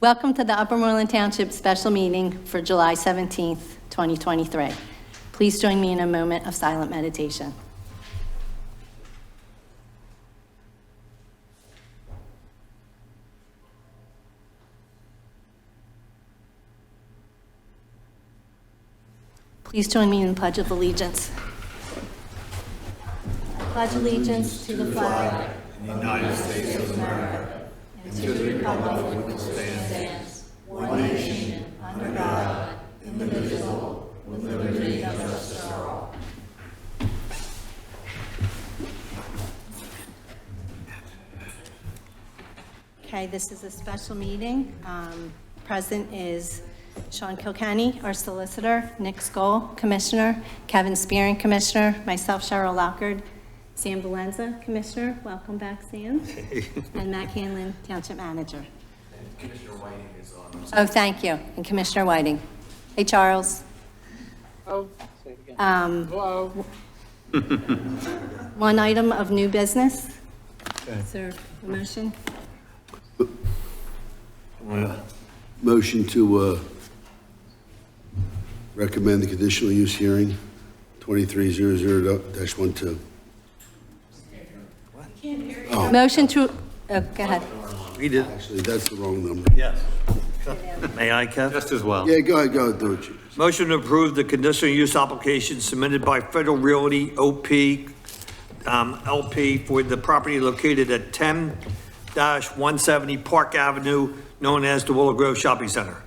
Welcome to the Upper Moreland Township special meeting for July 17th, 2023. Please join me in a moment of silent meditation. Please join me in the Pledge of Allegiance. I pledge allegiance to the flag of the United States of America, and to the republic for which it stands, one nation, under God, indivisible, with liberty and justice for all. Okay, this is a special meeting. Present is Sean Kilkenny, our solicitor, Nick Skoll, commissioner, Kevin Spearing, commissioner, myself, Cheryl Lockard, Sam Valenza, commissioner. Welcome back, Sam. And Matt Hanlon, township manager. And Commissioner Whiting is on. Oh, thank you. And Commissioner Whiting. Hey, Charles. Oh, say it again. Hello. One item of new business. Okay. Is there a motion? Motion to recommend the conditional use hearing 2300-12. Motion to, oh, go ahead. Read it. Actually, that's the wrong number. Yes. May I, Kev? Just as well. Yeah, go ahead, do it. Motion to approve the conditional use application submitted by Federal Realty OP LP for the property located at 10-170 Park Avenue, known as the Willow Grove Shopping Center.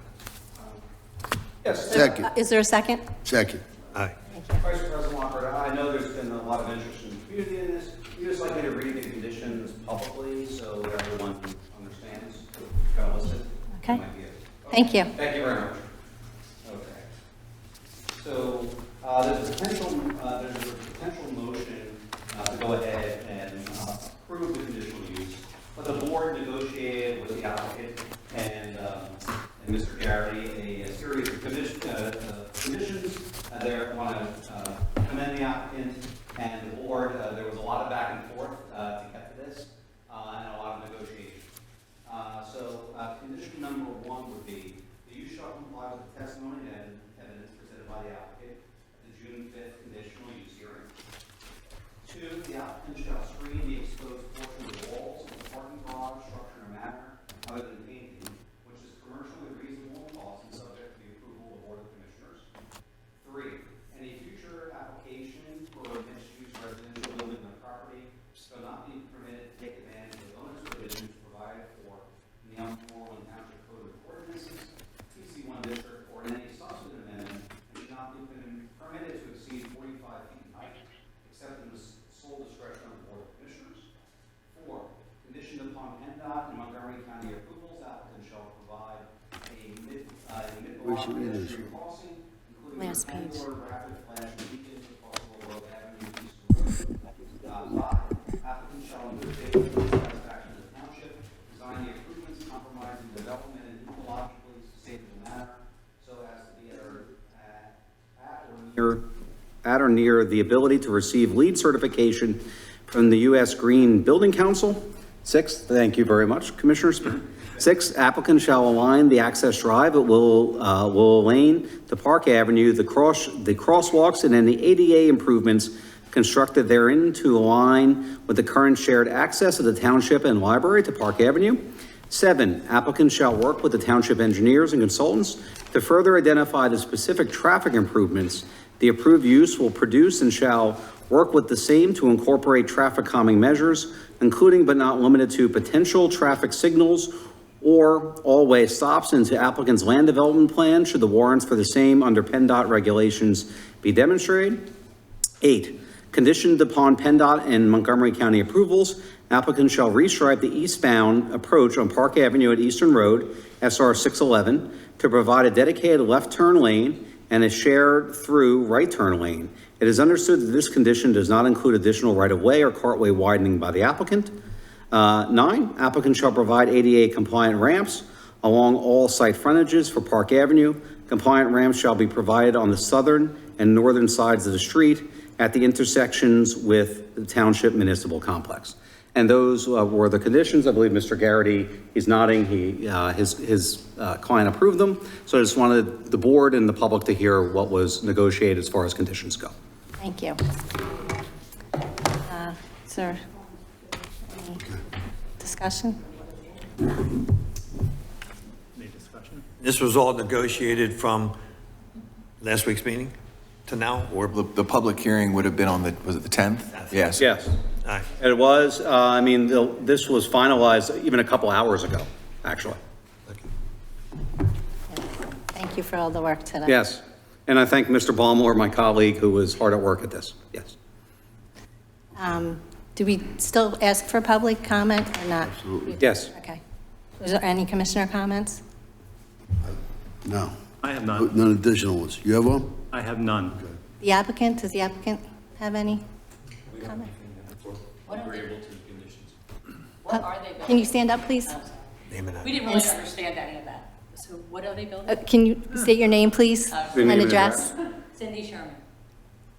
Yes. Second. Is there a second? Second. Aye. Vice President Walker, I know there's been a lot of interest in the community in this. You just like me to read the conditions publicly so everyone understands, kind of listen. Okay. Might be it. Thank you. Thank you very much. Okay. So there's a potential motion to go ahead and approve the conditional use, but the board negotiated with the applicant and Mr. Garrity a series of conditions. They want to commend the applicant and the board. There was a lot of back and forth to get to this and a lot of negotiation. So condition number one would be the use shall comply with the testimony and evidence presented by the applicant at the June 5th conditional use hearing. Two, the applicant shall screen the exposed portion of the walls of the parking garage structure in a manner other than painting, which is commercially reasonable in cost and subject to the approval of the Board of Commissioners. Three, any future application for a mixed-use residential building on the property shall not be permitted to take advantage of bonus provisions provided for in the Moreland Township Code of Ordinances, TC1 district, or in any subsequent amendment, and should not be permitted to exceed 45 feet in height, except in the sole discretion of the Board of Commissioners. Four, conditioned upon PennDOT and Montgomery County approvals, applicant shall provide a mid-block pedestrian crossing, including Last page. rectangular rapid flashing beacons across Willow Avenue East Road. Five, applicant shall undertake the satisfaction of the township, design the improvements compromising development in an ecologically sustainable manner, so as to be at or near the ability to receive LEED certification from the U.S. Green Building Council. Six, thank you very much, Commissioners. Six, applicant shall align the access drive. It will lane to Park Avenue, the crosswalks, and any ADA improvements constructed therein to align with the current shared access of the township and library to Park Avenue. Seven, applicants shall work with the township engineers and consultants to further identify the specific traffic improvements the approved use will produce, and shall work with the same to incorporate traffic calming measures, including but not limited to potential traffic signals or all-way stops into applicant's land development plan should the warrants for the same under PennDOT regulations be demonstrated. Eight, conditioned upon PennDOT and Montgomery County approvals, applicant shall restripe the eastbound approach on Park Avenue at Eastern Road, SR 611, to provide a dedicated left turn lane and a shared through right turn lane. It is understood that this condition does not include additional right-of-way or cartway widening by the applicant. 9, applicant shall provide ADA compliant ramps along all site frontages for Park Avenue. Compliant ramps shall be provided on the southern and northern sides of the street at the intersections with the Township Municipal Complex. And those were the conditions. I believe Mr. Garrity, he's nodding, his client approved them. So I just wanted the board and the public to hear what was negotiated as far as conditions go. Thank you. Sir, any discussion? This was all negotiated from last week's meeting to now, or? The public hearing would have been on the, was it the 10th? Yes. Yes. All right. And it was, I mean, this was finalized even a couple hours ago, actually. Thank you for all the work today. Yes. And I thank Mr. Baumler, my colleague, who was hard at work at this. Yes. Do we still ask for public comment or not? Absolutely. Yes. Okay. Is there any commissioner comments? No. I have none. None additional ones. You have one? I have none. The applicant, does the applicant have any comment? What are they building? Can you stand up, please? Name it out. We didn't really understand any of that. So what are they building? Can you state your name, please, Your name and and address? Cindy Sherman.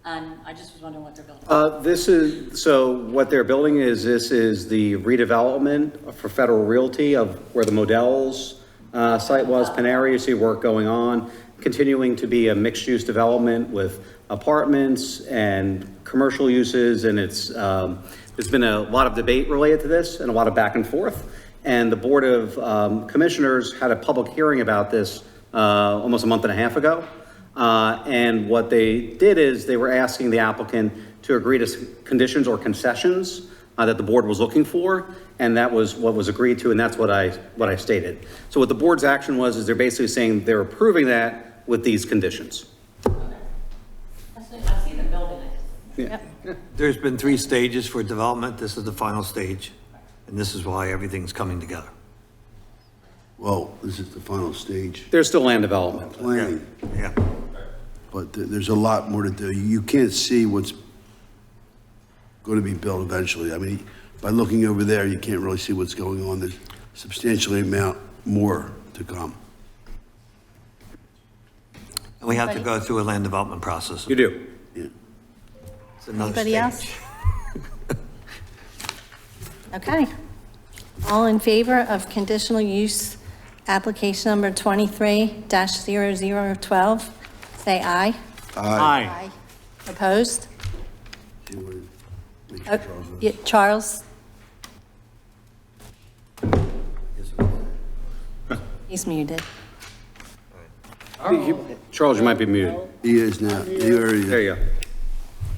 And I just was wondering what they're building. This is, so what they're building is, this is the redevelopment for Federal Realty of where the Modell's site was, Panera. You see work going on, continuing to be a mixed-use development with apartments and commercial uses, and it's, there's been a lot of debate related to this and a lot of back and forth. And the Board of Commissioners had a public hearing about this almost a month and a half ago. And what they did is they were asking the applicant to agree to conditions or concessions that the board was looking for. And that was what was agreed to, and that's what I stated. So what the board's action was, is they're basically saying they're approving that with these conditions. I see them building it. There's been 3 stages for development. This is the final stage, and this is why everything's coming together. Well, this is the final stage. There's still land development. Planning, Yeah. but there's a lot more to do. You can't see what's going to be built eventually. I mean, by looking over there, you can't really see what's going on. There's substantially amount more to come. And we have to go through a land development process. You do. Yeah. It's another Anybody stage. else? Okay. All in favor of conditional use application number 23-0012, say aye. Aye. Opposed? See what- make sure Oh, Charles knows. yeah, Charles? He's muted. Charles, you might be muted. He is now. He already is. There you go.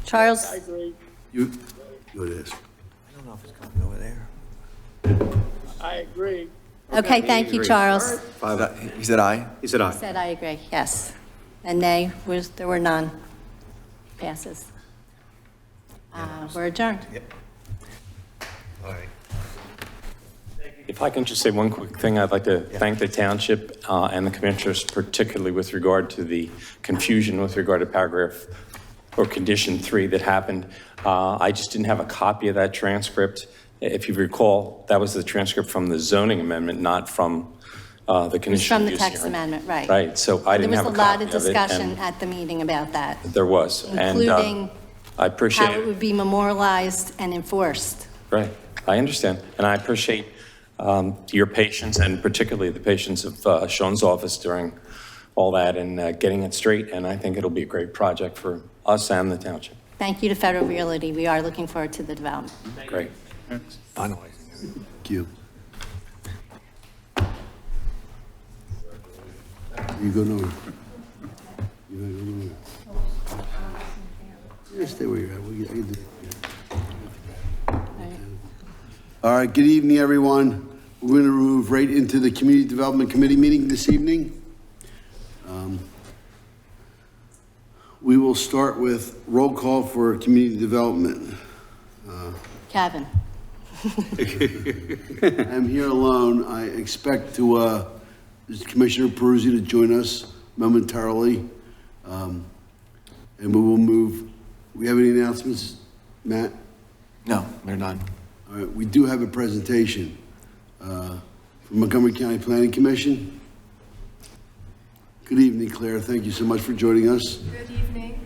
Charles? You, go to this. I don't know if it's coming over there. I agree. Okay, thank you, Charles. He said aye? He said aye. Said I agree, yes. And nay, there were none. Passes. We're adjourned. All right. If I can just say one quick thing, I'd like to thank the township and the commissioners, particularly with regard to the confusion with regard to paragraph or condition 3 that happened. I just didn't have a copy of that transcript. If you recall, that was the transcript from the zoning amendment, not from the It was conditional from the use text hearing. amendment, right. Right, so I didn't have a There was a lot copy of of it. discussion and at the meeting about that, There was. including I appreciate how it would be memorialized and enforced. Right, I understand, and I appreciate your patience, and particularly the patience of Sean's office during all that and getting it straight, and I think it'll be a great project for us and the township. Thank you to Federal Realty. We are looking forward to the development. Great. Finalizing. Thank you. You go nowhere. You don't go nowhere. Yeah, stay where you're at. I can do- yeah. All right, good evening, everyone. We're going to move right into the Community Development Committee meeting this evening. We will start with roll call for community development. Kevin? I'm here alone. I expect to, Commissioner Peruzzi to join us momentarily. And we will move, we have any announcements, Matt? No, they're none. All right, we do have a presentation from Montgomery County Planning Commission. Good evening, Claire. Thank you so much for joining us. Good evening.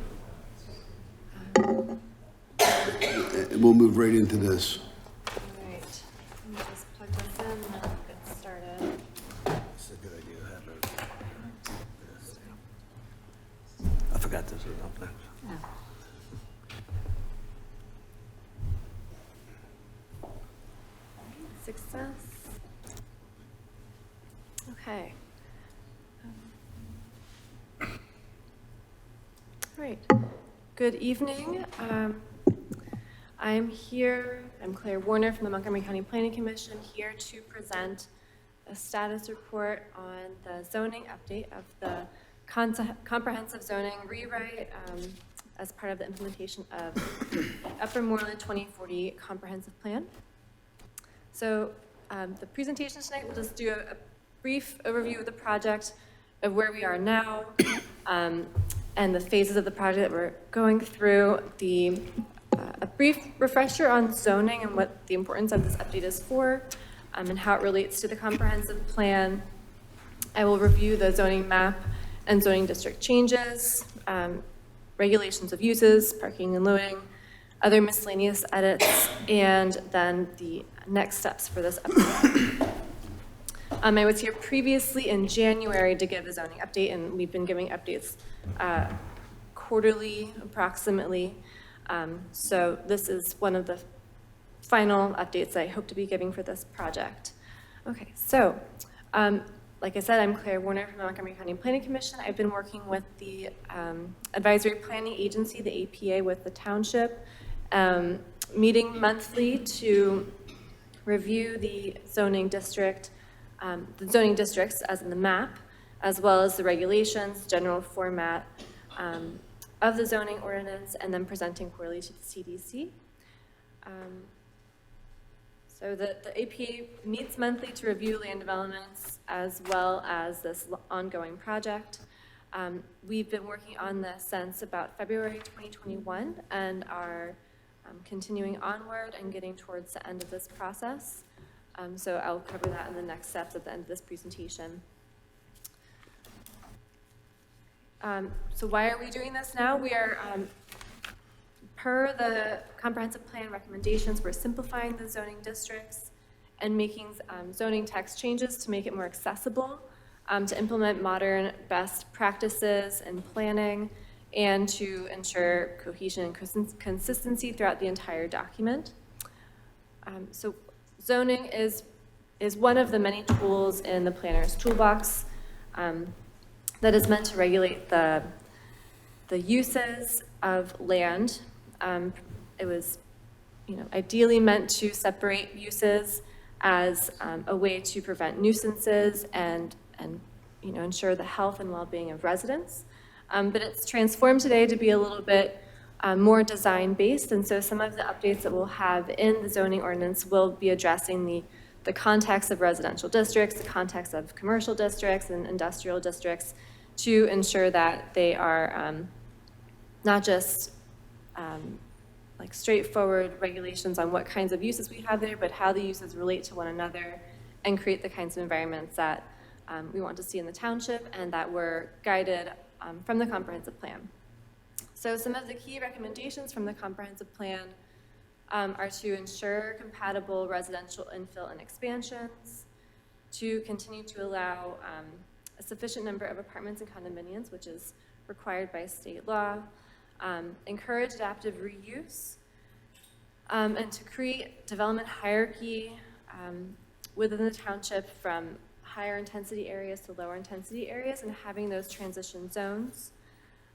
And we'll move right into this. Mathis is up next. Success. Okay. All right. Good evening. I'm Claire Warner from the Montgomery County Planning Commission, here to present a status report on the zoning update of the comprehensive zoning rewrite as part of the implementation of the Upper Moreland 2040 comprehensive plan. So the presentation tonight, we'll just do a brief overview of the project, of where we are now, and the phases of the project that we're going through, a brief refresher on zoning and what the importance of this update is for, and how it relates to the comprehensive plan. I will review the zoning map and zoning district changes, regulations of uses, parking and loading, other miscellaneous edits, and then the next steps for this update. I was here previously in January to give a zoning update, and we've been giving updates quarterly, approximately. So this is one of the final updates I hope to be giving for this project. Okay, so like I said, I'm Claire Warner from the Montgomery County Planning Commission. I've been working with the Advisory Planning Agency, the APA, with the township, meeting monthly to review the zoning districts as in the map, as well as the regulations, general format of the zoning ordinance, and then presenting quarterly to the CDC. So the APA meets monthly to review land developments as well as this ongoing project. We've been working on this since about February 2021 and are continuing onward and getting towards the end of this process. So I'll cover that in the next steps at the end of this presentation. So why are we doing this now? We are, per the comprehensive plan recommendations, we're simplifying the zoning districts and making zoning text changes to make it more accessible, to implement modern best practices in planning, and to ensure cohesion and consistency throughout the entire document. So zoning is one of the many tools in the planner's toolbox that is meant to regulate the uses of land. It was, ideally meant to separate uses as a way to prevent nuisances and ensure the health and well-being of residents. But it's transformed today to be a little bit more design-based, and so some of the updates that we'll have in the zoning ordinance will be addressing the context of residential districts, the context of commercial districts and industrial districts, to ensure that they are not just like straightforward regulations on what kinds of uses we have there, but how the uses relate to one another and create the kinds of environments that we want to see in the township and that were guided from the comprehensive plan. So some of the key recommendations from the comprehensive plan are to ensure compatible residential infill and expansions, to continue to allow a sufficient number of apartments and condominiums, which is required by state law, encourage adaptive reuse, and to create development hierarchy within the township from higher intensity areas to lower intensity areas and having those transition zones,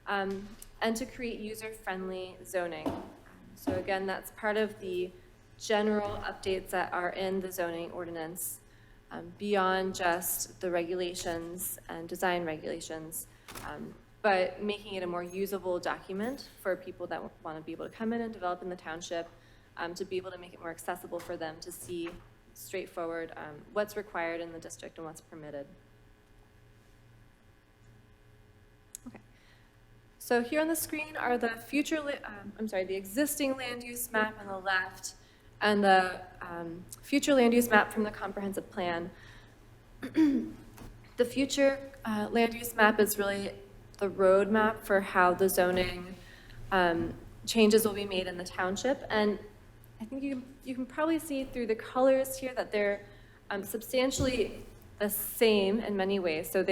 and to create user-friendly zoning. So again, that's part of the general updates that are in the zoning ordinance, beyond just the regulations and design regulations, but making it a more usable document for people that want to be able to come in and develop in the township, to be able to make it more accessible for them to see straightforward what's required in the district and what's permitted. Okay. So here on the screen are the the existing land use map on the left and the future land use map from the comprehensive plan. The future land use map is really the roadmap for how the zoning changes will be made in the township. And I think you can probably see through the colors here that they're substantially the same in many ways. So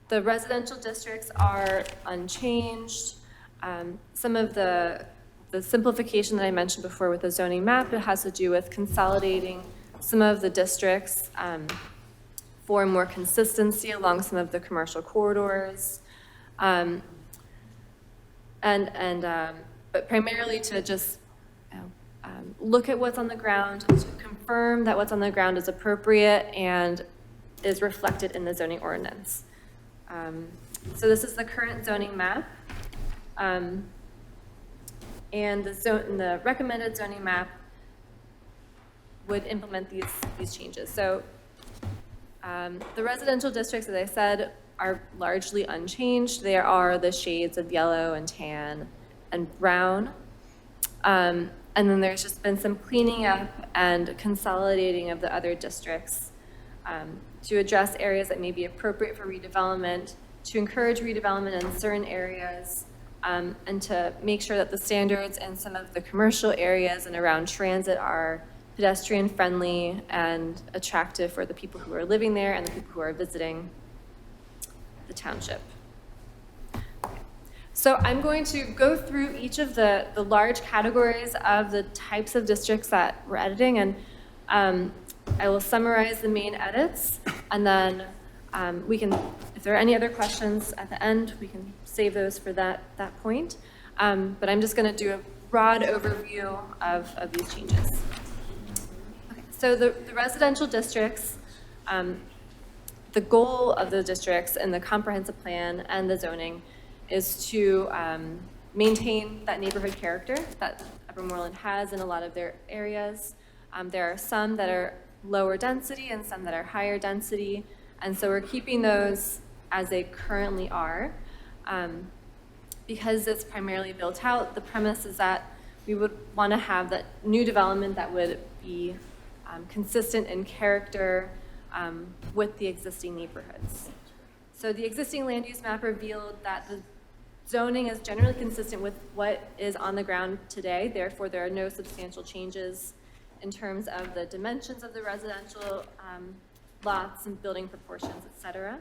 The residential districts are unchanged. Some of the simplification that I mentioned before with the zoning map, it has to do with consolidating some of the districts for more consistency along some of the commercial corridors. But primarily to just look at what's on the ground, to confirm that what's on the ground is appropriate and is reflected in the zoning ordinance. So this is the current zoning map. And the recommended zoning map would implement these changes. So the residential districts, as I said, are largely unchanged. There are the shades of yellow and tan and brown. And then there's just been some cleaning up and consolidating of the other districts to address areas that may be appropriate for redevelopment, to encourage redevelopment in certain areas, and to make sure that the standards in some of the commercial areas and around transit are pedestrian friendly and attractive for the people who are living there and the people who are visiting the township. So I'm going to go through each of the large categories of the types of districts that we're editing, and I will summarize the main edits, and then we can, if there are any other questions at the end, we can save those for that point. But I'm just going to do a broad overview of these changes. Okay, so the residential districts, the goal of the districts and the comprehensive plan and the zoning is to maintain that neighborhood character that Upper Moreland has in a lot of their areas. There are some that are lower density and some that are higher density, and so we're keeping those as they currently are. Because it's primarily built out, the premise is that we would want to have that new development that would be consistent in character with the existing neighborhoods. So the existing land use map revealed that the zoning is generally consistent with what is on the ground today. Therefore, there are no substantial changes in terms of the dimensions of the residential lots and building proportions, et cetera.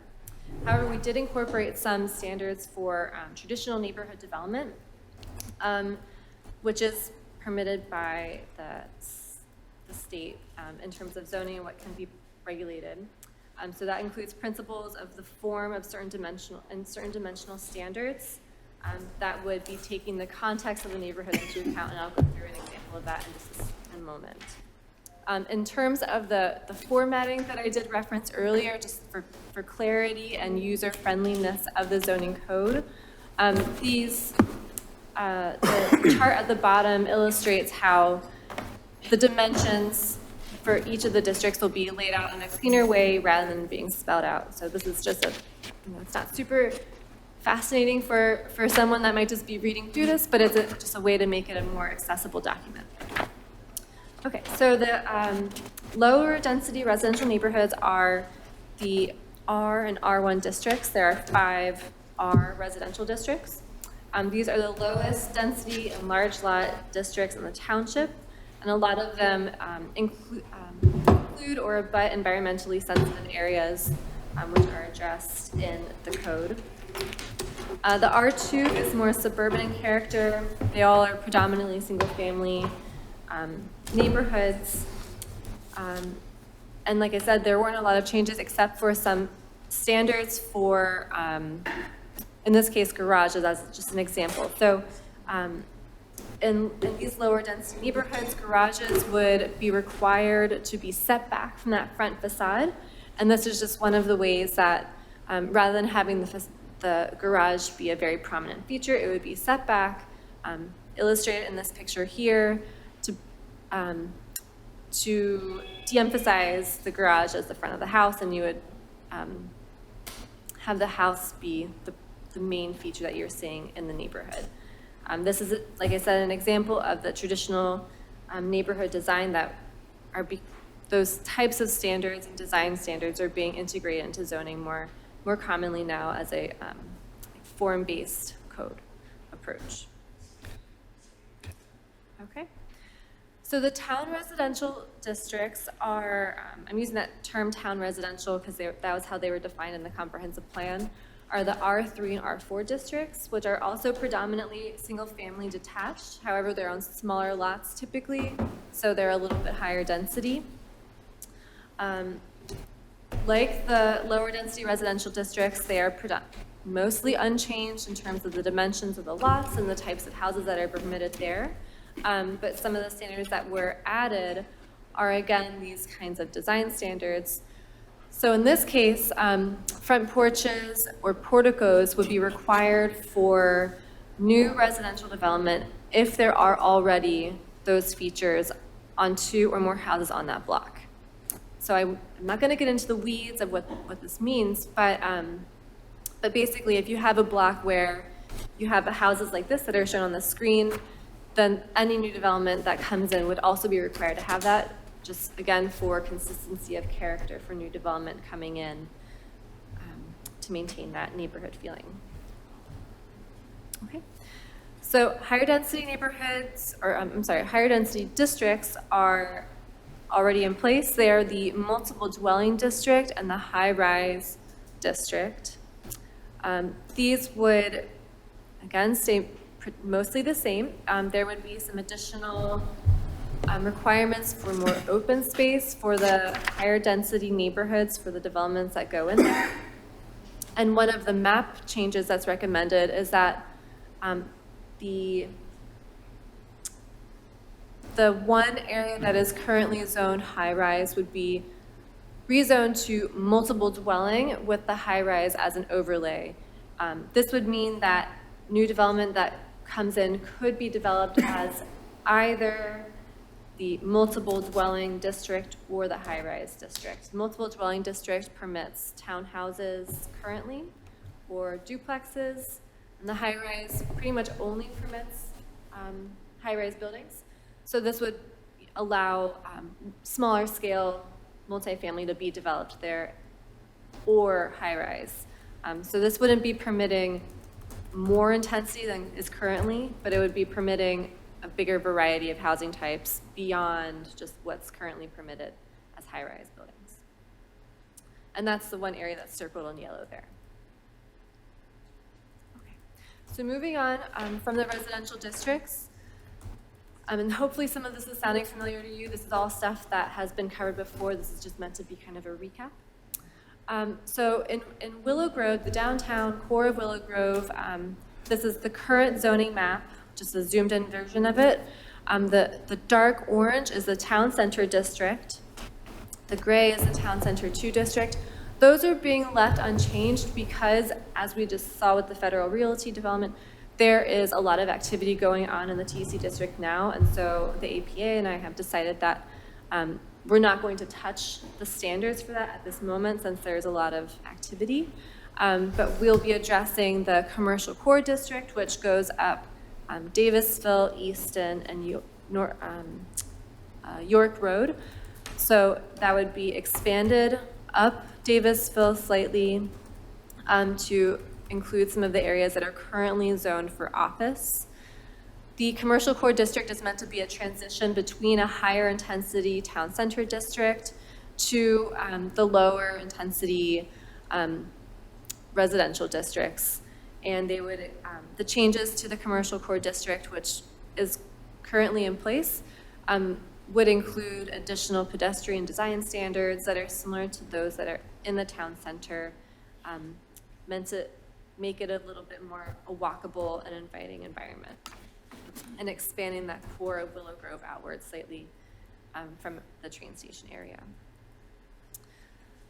However, we did incorporate some standards for traditional neighborhood development, which is permitted by the state in terms of zoning and what can be regulated. So that includes principles of the form of certain dimensional standards that would be taking the context of the neighborhood into account, and I'll go through an example of that in a moment. In terms of the formatting that I did reference earlier, just for clarity and user friendliness of the zoning code, the chart at the bottom illustrates how the dimensions for each of the districts will be laid out in a cleaner way rather than being spelled out. So this is just it's not super fascinating for someone that might just be reading through this, but it's just a way to make it a more accessible document. Okay, so the lower density residential neighborhoods are the R and R1 districts. There are 5 R residential districts. These are the lowest density and large lot districts in the township, and a lot of them include or abut environmentally sensitive areas, which are addressed in the code. The R2 is more suburban in character. They all are predominantly single-family neighborhoods. And like I said, there weren't a lot of changes except for some standards for, in this case, garages as just an example. So in these lower density neighborhoods, garages would be required to be set back from that front facade. And this is just one of the ways that rather than having the garage be a very prominent feature, it would be set back, illustrated in this picture here, to de-emphasize the garage as the front of the house, and you would have the house be the main feature that you're seeing in the neighborhood. This is, like I said, an example of the traditional neighborhood design that those types of standards and design standards are being integrated into zoning more commonly now as a form-based code approach. Okay. So the town residential districts are, I'm using that term town residential because that was how they were defined in the comprehensive plan, are the R3 and R4 districts, which are also predominantly single-family detached. However, they're on smaller lots typically, so they're a little bit higher density. Like the lower density residential districts, they are mostly unchanged in terms of the dimensions of the lots and the types of houses that are permitted there. But some of the standards that were added are, again, these kinds of design standards. So in this case, front porches or porticos would be required for new residential development if there are already those features on 2 or more houses on that block. So I'm not going to get into the weeds of what this means, but basically if you have a block where you have houses like this that are shown on the screen, then any new development that comes in would also be required to have that, just again for consistency of character for new development coming in to maintain that neighborhood feeling. Okay, so higher density neighborhoods, or I'm sorry, higher density districts are already in place. They are the multiple dwelling district and the high rise district. These would, again, stay mostly the same. There would be some additional requirements for more open space for the higher density neighborhoods for the developments that go in there. And one of the map changes that's recommended is that the one area that is currently zoned high-rise would be rezoned to multiple dwelling with the high-rise as an overlay. This would mean that new development that comes in could be developed as either the multiple dwelling district or the high-rise district. Multiple dwelling district permits townhouses currently or duplexes, and the high-rise pretty much only permits high-rise buildings. So this would allow smaller scale multifamily to be developed there or high-rise. So this wouldn't be permitting more intensity than is currently, but it would be permitting a bigger variety of housing types beyond just what's currently permitted as high-rise buildings. And that's the one area that's circled in yellow there. Okay. So moving on from the residential districts, and hopefully some of this is sounding familiar to you. This is all stuff that has been covered before. This is just meant to be kind of a recap. So in Willow Grove, the downtown core of Willow Grove, this is the current zoning map, just a zoomed in version of it. The dark orange is the town center district. The gray is the town center 2 district. Those are being left unchanged because, as we just saw with the federal realty development, there is a lot of activity going on in the TC district now, and so the APA and I have decided that we're not going to touch the standards for that at this moment since there's a lot of activity, but we'll be addressing the commercial core district, which goes up Davisville, Easton, and York Road. So that would be expanded up Davisville slightly to include some of the areas that are currently zoned for office. The commercial core district is meant to be a transition between a higher intensity town center district to the lower intensity residential districts. And they would, the changes to the commercial core district, which is currently in place, would include additional pedestrian design standards that are similar to those that are in the town center, meant to make it a little bit more a walkable and inviting environment, and expanding that core of Willow Grove outward slightly from the train station area.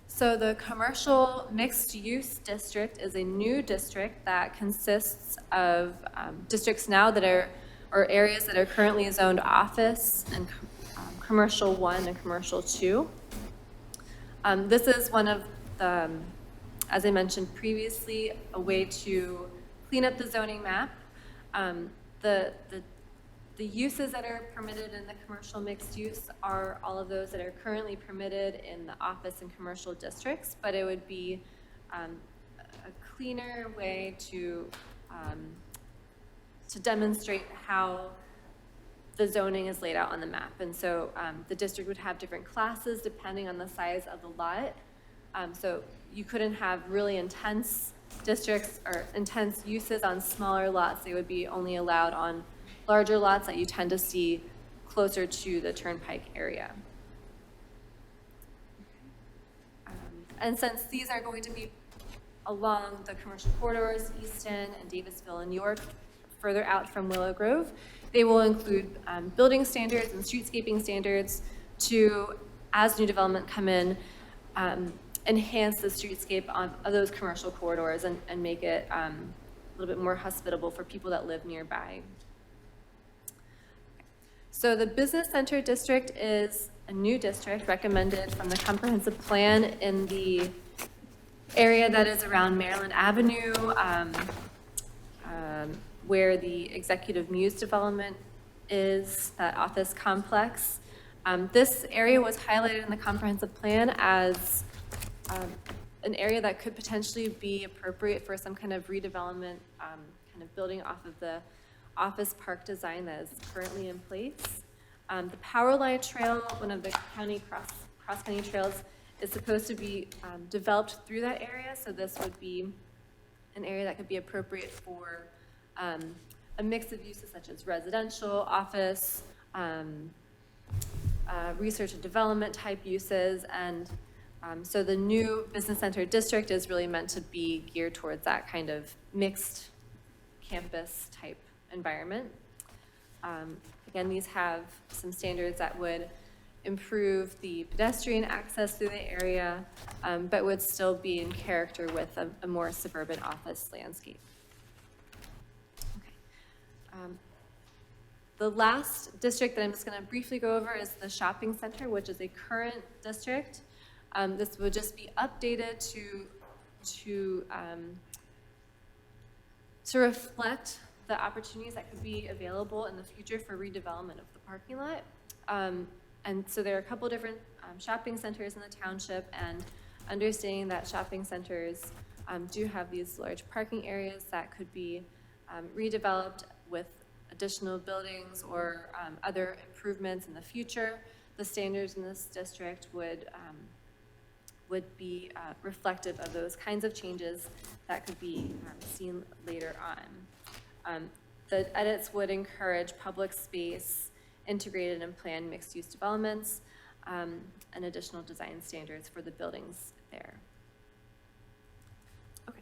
So the commercial mixed use district is a new district that consists of districts now that are, or areas that are currently zoned office and commercial 1 and commercial 2. This is one of the, as I mentioned previously, a way to clean up the zoning map. The uses that are permitted in the commercial mixed use are all of those that are currently permitted in the office and commercial districts, but it would be a cleaner way to demonstrate how the zoning is laid out on the map. And so the district would have different classes depending on the size of the lot. So you couldn't have really intense districts or intense uses on smaller lots. They would be only allowed on larger lots that you tend to see closer to the turnpike area. And since these are going to be along the commercial corridors, Easton and Davisville and York, further out from Willow Grove, they will include building standards and streetscaping standards to, as new development come in, enhance the streetscape of those commercial corridors and make it a little bit more hospitable for people that live nearby. So the business center district is a new district recommended from the comprehensive plan in the area that is around Maryland Avenue, where the Executive Muse development is, that office complex. This area was highlighted in the comprehensive plan as an area that could potentially be appropriate for some kind of redevelopment, kind of building off of the office park design that is currently in place. The Power Line Trail, one of the county cross-county trails, is supposed to be developed through that area, so this would be an area that could be appropriate for a mix of uses such as residential, office, research and development type uses, and so the new business center district is really meant to be geared towards that kind of mixed campus type environment. Again, these have some standards that would improve the pedestrian access through the area, but would still be in character with a more suburban office landscape. Okay. The last district that I'm just going to briefly go over is the shopping center, which is a current district. This would just be updated to reflect the opportunities that could be available in the future for redevelopment of the parking lot. And so there are a couple different shopping centers in the township, and understanding that shopping centers do have these large parking areas that could be redeveloped with additional buildings or other improvements in the future. The standards in this district would be reflective of those kinds of changes that could be seen later on. The edits would encourage public space, integrated and planned mixed-use developments, and additional design standards for the buildings there. Okay.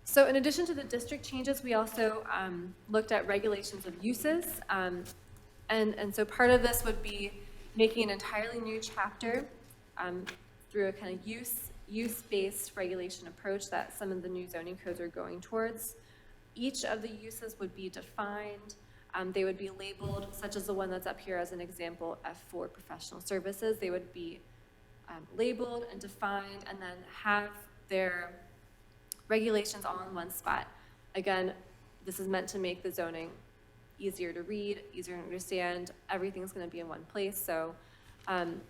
So in addition to the district changes, we also looked at regulations of uses. And so part of this would be making an entirely new chapter through a kind of use-based regulation approach that some of the new zoning codes are going towards. Each of the uses would be defined. They would be labeled, such as the one that's up here as an example, F4 professional services. They would be labeled and defined, and then have their regulations all in one spot. Again, this is meant to make the zoning easier to read, easier to understand. Everything's going to be in one place. So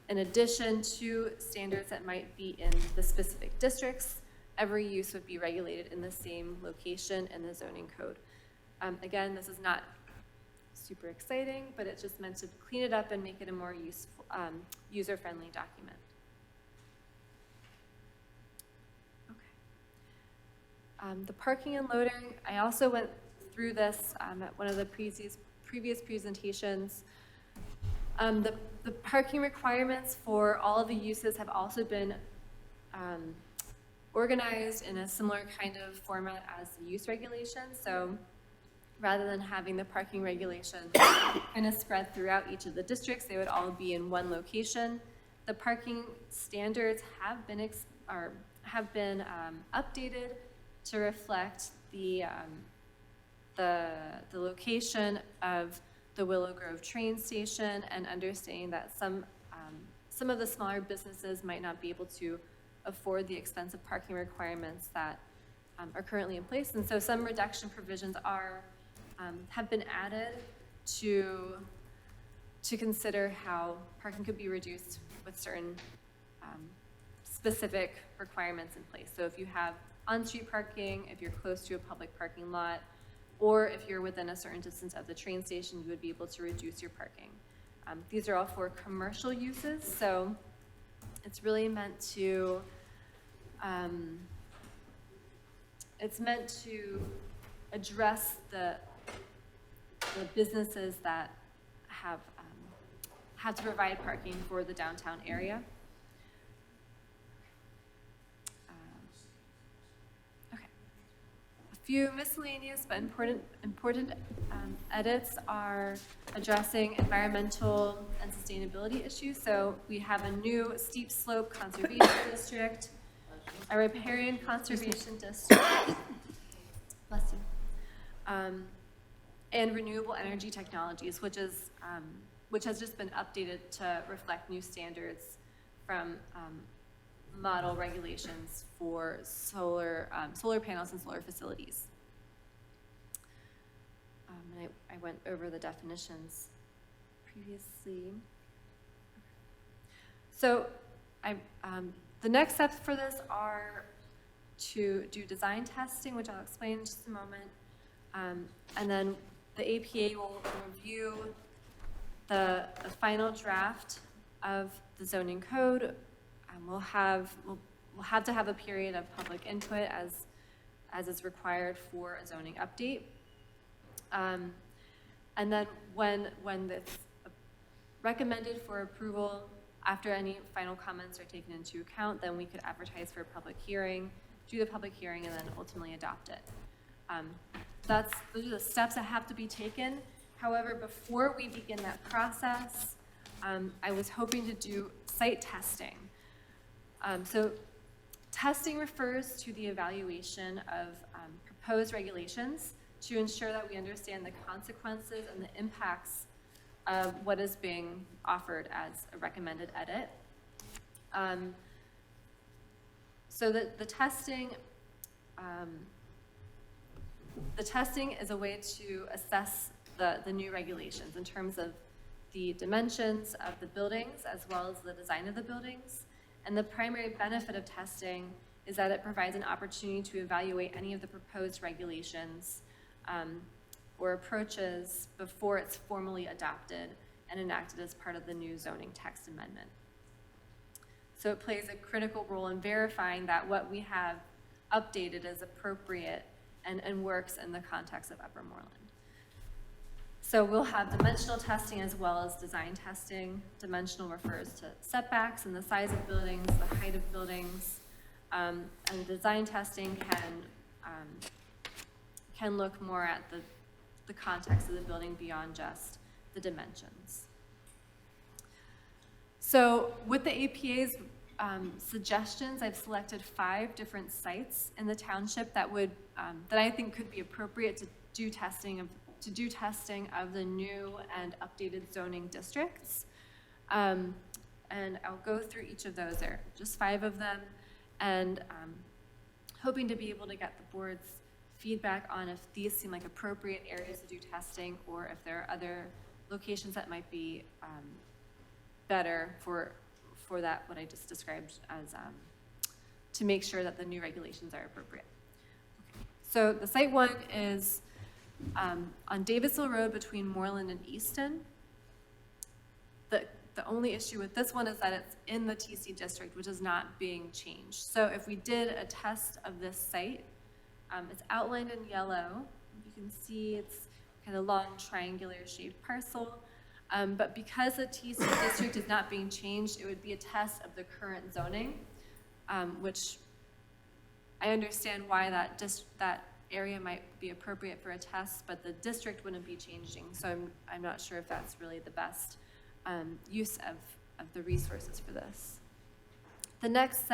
in addition to standards that might be in the specific districts, every use would be regulated in the same location in the zoning code. Again, this is not super exciting, but it's just meant to clean it up and make it a more useful, user-friendly document. Okay. The parking and loading, I also went through this at one of the previous presentations. The parking requirements for all of the uses have also been organized in a similar kind of format as the use regulations. So rather than having the parking regulations kind of spread throughout each of the districts, they would all be in one location. The parking standards have been updated to reflect the location of the Willow Grove train station, and understanding that some of the smaller businesses might not be able to afford the expensive parking requirements that are currently in place. And so some reduction provisions have been added to consider how parking could be reduced with certain specific requirements in place. So if you have on-street parking, if you're close to a public parking lot, or if you're within a certain distance of the train station, you would be able to reduce your parking. These are all for commercial uses, so it's really meant to it's meant to address the businesses that have to provide parking for the downtown area. Okay. A few miscellaneous but important edits are addressing environmental and sustainability issues. So we have a new steep slope conservation district, a riparian conservation district, bless you, and renewable energy technologies, which has just been updated to reflect new standards from model regulations for solar panels and solar facilities. And I went over the definitions previously. So the next steps for this are to do design testing, which I'll explain in just a moment. And then the APA will review the final draft of the zoning code. We'll have to have a period of public input as is required for a zoning update. And then when it's recommended for approval, after any final comments are taken into account, then we could advertise for a public hearing, do the public hearing, and then ultimately adopt it. Those are the steps that have to be taken. However, before we begin that process, I was hoping to do site testing. So testing refers to the evaluation of proposed regulations to ensure that we understand the consequences and the impacts of what is being offered as a recommended edit. So the testing is a way to assess the new regulations in terms of the dimensions of the buildings as well as the design of the buildings. And the primary benefit of testing is that it provides an opportunity to evaluate any of the proposed regulations or approaches before it's formally adopted and enacted as part of the new zoning text amendment. So it plays a critical role in verifying that what we have updated is appropriate and works in the context of Upper Moreland. So we'll have dimensional testing as well as design testing. Dimensional refers to setbacks and the size of buildings, the height of buildings, and design testing can look more at the context of the building beyond just the dimensions. So with the APA's suggestions, I've selected 5 different sites in the township that I think could be appropriate to do testing of the new and updated zoning districts. And I'll go through each of those. There are just 5 of them, and hoping to be able to get the board's feedback on if these seem like appropriate areas to do testing, or if there are other locations that might be better for that, what I just described as to make sure that the new regulations are appropriate. Okay. So the site 1 is on Davisville Road between Moreland and Easton. The only issue with this one is that it's in the TC district, which is not being changed. So if we did a test of this site, it's outlined in yellow. You can see it's kind of long triangular shaped parcel. But because the TC district is not being changed, it would be a test of the current zoning, which I understand why that area might be appropriate for a test, but the district wouldn't be changing. So I'm not sure if that's really the best use of the resources for this. The next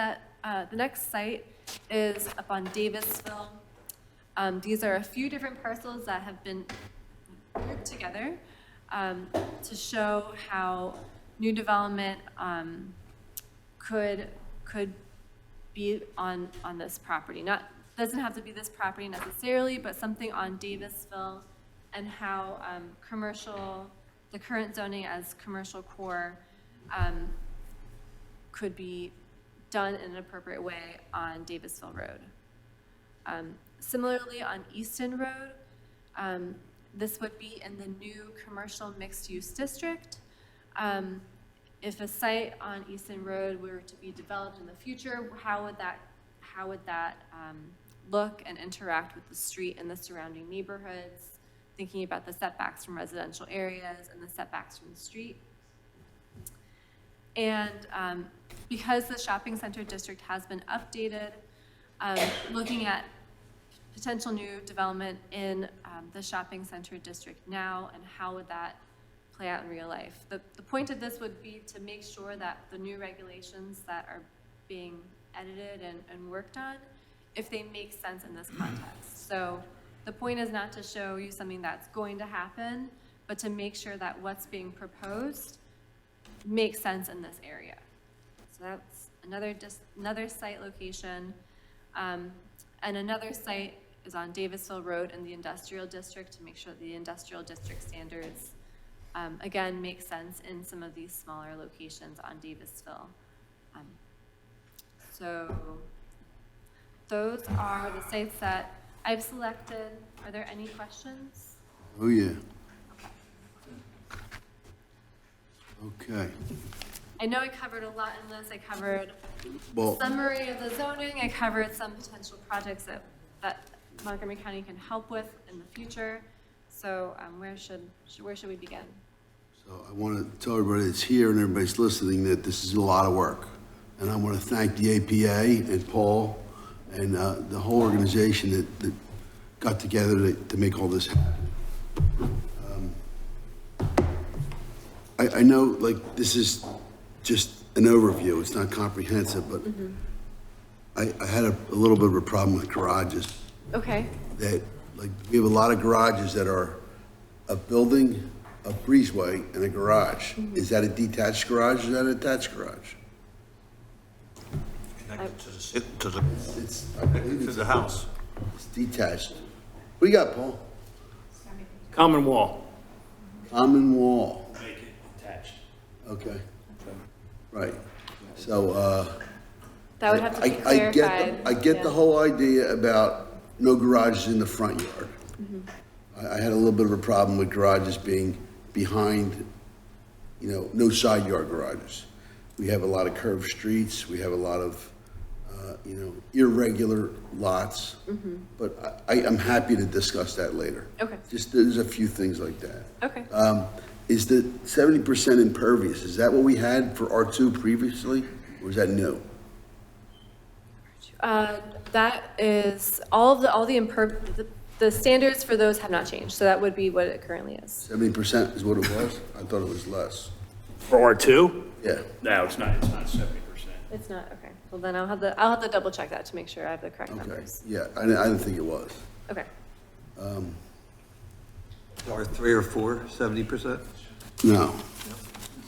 site is up on Davisville. These are a few different parcels that have been grouped together to show how new development could be on this property. Doesn't have to be this property necessarily, but something on Davisville, and how the current zoning as commercial core could be done in an appropriate way on Davisville Road. Similarly, on Easton Road, this would be in the new commercial mixed-use district. If a site on Easton Road were to be developed in the future, how would that look and interact with the street and the surrounding neighborhoods, thinking about the setbacks from residential areas and the setbacks from the street. And because the shopping center district has been updated, looking at potential new development in the shopping center district now, and how would that play out in real life. The point of this would be to make sure that the new regulations that are being edited and worked on, if they make sense in this context. So the point is not to show you something that's going to happen, but to make sure that what's being proposed makes sense in this area. So that's another site location. And another site is on Davisville Road in the industrial district, to make sure the industrial district standards, again, make sense in some of these smaller locations on Davisville. So those are the sites that I've selected. Are there any questions? Oh, yeah. Okay. I know I covered a lot in this. I covered Well, summary of the zoning. I covered some potential projects that Montgomery County can help with in the future. So where should we begin? so I want to tell everybody that's here and everybody's listening that this is a lot of work. And I want to thank the APA and Paul and the whole organization that got together to make all this happen. I know, like, this is just an overview, it's not comprehensive, but I had a little bit of a problem with garages. Okay. That, like, we have a lot of garages that are a building, a breezeway, and a garage. Is that a detached garage, or is that an attached garage? It's, I believe To the house. it's detached. What do you got, Paul? Common wall. Common wall, Make it attached. okay. Right, so, That would have to be I clarified. get the Yeah. whole idea about no garages in the front yard. I had a little bit of a problem with garages being behind, no side yard garages. We have a lot of curved streets, we have a lot of, irregular lots. But I'm happy to discuss that later. Okay. Just, there's a few things like that. Okay. Is the 70% impervious, is that what we had for R2 previously, or is that new? That is, the standards for those have not changed, so that would be what it currently is. 70% is what it was? I thought it was less. For R2? Yeah, No, it's not 70%. It's not, okay. Well, then I'll have to double check that to make sure I have the correct okay, numbers. yeah, I didn't think it was. Okay. R3 or 4, 70%? No,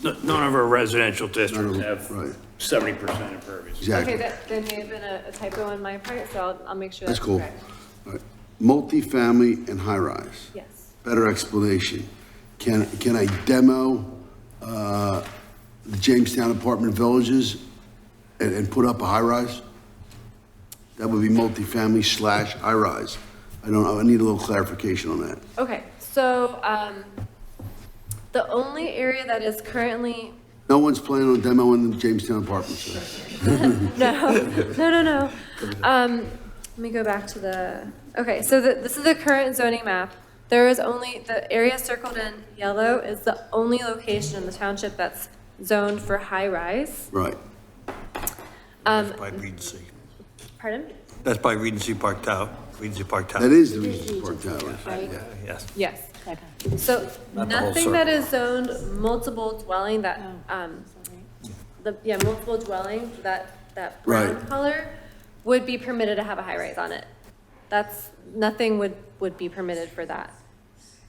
None of our residential districts None of have them, right. 70% impervious. exactly. Okay, there may have been a typo on my part, so I'll make sure That's that's cool. correct. All right. Multifamily and high-rise. Yes. Better explanation. Can I demo the Jamestown apartment villages and put up a high-rise? That would be multifamily / high-rise. I need a little clarification on that. Okay, so the only area that is currently, No one's planning on demoing the Jamestown apartments. no. Let me go back to okay, so this is the current zoning map. There is only, the area circled in yellow is the only location in the township that's zoned for high-rise. Right. By Regency. Pardon? That's by Regency Park Tower, Regency Park Tower. That is the Regency Park Tower. Right? Yes. Yes. So Not the whole nothing that is zoned multiple dwelling that, multiple dwelling, that brown Right. color would be permitted to have a high rise on it. Nothing would be permitted for that.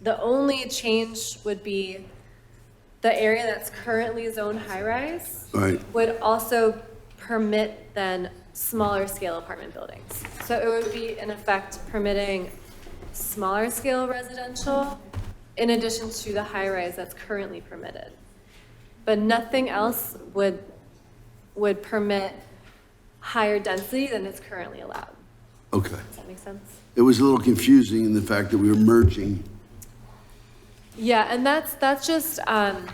The only change would be the area that's currently zoned high rise Right. would also permit then smaller scale apartment buildings. So it would be in effect permitting smaller scale residential in addition to the high rise that's currently permitted. But nothing else would permit higher density than is currently allowed. Okay. Does that make sense? It was a little confusing in the fact that we were merging. Yeah, and that's just, that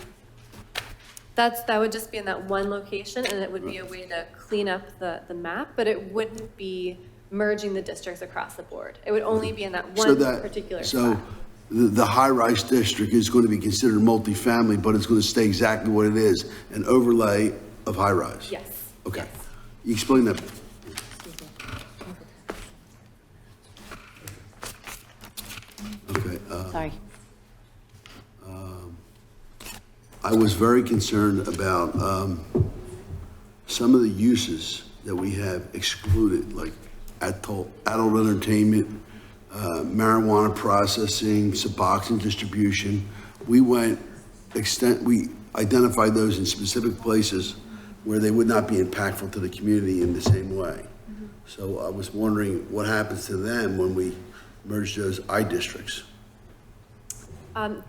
would just be in that one location, and it would be a way to clean up the map, but it wouldn't be merging the districts across the board. It would only be in that So one that, particular so spot. the high-rise district is going to be considered multifamily, but it's going to stay exactly what it is, an overlay of high-rise? Yes. Okay. Yes. You explain that. Okay, Sorry. I was very concerned about some of the uses that we have excluded, like adult entertainment, marijuana processing, Suboxone distribution. We identified those in specific places where they would not be impactful to the community in the same way. So I was wondering what happens to them when we merge those I districts.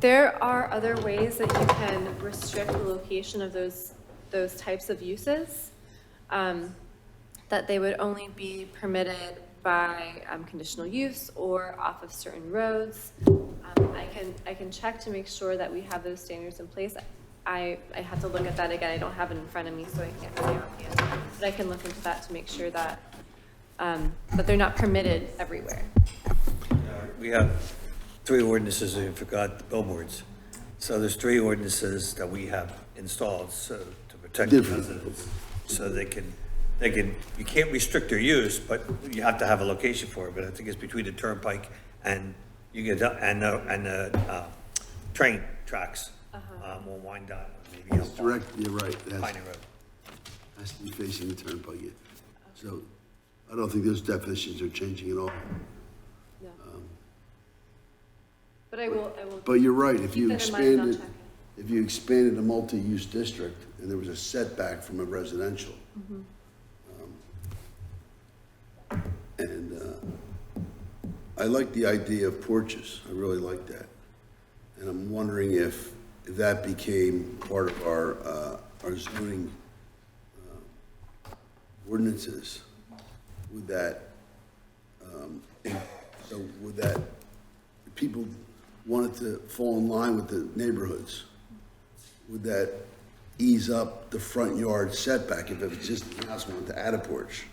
There are other ways that you can restrict the location of those types of uses, that they would only be permitted by conditional use or off of certain roads. I can check to make sure that we have those standards in place. I have to look at that again. I don't have it in front of me, so I can't say offhand. But I can look into that to make sure that that they're not permitted everywhere. We have 3 ordinances, I forgot the billboards. So there's 3 ordinances that we have installed so to protect the Different. residents. So they can, you can't restrict their use, but you have to have a location for it. But I think it's between the turnpike and you get, and the train tracks. Will wind down, maybe It's direct, you're right. It has- Piney Road. Has to be facing the turnpike. So I don't think those definitions are changing at all. No. But I will. But you're right, if you Keep that in mind and I'll expanded, check it. if you expanded a multi-use district and there was a setback from a residential. And I like the idea of porches, I really like that. And I'm wondering if that became part of our zoning ordinances, would that, so would that, if people wanted to fall in line with the neighborhoods, would that ease up the front yard setback if an existing house wanted to add a porch?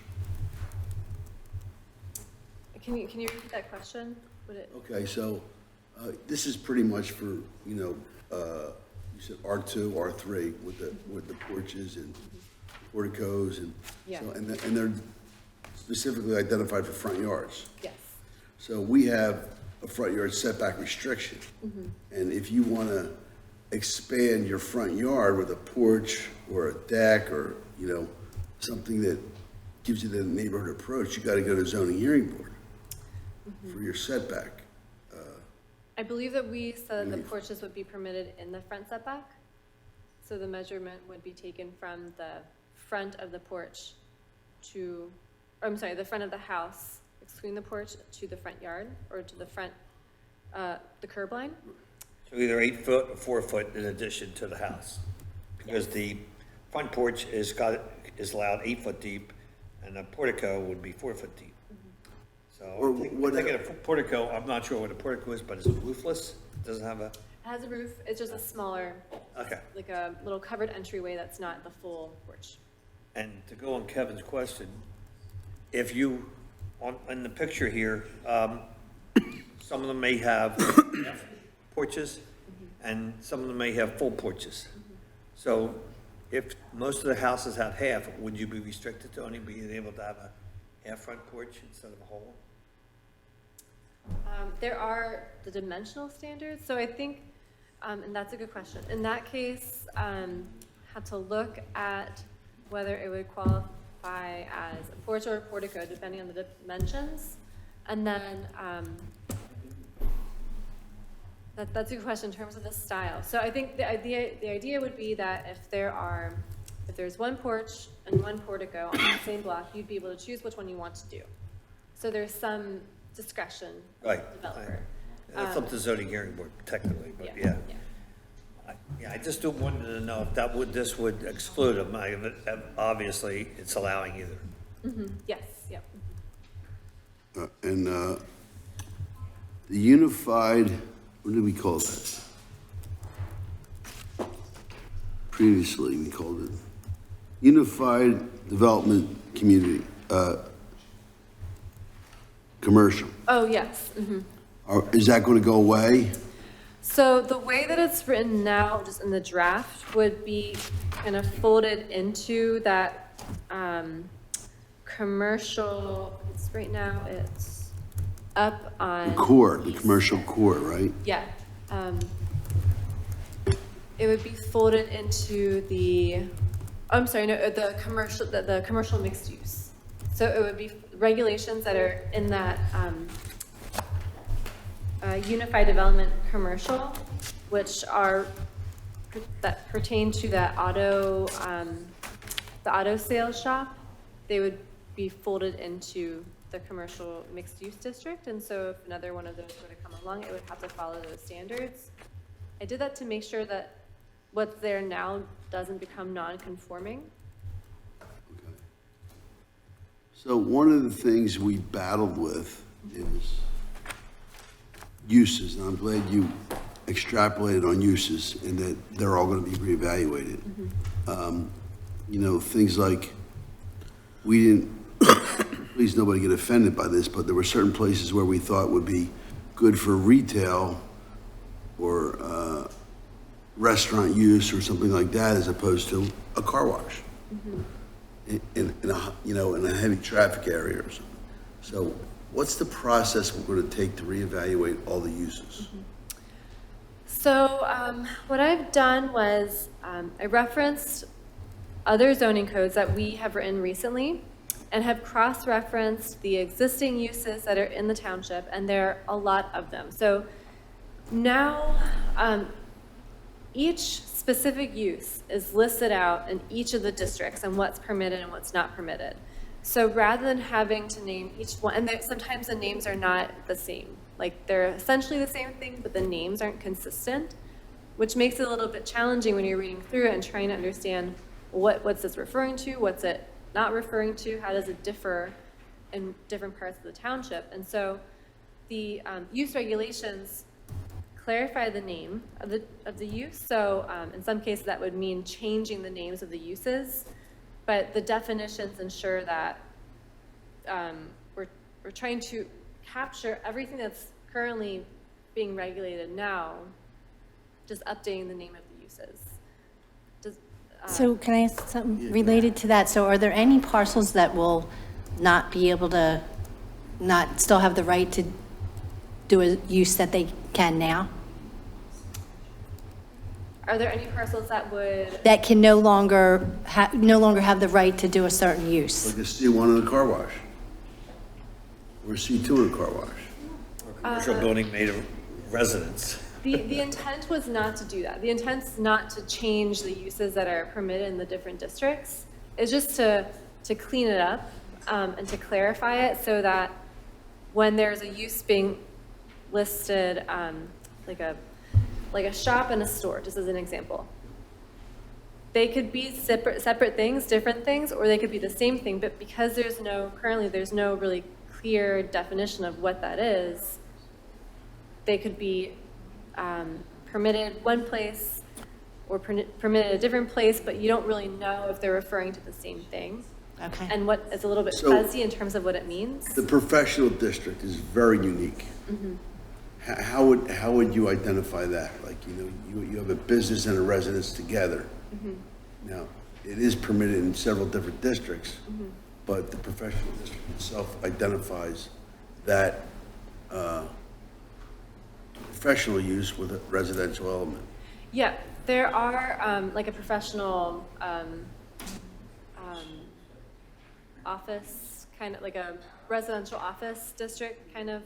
Can you repeat that question? Would it? Okay, so this is pretty much for, you said R2, R3 with the porches and porticos and Yeah. so, and they're specifically identified for front yards. Yes. So we have a front yard setback restriction. And if you want to expand your front yard with a porch or a deck or, something that gives you the neighborhood approach, you got to go to zoning hearing board for your setback. I believe that we said the porches would be permitted in the front setback. So the measurement would be taken from the front of the porch to, or I'm sorry, the front of the house, excluding the porch, to the front yard or to the front, the curb line. So either 8 foot or 4 foot in addition to the house. Because the front porch is allowed 8 foot deep and the portico would be 4 foot deep. So Or I'm thinking a portico, I'm not sure what a portico is, but it's roofless, doesn't have a, It has a roof, it's just a smaller, okay. like a little covered entryway that's not the full porch. And to go on Kevin's question, if you, in the picture here, some of them may have half porches and some of them may have full porches. So if most of the houses have half, would you be restricted to only being able to have a half front porch instead of a whole? There are the dimensional standards, so I think, and that's a good question. In that case, had to look at whether it would qualify as a porch or a portico, depending on the dimensions. And then, that's a good question in terms of the style. So I think the idea would be that if there's one porch and one portico on the same block, you'd be able to choose which one you want to do. So there's some discretion of Right. the developer. That's up to zoning hearing board technically, but yeah. I just wanted to know if this would exclude them. Obviously, it's allowing either. Yes, yep. And the unified, what did we call that? Previously, we called it Unified Development Community. commercial. Oh, yes. Mhm. Is that going to go away? So the way that it's written now, just in the draft, would be kind of folded into that commercial, right now it's up on. The core, the commercial core, right? Yeah. It would be folded into the, I'm sorry, no, the commercial mixed use. So it would be regulations that are in that unified development commercial, which are, that pertain to that the auto sales shop. They would be folded into the commercial mixed use district. And so if another one of those were to come along, it would have to follow those standards. I did that to make sure that what's there now doesn't become non-conforming. So one of the things we battled with is uses, and I'm glad you extrapolated on uses and that they're all going to be reevaluated. You know, things like, we didn't, please nobody get offended by this, but there were certain places where we thought would be good for retail or restaurant use or something like that, as opposed to a car wash in a, you know, in a heavy traffic area or something. So what's the process we're going to take to reevaluate all the uses? So what I've done was I referenced other zoning codes that we have written recently and have cross-referenced the existing uses that are in the township, and there are a lot of them. So now each specific use is listed out in each of the districts and what's permitted and what's not permitted. So rather than having to name each one, and sometimes the names are not the same. Like they're essentially the same thing, but the names aren't consistent, which makes it a little bit challenging when you're reading through it and trying to understand what's this referring to, what's it not referring to, how does it differ in different parts of the township. And so the use regulations clarify the name of the use. So in some cases that would mean changing the names of the uses, but the definitions ensure that we're trying to capture everything that's currently being regulated now, just updating the name of the uses. So can I ask something related to that? So are there any parcels that will not be able to, not still have the right to do a use that they can now? Are there any parcels that would? That can no longer have the right to do a certain use? Like a C1 in a car wash, or a C2 in a car wash. Or commercial building made of residence. The intent was not to do that. The intent's not to change the uses that are permitted in the different districts. It's just to clean it up and to clarify it so that when there's a use being listed, like a shop and a store, just as an example, they could be separate things, different things, or they could be the same thing. But because currently there's no really clear definition of what that is, they could be permitted one place or permitted a different place, but you don't really know if they're referring to the same thing. Okay. And what is a little bit So, fuzzy in terms of what it means. The professional district is very unique. How would you identify that? Like, you know, you have a business and a residence together. Now, it is permitted in several different districts, but the professional district itself identifies that professional use with a residential element. Yeah, there are like a professional office, kind of like a residential office district kind of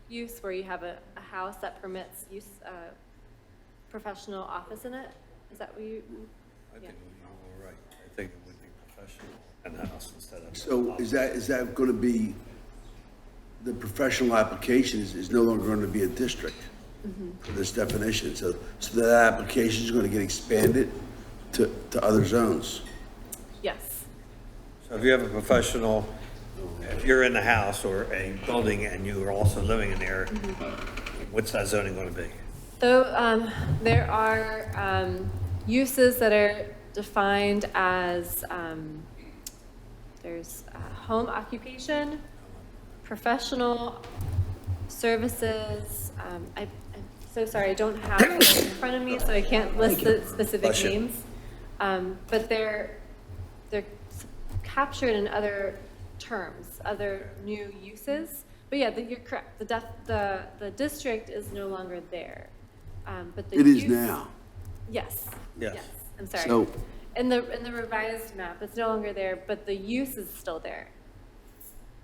use where you have a house that permits use professional office in it. Is that what you? I think you're right. I think it would be professional and house instead of. So is that going to be, the professional application is no longer going to be a district for this definition? So that application is going to get expanded to other zones? Yes. So if you have a professional, if you're in the house or a building and you are also living in there, what's that zoning going to be? So there are uses that are defined as there's home occupation, professional services, I'm so sorry, I don't have it in front of me, so I can't list the specific Bless you. names. But they're captured in other terms, other new uses. But yeah, you're correct, the district is no longer there. But the It is use- now. Yes. Yes. I'm sorry. So- In the revised map, it's no longer there, but the use is still there.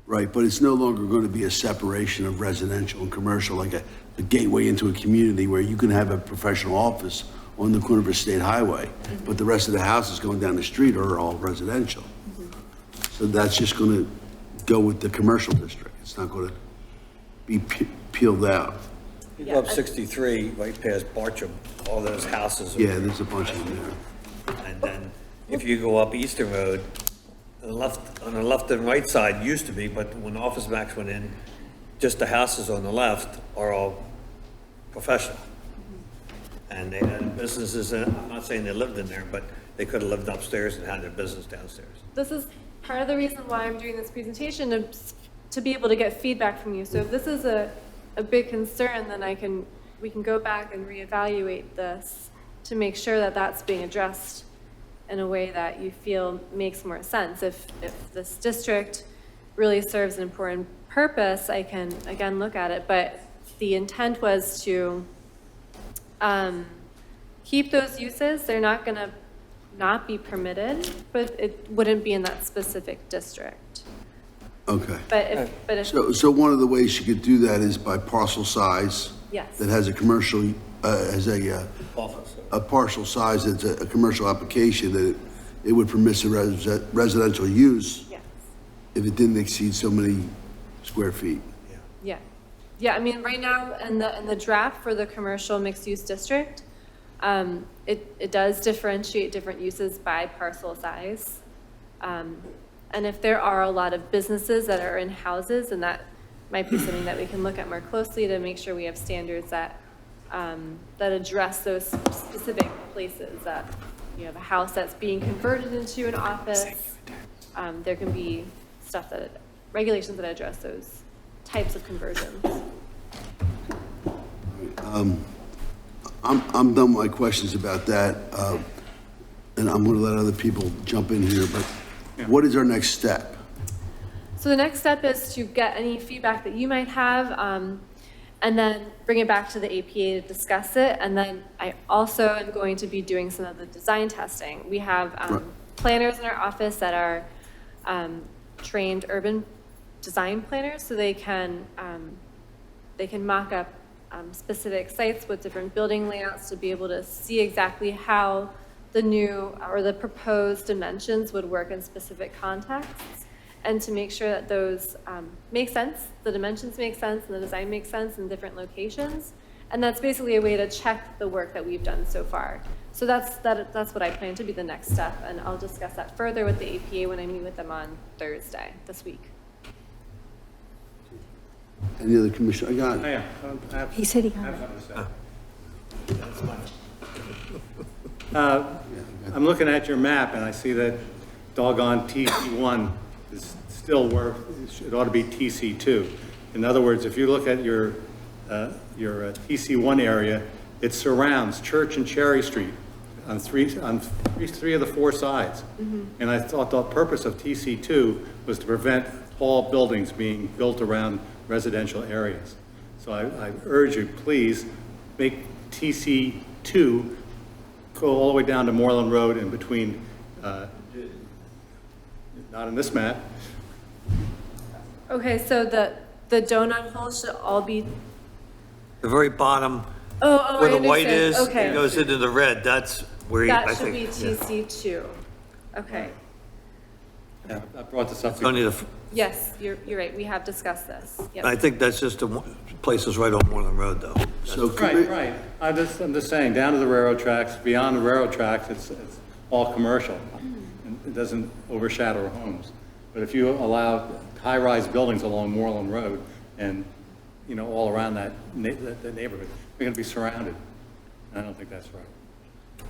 Right, but it's no longer going to be a separation of residential and commercial, like a gateway into a community where you can have a professional office on the corner of a state highway, but the rest of the houses going down the street are all residential. So that's just going to go with the commercial district. It's not going to be peeled out. You go up 63, right past Bartram, all those houses. are- Yeah, there's a bunch of them there. And then if you go up Eastern Road, on the left and right side used to be, but when Office Max went in, just the houses on the left are all professional. And they had businesses, I'm not saying they lived in there, but they could have lived upstairs and had their business downstairs. This is part of the reason why I'm doing this presentation, to be able to get feedback from you. So if this is a big concern, then we can go back and reevaluate this to make sure that that's being addressed in a way that you feel makes more sense. If this district really serves an important purpose, I can, again, look at it. But the intent was to keep those uses. They're not going to not be permitted, but it wouldn't be in that specific district. Okay. But if, So one of the ways you could do that is by parcel size. Yes. That has a commercial, has Office. a parcel size that's a commercial application, that it would permit a residential use yes, if it didn't exceed so many square feet. yeah. Yeah, I mean, right now, in the draft for the commercial mixed-use district, it does differentiate different uses by parcel size. And if there are a lot of businesses that are in houses, and that might be something that we can look at more closely to make sure we have standards that address those specific places, that you have a house that's being converted into an office. There can be regulations that address those types of conversions. I'm done with my questions about that, and I'm going to let other people jump in here, but what is our next step? So the next step is to get any feedback that you might have, and then bring it back to the APA to discuss it. And then I also am going to be doing some of the design testing. We have planners in our office that are trained urban design planners, so they can mock up specific sites with different building layouts to be able to see exactly how the new or the proposed dimensions would work in specific contexts, and to make sure that those make sense, the dimensions make sense, and the design makes sense in different locations. And that's basically a way to check the work that we've done so far. So that's what I plan to be the next step, and I'll discuss that further with the APA when I meet with them on Thursday this week. Any other commissioner? I got, He said he got it. I'm looking at your map and I see that doggone TC1 is still where it ought to be TC2. In other words, if you look at your TC1 area, it surrounds Church and Cherry Street on three of the four sides. And I thought the purpose of TC2 was to prevent tall buildings being built around residential areas. So I urge you, please make TC2 go all the way down to Moreland Road in between, not in this map. Okay, so the donut holes should all be, The very bottom, oh, where I the white understand. is, Okay. it goes into the red, that's where I That should be think. yeah. TC2. Okay. Yeah, I brought this up. Only the, Yes, you're right. We have discussed this. Yep. I think that's just the places right on Moreland Road, though. so Right. I'm just saying, down to the railroad tracks, beyond the railroad tracks, it's all commercial. And it doesn't overshadow homes. But if you allow high-rise buildings along Moreland Road and, all around that neighborhood, we're going to be surrounded. And I don't think that's right.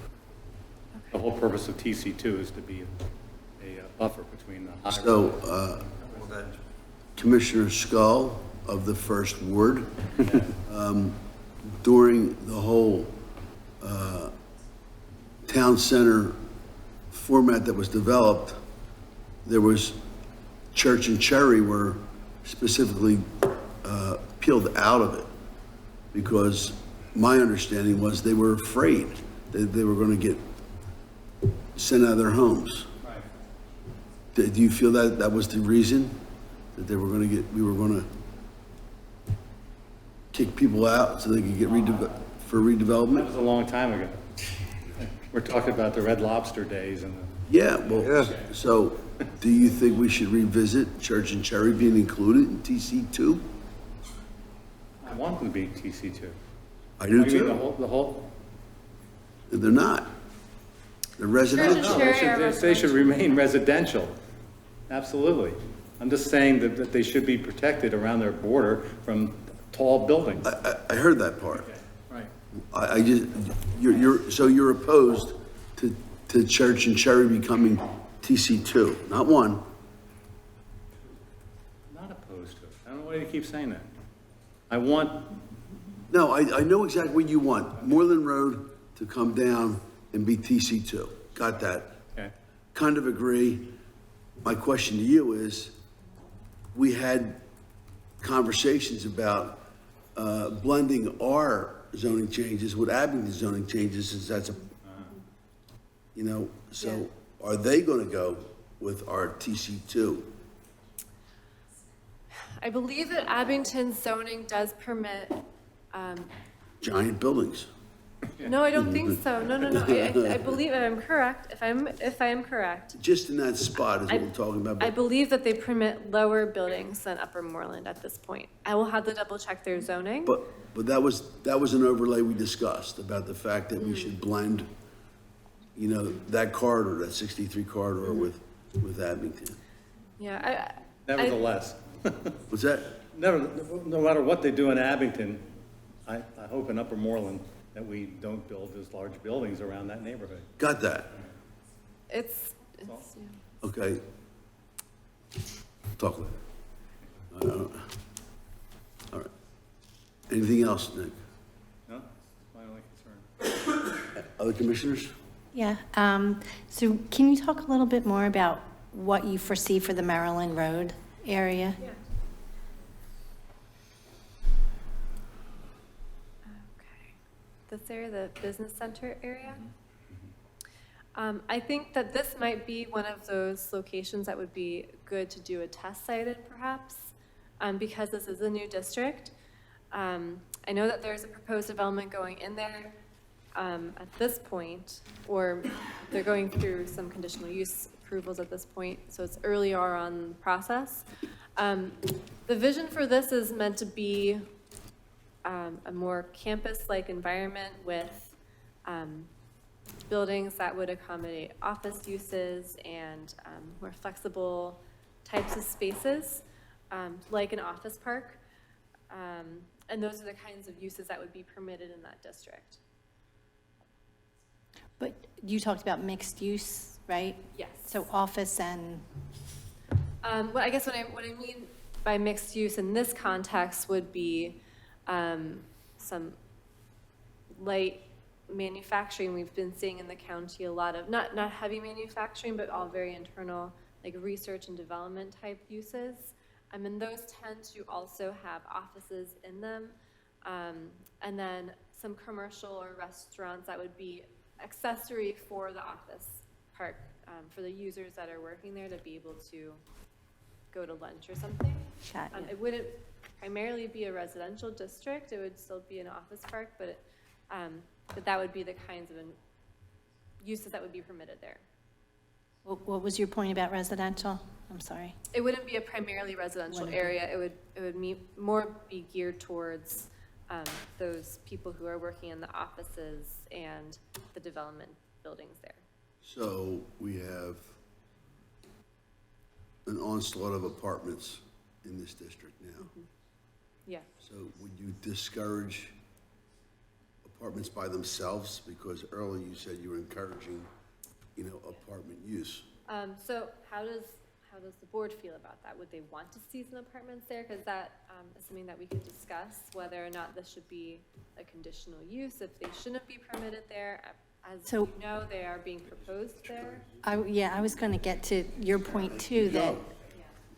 The whole purpose of TC2 is to be a buffer between the high. So, Commissioner Skull of the First Ward. During the whole town center format that was developed, there was Church and Cherry were specifically peeled out of it because my understanding was they were afraid that they were going to get sent out of their homes. Do you feel that that was the reason that we were going to kick people out so they could get for That redevelopment? was a long time ago. We're talking about the Red Lobster days and the. Yeah, well, so do you think we should revisit Church and Cherry being included in TC2? I want them to be TC2. I do I mean, too. the whole, They're not. They're residential. no, they should remain residential. Absolutely. I'm just saying that they should be protected around their border from tall buildings. I heard that part. Right. I just, so you're opposed to Church and Cherry becoming TC2, not one. Not opposed to it. I don't know why you keep saying that. I want, No, I know exactly what you want. Moreland Road to come down and be TC2. Got that. okay, Kind of agree. My question to you is, we had conversations about blending our zoning changes with Abington zoning changes, since that's a, so are they going to go with our TC2? I believe that Abington zoning does permit, Giant buildings. no, I don't think so. No. I believe I'm correct. If I am correct, Just in that spot is what we're talking about. I believe that they permit lower buildings than Upper Moreland at this point. I will have to double check their zoning. But that was an overlay we discussed about the fact that we should blend, that corridor, that 63 corridor with Abington. Yeah, nevertheless, What's that? no matter what they do in Abington, I hope in Upper Moreland that we don't build those large buildings around that neighborhood. Got that. it's Okay. Talk later. All right. Anything else, Nick? No, that's my only concern. Other commissioners? Yeah, so can you talk a little bit more about what you foresee for the Maryland Road area? Yeah. Okay. This area, the business center area? I think that this might be one of those locations that would be good to do a test site in perhaps, because this is a new district. I know that there's a proposed development going in there at this point, or they're going through some conditional use approvals at this point, so it's earlier on in the process. The vision for this is meant to be a more campus-like environment with buildings that would accommodate office uses and more flexible types of spaces, like an office park. And those are the kinds of uses that would be permitted in that district. But you talked about mixed use, right? Yes. So office and, Well, I guess what I mean by mixed use in this context would be some light manufacturing. We've been seeing in the county a lot of, not heavy manufacturing, but all very internal, like research and development type uses. And those tend to also have offices in them. And then some commercial or restaurants that would be accessory for the office park, for the users that are working there to be able to go to lunch or something. It wouldn't primarily be a residential district. It would still be an office park, but that would be the kinds of uses that would be permitted there. what was your point about residential? I'm sorry. It wouldn't be a primarily residential area. It would more be geared towards those people who are working in the offices and the development buildings there. So we have an onslaught of apartments in this district now. Yeah. So would you discourage apartments by themselves? Because earlier you said you were encouraging, apartment use. So how how does the board feel about that? Would they want to see some apartments there? Because that is something that we could discuss, whether or not this should be a conditional use, if they shouldn't be permitted there. As So- you know, they are being proposed there. Yeah, I was going to get to your point too, that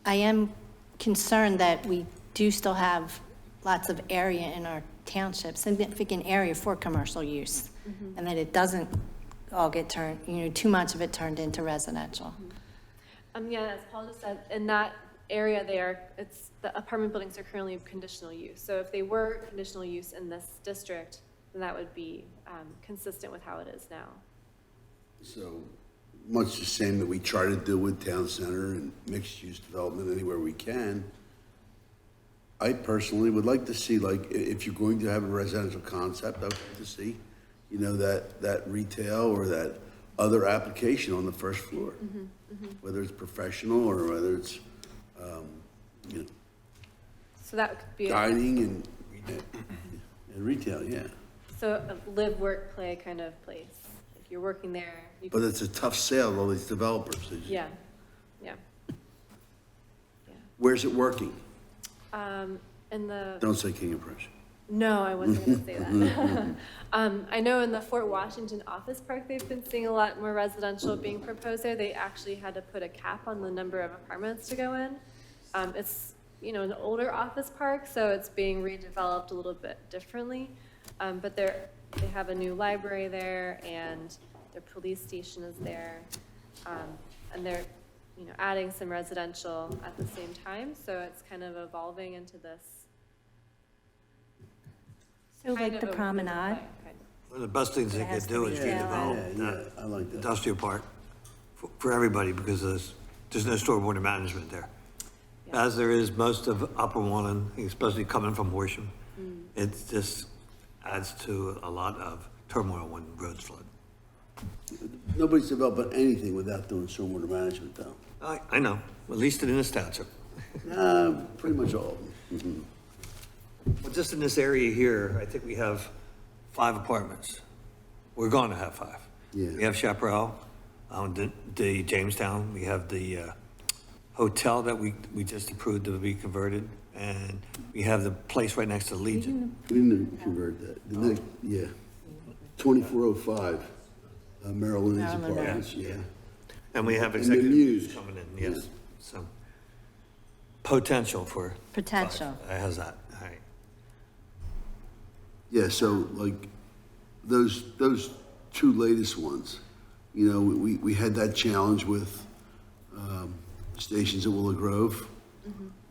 I am concerned that we do still have lots of area in our township, significant area for commercial use, and that it doesn't all get turned, too much of it turned into residential. Yeah, as Paul just said, in that area there, the apartment buildings are currently conditional use. So if they were conditional use in this district, then that would be consistent with how it is now. So much the same that we try to do with town center and mixed-use development anywhere we can. I personally would like to see, like, if you're going to have a residential concept, I would like to see, that retail or that other application on the first floor. Whether it's professional or whether it's, So that could be, dining and retail, yeah. so a live, work, play kind of place. If you're working there, you But can, it's a tough sale to all these developers. yeah. Where's it working? In the, Don't say King of Prussia. no, I wasn't gonna say that. I know in the Fort Washington Office Park, they've been seeing a lot more residential being proposed there. They actually had to put a cap on the number of apartments to go in. It's, an older office park, so it's being redeveloped a little bit differently. But they have a new library there, and their police station is there. And they're, adding some residential at the same time, so it's kind of evolving into this. So kind like of the a live promenade, play, kind of. One of the best things they It has could do to is be redevelop Yeah, that I like that. industrial park for everybody, because there's no stormwater management there. Yeah. As there is most of Upper Wallen, especially coming from Horsham, it just adds to a lot of turmoil when roads flood. Nobody's developing anything without doing stormwater management, though. I know, at least in this township. Pretty much all of them. But just in this area here, I think we have 5 apartments. We're going to have 5. Yeah. We have Chaparral, the Jamestown, we have the hotel that we just approved to be converted, and we have the place right next to Legion. We didn't convert that. Didn't they? Yeah. 2405, Maryland Maryland Road. Apartments, yeah. And we have And the executive Muse. coming in, yes. So potential for. 5. Potential. How's that? All right. Yeah, so like those 2 latest ones, we had that challenge with stations at Willow Grove.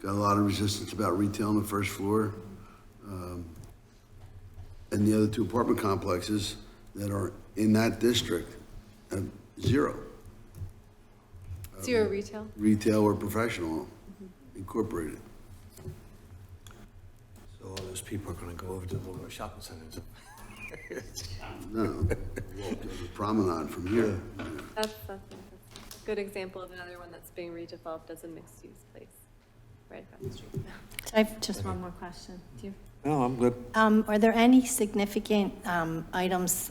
Got a lot of resistance about retail on the first floor. And the other 2 apartment complexes that are in that district, 0. Zero retail? Retail or professional incorporated. So all those people are going to go over to the little shopping centers. No, walk to the promenade from here. That's a good example of another one that's being redeveloped as a mixed-use place, right across the street. I have just one more question. Do you? No, I'm good. Are there any significant items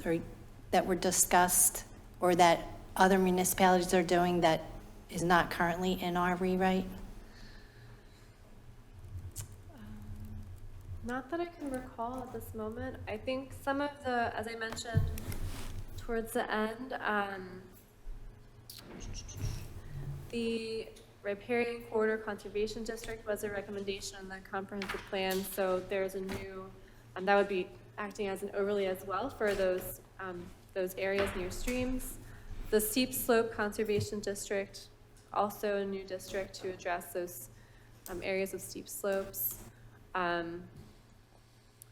that were discussed or that other municipalities are doing that is not currently in our rewrite? Not that I can recall at this moment. I think some of the, as I mentioned towards the end, the riparian corridor conservation district was a recommendation in the comprehensive plan. So there's a new, that would be acting as an overlay as well for those areas near streams. The steep slope conservation district, also a new district to address those areas of steep slopes.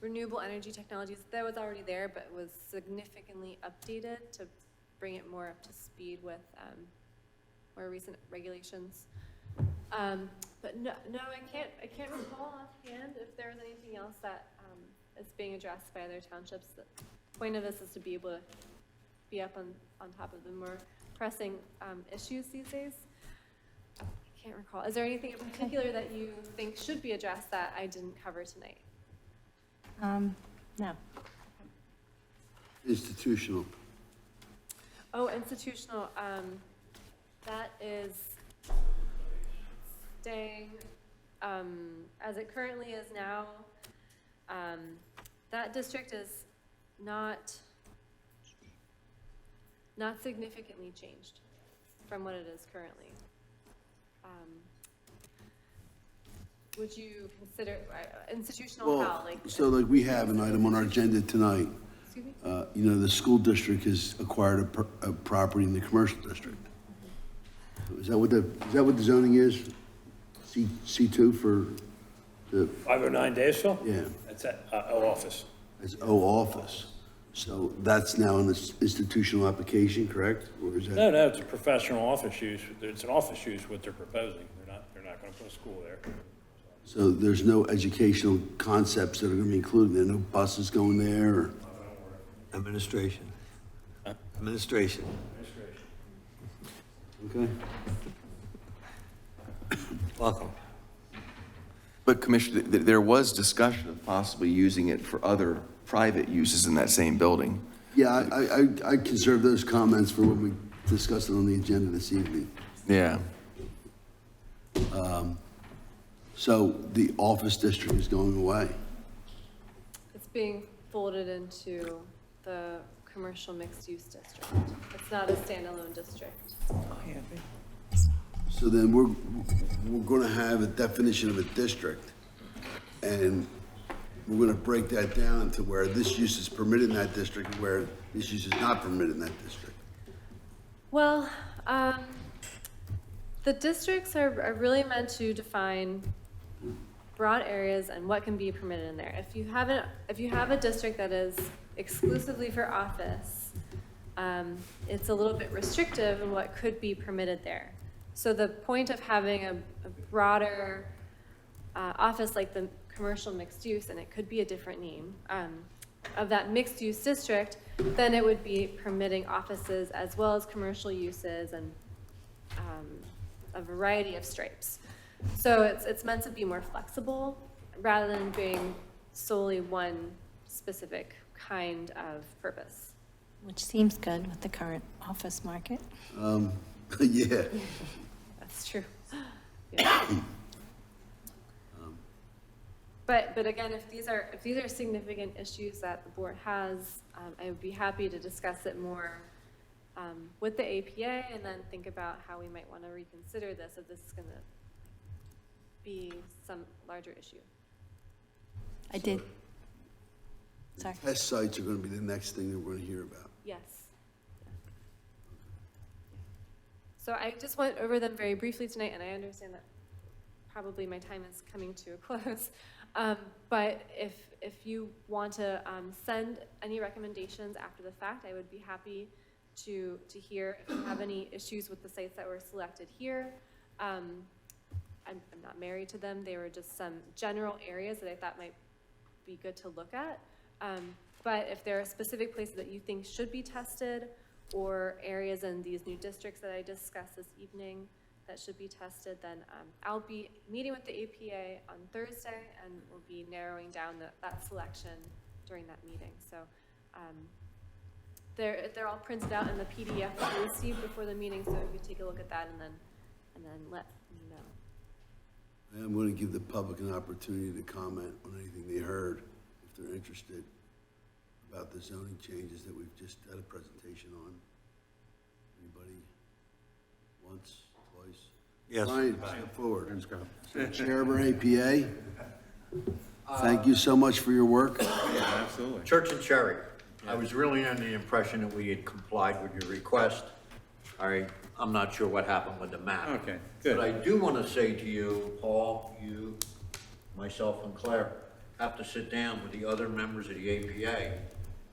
Renewable energy technologies, that was already there, but was significantly updated to bring it more up to speed with more recent regulations. But no, I can't recall offhand if there's anything else that is being addressed by other townships. The point of this is to be able to be up on top of the more pressing issues these days. I can't recall. Is there anything in particular that you think should be addressed that I didn't cover tonight? No. Institutional. Oh, institutional, that is, staying as it currently is now. That district is not significantly changed from what it is currently. Would you consider institutional how, like? So like we have an item on our agenda tonight. Excuse me? You know, the school district has acquired a property in the commercial district. Is that what the zoning is? C2 for the, 509 Daysville? yeah, That's at, office. it's O office. So that's now an institutional application, correct? Or is that? No, it's a professional office use. It's an office use what they're proposing. They're not going to put a school there. So there's no educational concepts that are going to be included? There are no buses going there? Or? Administration. Administration. Okay. Welcome. But Commissioner, there was discussion of possibly using it for other private uses in that same building. Yeah, I conserve those comments for when we discuss it on the agenda this evening. Yeah. So the office district is going away. It's being folded into the commercial mixed-use district. It's not a standalone district. So then we're going to have a definition of a district, and we're going to break that down into where this use is permitted in that district and where this use is not permitted in that district. Well, the districts are really meant to define broad areas and what can be permitted in there. If you have a district that is exclusively for office, it's a little bit restrictive in what could be permitted there. So the point of having a broader office like the commercial mixed use, and it could be a different name, of that mixed use district, then it would be permitting offices as well as commercial uses and a variety of stripes. So it's meant to be more flexible rather than being solely one specific kind of purpose. Which seems good with the current office market. Yeah. That's true. Yeah. But again, if these are significant issues that the board has, I would be happy to discuss it more with the APA and then think about how we might want to reconsider this if this is going to be some larger issue. I did. Sorry. Test sites are going to be the next thing that we're going to hear about. Yes. So I just went over them very briefly tonight, and I understand that probably my time is coming to a close. But if you want to send any recommendations after the fact, I would be happy to hear if you have any issues with the sites that were selected here. I'm not married to them. They were just some general areas that I thought might be good to look at. But if there are specific places that you think should be tested or areas in these new districts that I discussed this evening that should be tested, then I'll be meeting with the APA on Thursday and we'll be narrowing down that selection during that meeting. So they're all printed out in the PDF that we received before the meeting, so you take a look at that and then let me know. I'm going to give the public an opportunity to comment on anything they heard, if they're interested, about the zoning changes that we've just had a presentation on. Anybody? Once, twice? Yes. Brian, step forward. Chair of our APA, thank you so much for your work. Absolutely. Church and Cherry, I was really under the impression that we had complied with your request. All right, I'm not sure what happened with the map. Okay, good. But I do want to say to you, Paul, you, myself, and Claire, have to sit down with the other members of the APA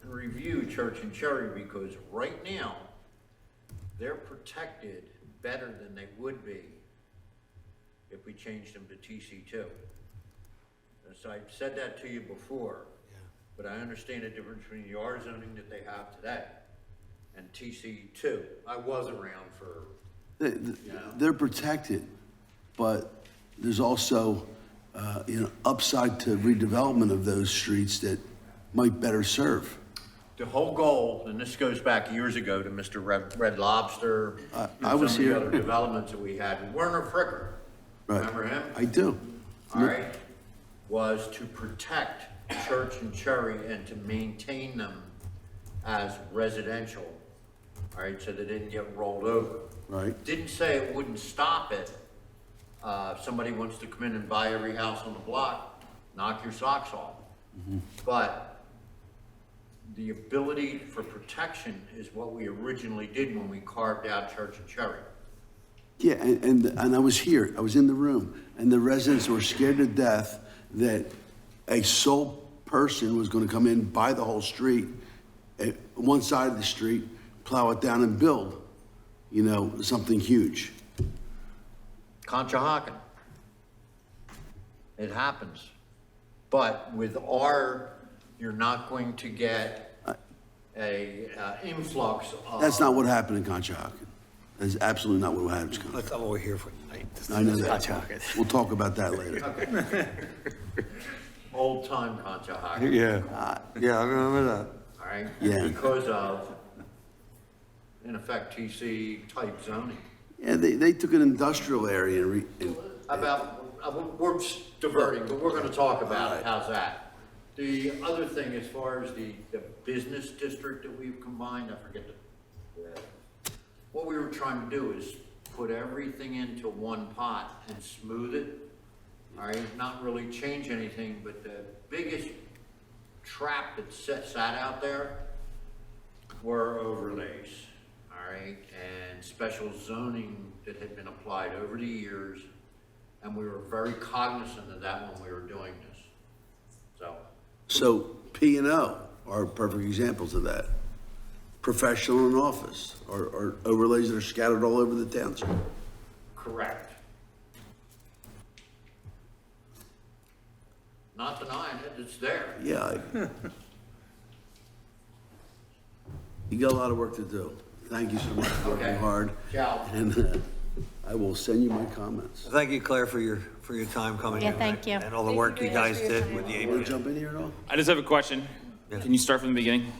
and review Church and Cherry, because right now, they're protected better than they would be if we changed them to TC2. So I've said that to you before, but I understand the difference between the R zoning that they have today and TC2. I was around for, They're protected, but there's also, upside to redevelopment of those streets that might better serve. the whole goal, and this goes back years ago to Mr. Red Lobster. I was Some of here. the other developments that we had, Werner Fricker Right. Remember him? I do. All right, was to protect Church and Cherry and to maintain them as residential, all right, so they didn't get rolled over. Right. Didn't say it wouldn't stop it. If somebody wants to come in and buy every house on the block, knock your socks off. But the ability for protection is what we originally did when we carved out Church and Cherry. Yeah, and I was here, I was in the room, and the residents were scared to death that a sole person was gonna come in, buy the whole street, one side of the street, plow it down and build, you know, something huge. Conshohocken. It happens. But with our, you're not going to get a influx of. That's not what happened in Conshohocken. That's absolutely not what happened in Conshohocken. That's what we're here for tonight. I know that. We'll talk about that later. Old time Conshohocken, Yeah, I remember that. all right? Yeah. Because of, in effect, TC type zoning. Yeah, they took an industrial area and We're diverting, but we're gonna talk about it, how's that? The other thing, as far as the business district that we've combined, I forget what we were trying to do is put everything into one pot and smooth it, all right, not really change anything, but the biggest trap that sat out there were overlays, all right, and special zoning that had been applied over the years, and we were very cognizant of that when we were doing this, so. So P&O are perfect examples of that. Professional and office, or overlays that are scattered all over the township. Correct. Not denying it, it's there. Yeah. You got a lot of work to do. Thank you so much for working Okay. hard. Ciao. And I will send you my comments. Thank you, Claire, for your time coming Yeah, in. thank you. And all the Thank work you you very guys much for your did time. with the Want to APA. jump in here at all? I just have a question. Yeah. Can you start from the beginning?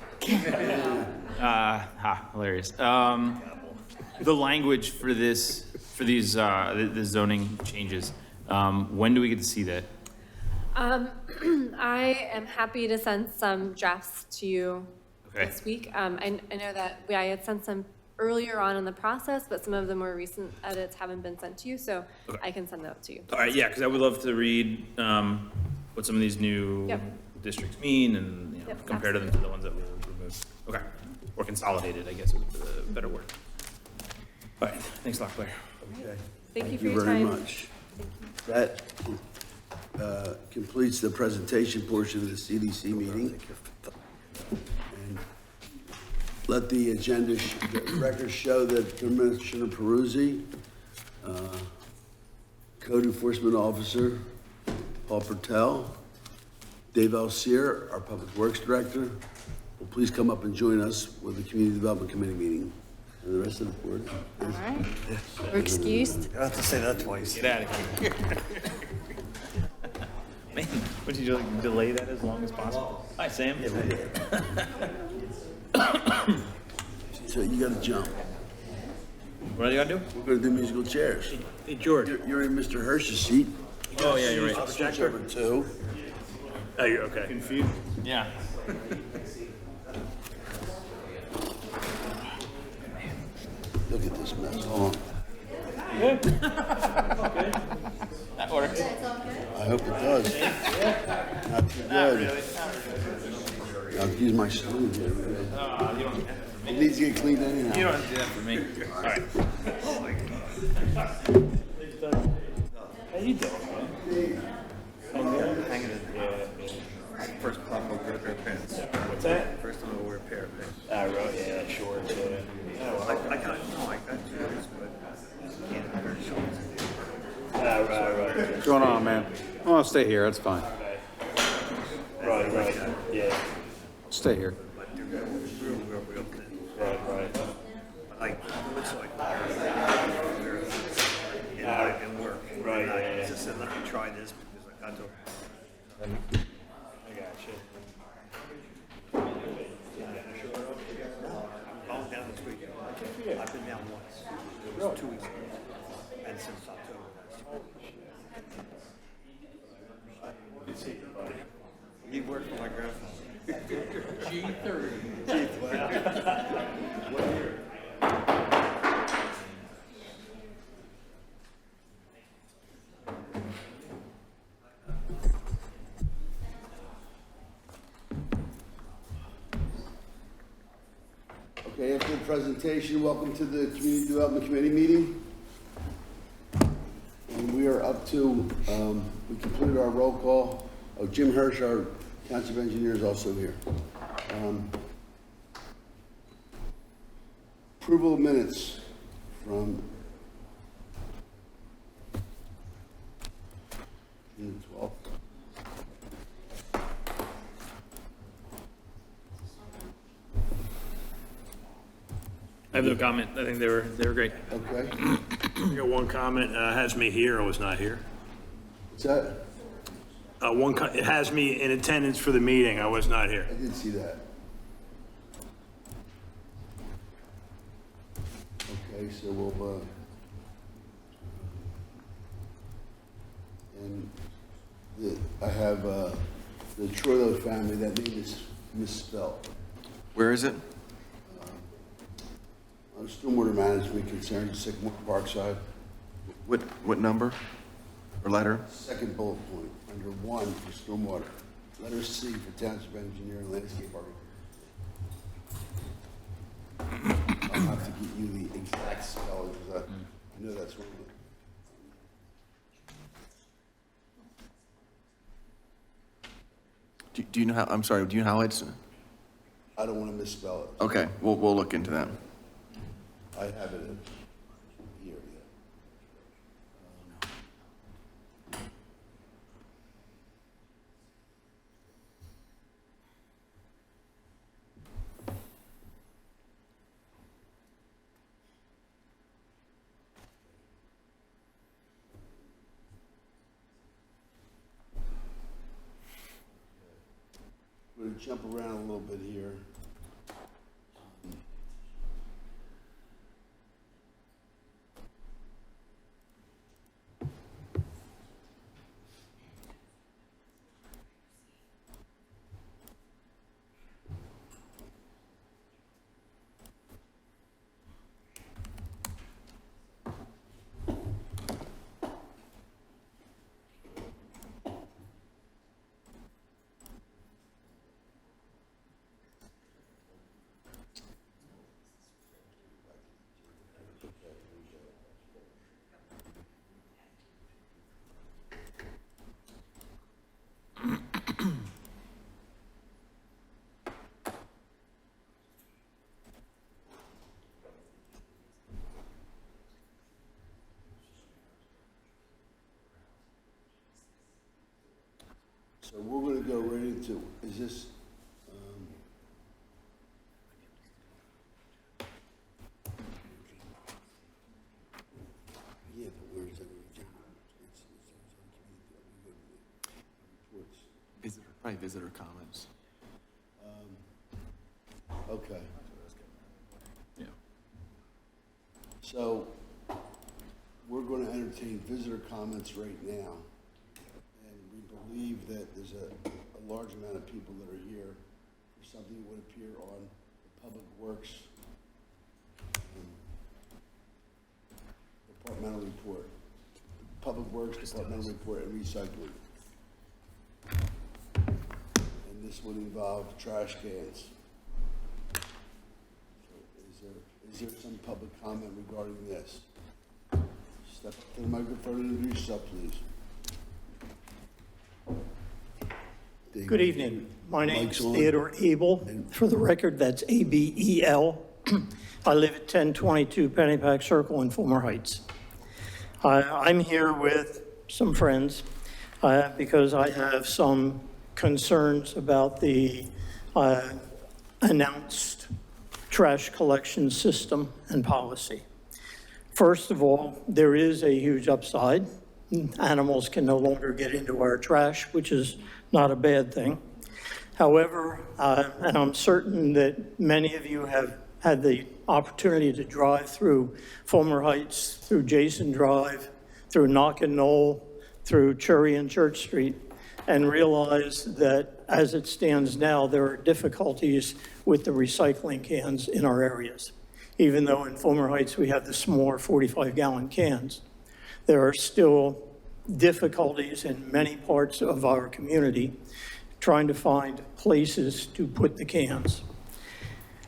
Hilarious. The language for these the zoning changes, when do we get to see that? I am happy to send some drafts to you Okay. this week. I know that I had sent some earlier on in the process, but some of the more recent edits haven't been sent to you, so Okay. I can send that to you. All right, yeah, because I would love to read what some of these new Yep. districts mean and, you know, Yep, compare them to the ones that were removed. Okay, or consolidated, I guess is a better word. All right, thanks a lot, Claire. Okay. Thank you for your very time. much. That completes the presentation portion of the CDC meeting. And let the agenda, the record show that Commissioner Peruzzi, Code Enforcement Officer Paul Pertel, Dave Alcier, our Public Works Director, will please come up and join us with the Community Development Committee meeting. And the rest of the board. All right. We're excused. I have to say that twice. Get out of here. Man, would you like delay that as long as possible? Hi, Sam. So you gotta jump. What do you gotta do? We're gonna do musical chairs. Hey, George. You're in Mr. Hirsch's seat. Oh, yeah, you're I'll right. switch over two. Oh, you're okay. Confused? Yeah. Look at this mess. Hold on. That worked. I hope it does. Not too good. I'll use my spoon here. You don't have to for me. It needs to get cleaned You anyhow. don't have to do that for me. All right. How you doing, man? Hanging in. First time I'll wear a pair of pants. What's that? First time I'll wear a pair of pants. Right, yeah, shorts, yeah. I got, no, I got shorts, but can't wear shorts. Right. What's going on, man? Oh, I'll stay here, that's fine. Right, yeah. Stay here. But they're real thin. Right. But like, it looks like in work. Right, And I yeah. just said, let me try this because I got to. I got you. I'm going down this weekend. I've been down once. It was 2 weeks ago. And since October. He worked for my grandfather. Okay, after the presentation, welcome to the Community Development Committee meeting. And we are up to, we completed our roll call. Oh, Jim Hirsch, our township engineer, is also here. Approval of minutes from June 12th. I have no comment. I think they were great. Okay, I got one comment, has me here, I was not here. what's that? It has me in attendance for the meeting, I was not here. I did see that. Okay, so we'll, and I have, the Troilo family, that name is misspelled. Where is it? On stormwater management concern, Sycamore Parkside, What number or letter? second bullet point, under 1 for stormwater. Letter C for township engineer and landscape architect. I'll have to get you the exact spelling, because I know that's wrong. Do you know how, I'm sorry, do you know how it's, I don't want to misspell it. okay, we'll look into that. I have it in here, yeah. We're going to jump around a little bit here. So we're going to go right into, is this, yeah, but where is that? Reports. Probably visitor comments. Okay, Yeah. so we're going to entertain visitor comments right now. And we believe that there's a large amount of people that are here for something that would appear on the Public Works departmental report. Public Works departmental report and recycling. And this would involve trash cans. So is there some public comment regarding this? Step up to the microphone and introduce yourself, please. Good evening. My name is Mike's on. Theodore Abel. For the record, that's A-B-E-L. I live at 1022 Pennypack Circle in Fulmer Heights. I'm here with some friends because I have some concerns about the announced trash collection system and policy. First of all, there is a huge upside. Animals can no longer get into our trash, which is not a bad thing. However, and I'm certain that many of you have had the opportunity to drive through Fulmer Heights, through Jason Drive, through Knock and Knoll, through Cherry and Church Street, and realize that as it stands now, there are difficulties with the recycling cans in our areas. Even though in Fulmer Heights we have the smaller 45-gallon cans, there are still difficulties in many parts of our community trying to find places to put the cans.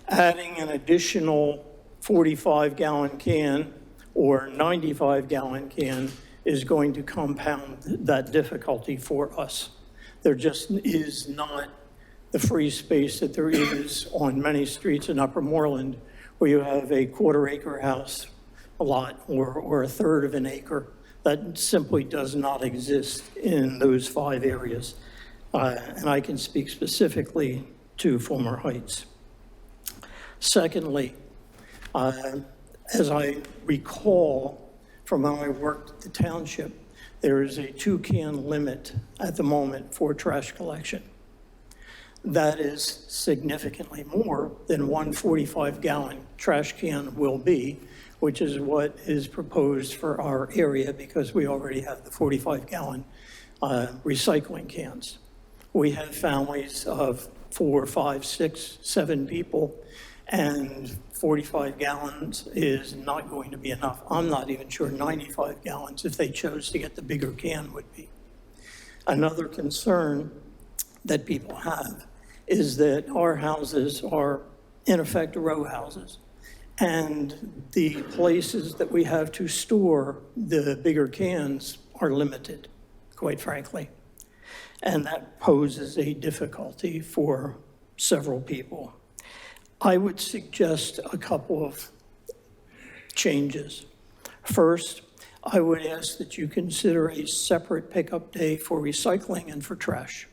Adding an additional 45-gallon can or 95-gallon can is going to compound that difficulty for us. There just is not the free space that there is on many streets in Upper Moreland, where you have a quarter-acre house lot or a third of an acre. That simply does not exist in those 5 areas. And I can speak specifically to Fulmer Heights. Secondly, as I recall from when I worked at the township, there is a 2-can limit at the moment for trash collection. That is significantly more than one 45-gallon trash can will be, which is what is proposed for our area because we already have the 45-gallon recycling cans. We have families of 4, 5, 6, 7 people, and 45 gallons is not going to be enough. I'm not even sure 95 gallons, if they chose to get the bigger can, would be. Another concern that people have is that our houses are, in effect, row houses. And the places that we have to store the bigger cans are limited, quite frankly. And that poses a difficulty for several people. I would suggest a couple of changes. First, I would ask that you consider a separate pickup day for recycling and for trash.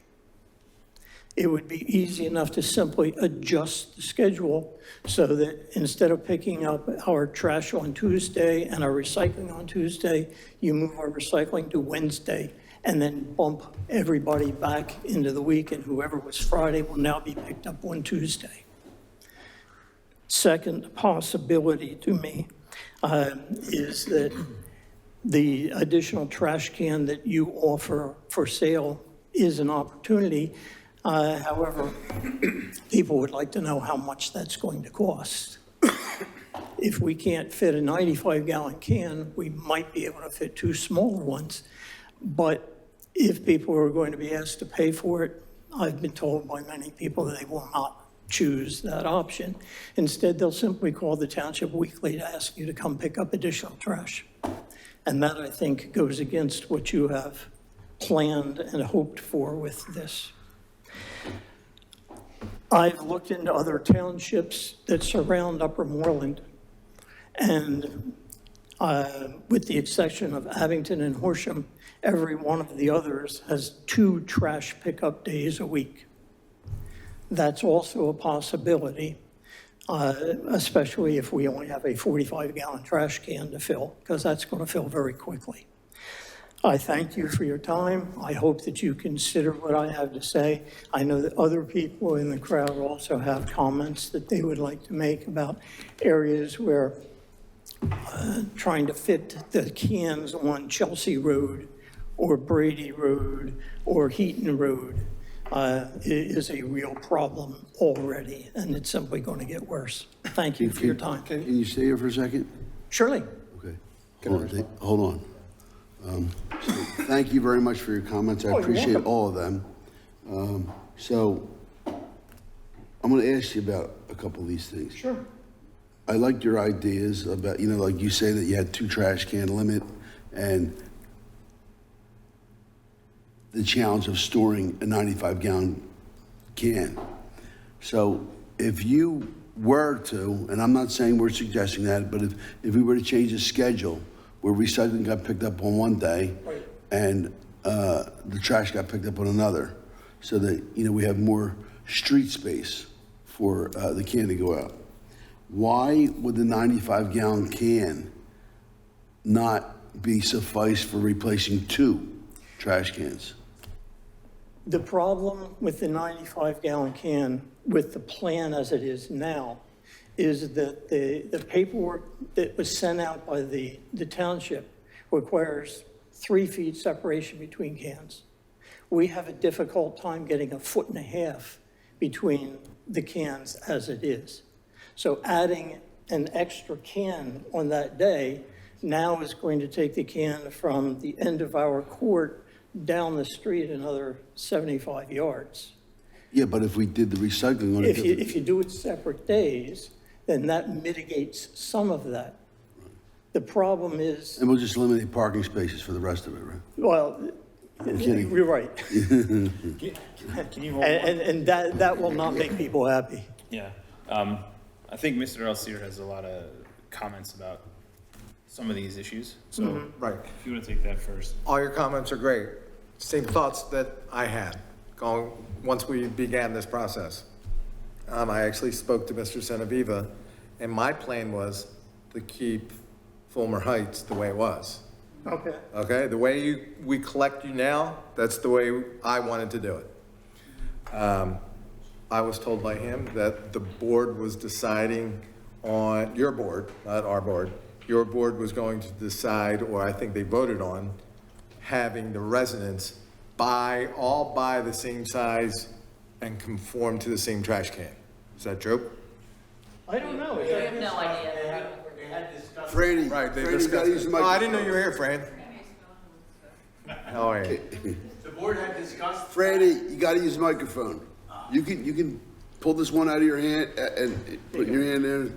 It would be easy enough to simply adjust the schedule so that instead of picking up our trash on Tuesday and our recycling on Tuesday, you move our recycling to Wednesday and then bump everybody back into the week, and whoever was Friday will now be picked up on Tuesday. Second possibility to me is that the additional trash can that you offer for sale is an opportunity. However, people would like to know how much that's going to cost. If we can't fit a 95-gallon can, we might be able to fit 2 smaller ones. But if people are going to be asked to pay for it, I've been told by many people that they will not choose that option. Instead, they'll simply call the township weekly to ask you to come pick up additional trash. And that, I think, goes against what you have planned and hoped for with this. I've looked into other townships that surround Upper Moreland, and with the exception of Abington and Horsham, every one of the others has 2 trash pickup days a week. That's also a possibility, especially if we only have a 45-gallon trash can to fill, because that's going to fill very quickly. I thank you for your time. I hope that you consider what I have to say. I know that other people in the crowd also have comments that they would like to make about areas where trying to fit the cans on Chelsea Road or Brady Road or Heaton Road is a real problem already, and it's simply going to get worse. Thank you for your time. Can you stay here for a second? Surely. Okay. Hold on. So thank you very much for your comments. I appreciate all of them. So I'm going to ask you about a couple of these things. Sure. I liked your ideas about, like you say that you had 2 trash can limit and the challenge of storing a 95-gallon can. So if you were to, and I'm not saying we're suggesting that, but if we were to change the schedule where recycling got picked up on one day and the trash got picked up on another, so that, we have more street space for the can to go out. Why would the 95-gallon can not be suffice for replacing 2 trash cans? The problem with the 95-gallon can, with the plan as it is now, is that the paperwork that was sent out by the township requires 3 feet separation between cans. We have a difficult time getting a foot and a half between the cans as it is. So adding an extra can on that day now is going to take the can from the end of our court down the street another 75 yards. Yeah, but if we did the recycling on a different. If you do it separate days, then that mitigates some of that. The problem is, And we'll just eliminate parking spaces for the rest of it, right? well, I'm kidding. you're right. Can you hold on? And that will not make people happy. Yeah. I think Mr. Elseer has a lot of comments about some of these issues. So Right. if you want to take that first. All your comments are great. Same thoughts that I had once we began this process. I actually spoke to Mr. Senaviva, and my plan was to keep Fulmer Heights the way it was. Okay. Okay, the way we collect you now, that's the way I wanted to do it. I was told by him that the board was deciding on, your board, not our board, your board was going to decide, or I think they voted on, having the residents all buy the same size and conform to the same trash can. Is that true? I don't know. We have no idea. Franny, Right, they Franny, you discussed gotta use it. the Oh, I microphone. didn't know you were here, Fran. How are you? The board had discussed. Franny, you gotta use the microphone. You can pull this one out of your hand and put your hand there.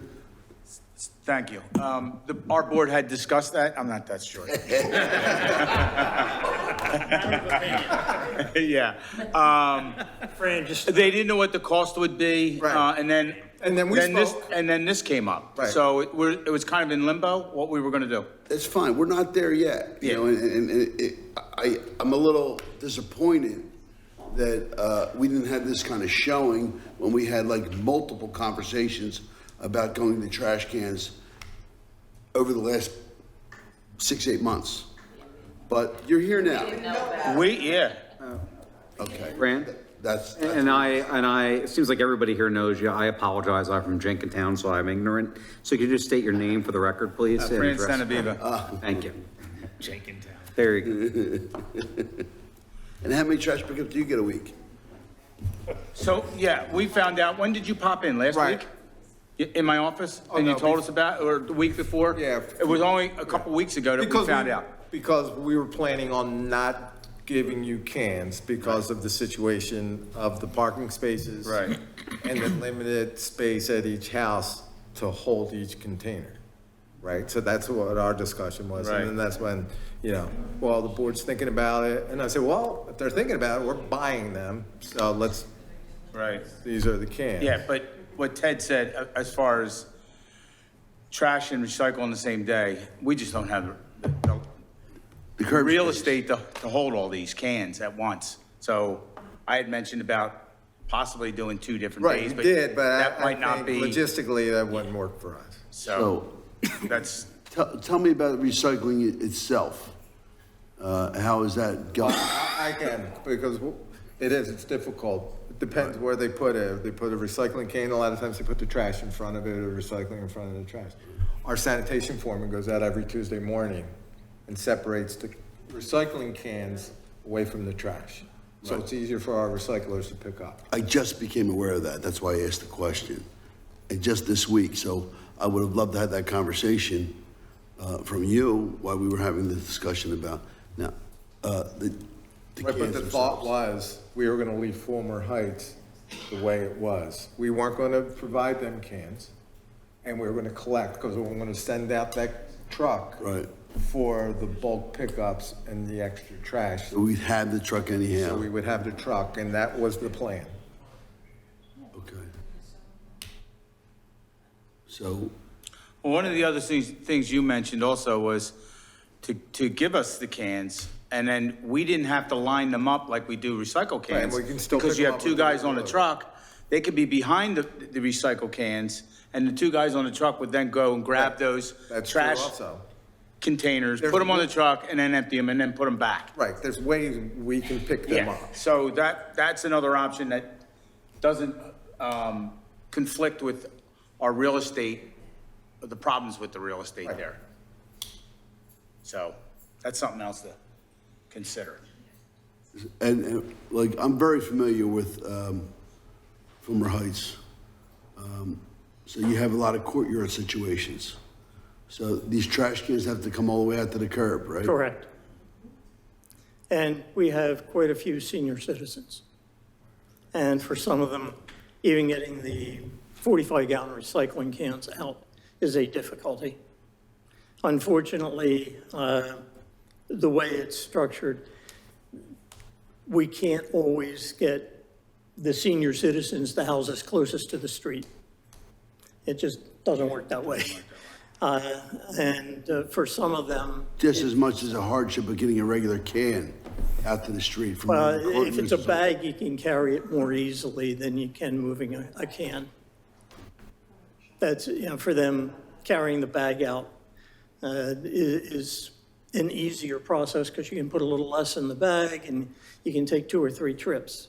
Thank you. Our board had discussed that. I'm not that sure. Yeah. Fran, just. They didn't know what the cost would be. Right. And then we spoke. this came up. Right. So it was kind of in limbo, what we were going to do. That's fine, we're not there yet, you Yeah. know, and I'm a little disappointed that we didn't have this kind of showing when we had like multiple conversations about going to trash cans over the last 6-8 months. But you're here now. Yeah. Okay. Fran? That's And it seems like everybody here knows you. I apologize. I'm from Jenkintown, so I'm ignorant. So could you just state your name for the record, please? and Fran address? Senaviva. Thank you. Jenkintown. There you go. And how many trash pickups do you get a week? So, yeah, we found out, when did you pop in? Last Right. week? In my office? Oh, And you no, told us about, or the week before? Yeah. It was only a couple weeks ago that we found out. Because we were planning on not giving you cans because of the situation of the parking spaces. Right. And the limited space at each house to hold each container, right? So that's what our discussion was. Right. And then that's when, well, the board's thinking about it. And I said, well, if they're thinking about it, we're buying them. So Right. these are the cans. Yeah, but what Ted said, as far as trash and recycle on the same day, we just don't have The curb real space. estate to hold all these cans at once. So I had mentioned about possibly doing 2 different Right, days, you but did, but that I might not think be, logistically, that wouldn't work for us. so that's, Tell me about recycling itself. How is that going? I can, because it's difficult. It depends where they put it. If they put a recycling can, a lot of times they put the trash in front of it, or recycling in front of the trash. Our sanitation foreman goes out every Tuesday morning and separates the recycling cans away from the trash. So it's easier for our recyclers to pick up. I just became aware of that. That's why I asked the question. And just this week, so I would have loved to have that conversation from you while we were having the discussion about, now, the Right, but cans the thought themselves. was, we were gonna leave Fulmer Heights the way it was. We weren't gonna provide them cans, and we were gonna collect, because we were gonna send out that truck Right. for the bulk pickups and the extra trash. So we'd have the truck So we anyhow. would have the truck, and that was the plan. Okay. So, well, one of the other things you mentioned also was to give us the cans, and then we didn't have to line them up like we do recycle Right, and cans. we can still Because pick you them have up 2 with the guys on the load. truck, they could be behind the recycle cans, and the 2 guys on the truck would then go and grab those That's true trash also. containers, There's put them on no- the truck, and then empty them, and then put them back. Right, there's ways we can pick them Yeah, up. so that's another option that doesn't conflict with our real estate, the problems with the real estate Right. there. So that's something else to consider. Like, I'm very familiar with Fulmer Heights. So you have a lot of courtyard situations. So these trash cans have to come all the way out to the curb, right? Correct. And we have quite a few senior citizens. And for some of them, even getting the 45-gallon recycling cans out is a difficulty. Unfortunately, the way it's structured, we can't always get the senior citizens the houses closest to the street. It just doesn't work that way. For some of them. Just as much as a hardship of getting a regular can out to the street from. Well, if it's a bag, you can carry it more easily than you can moving a can. That's, for them, carrying the bag out is an easier process because you can put a little less in the bag and you can take 2 or 3 trips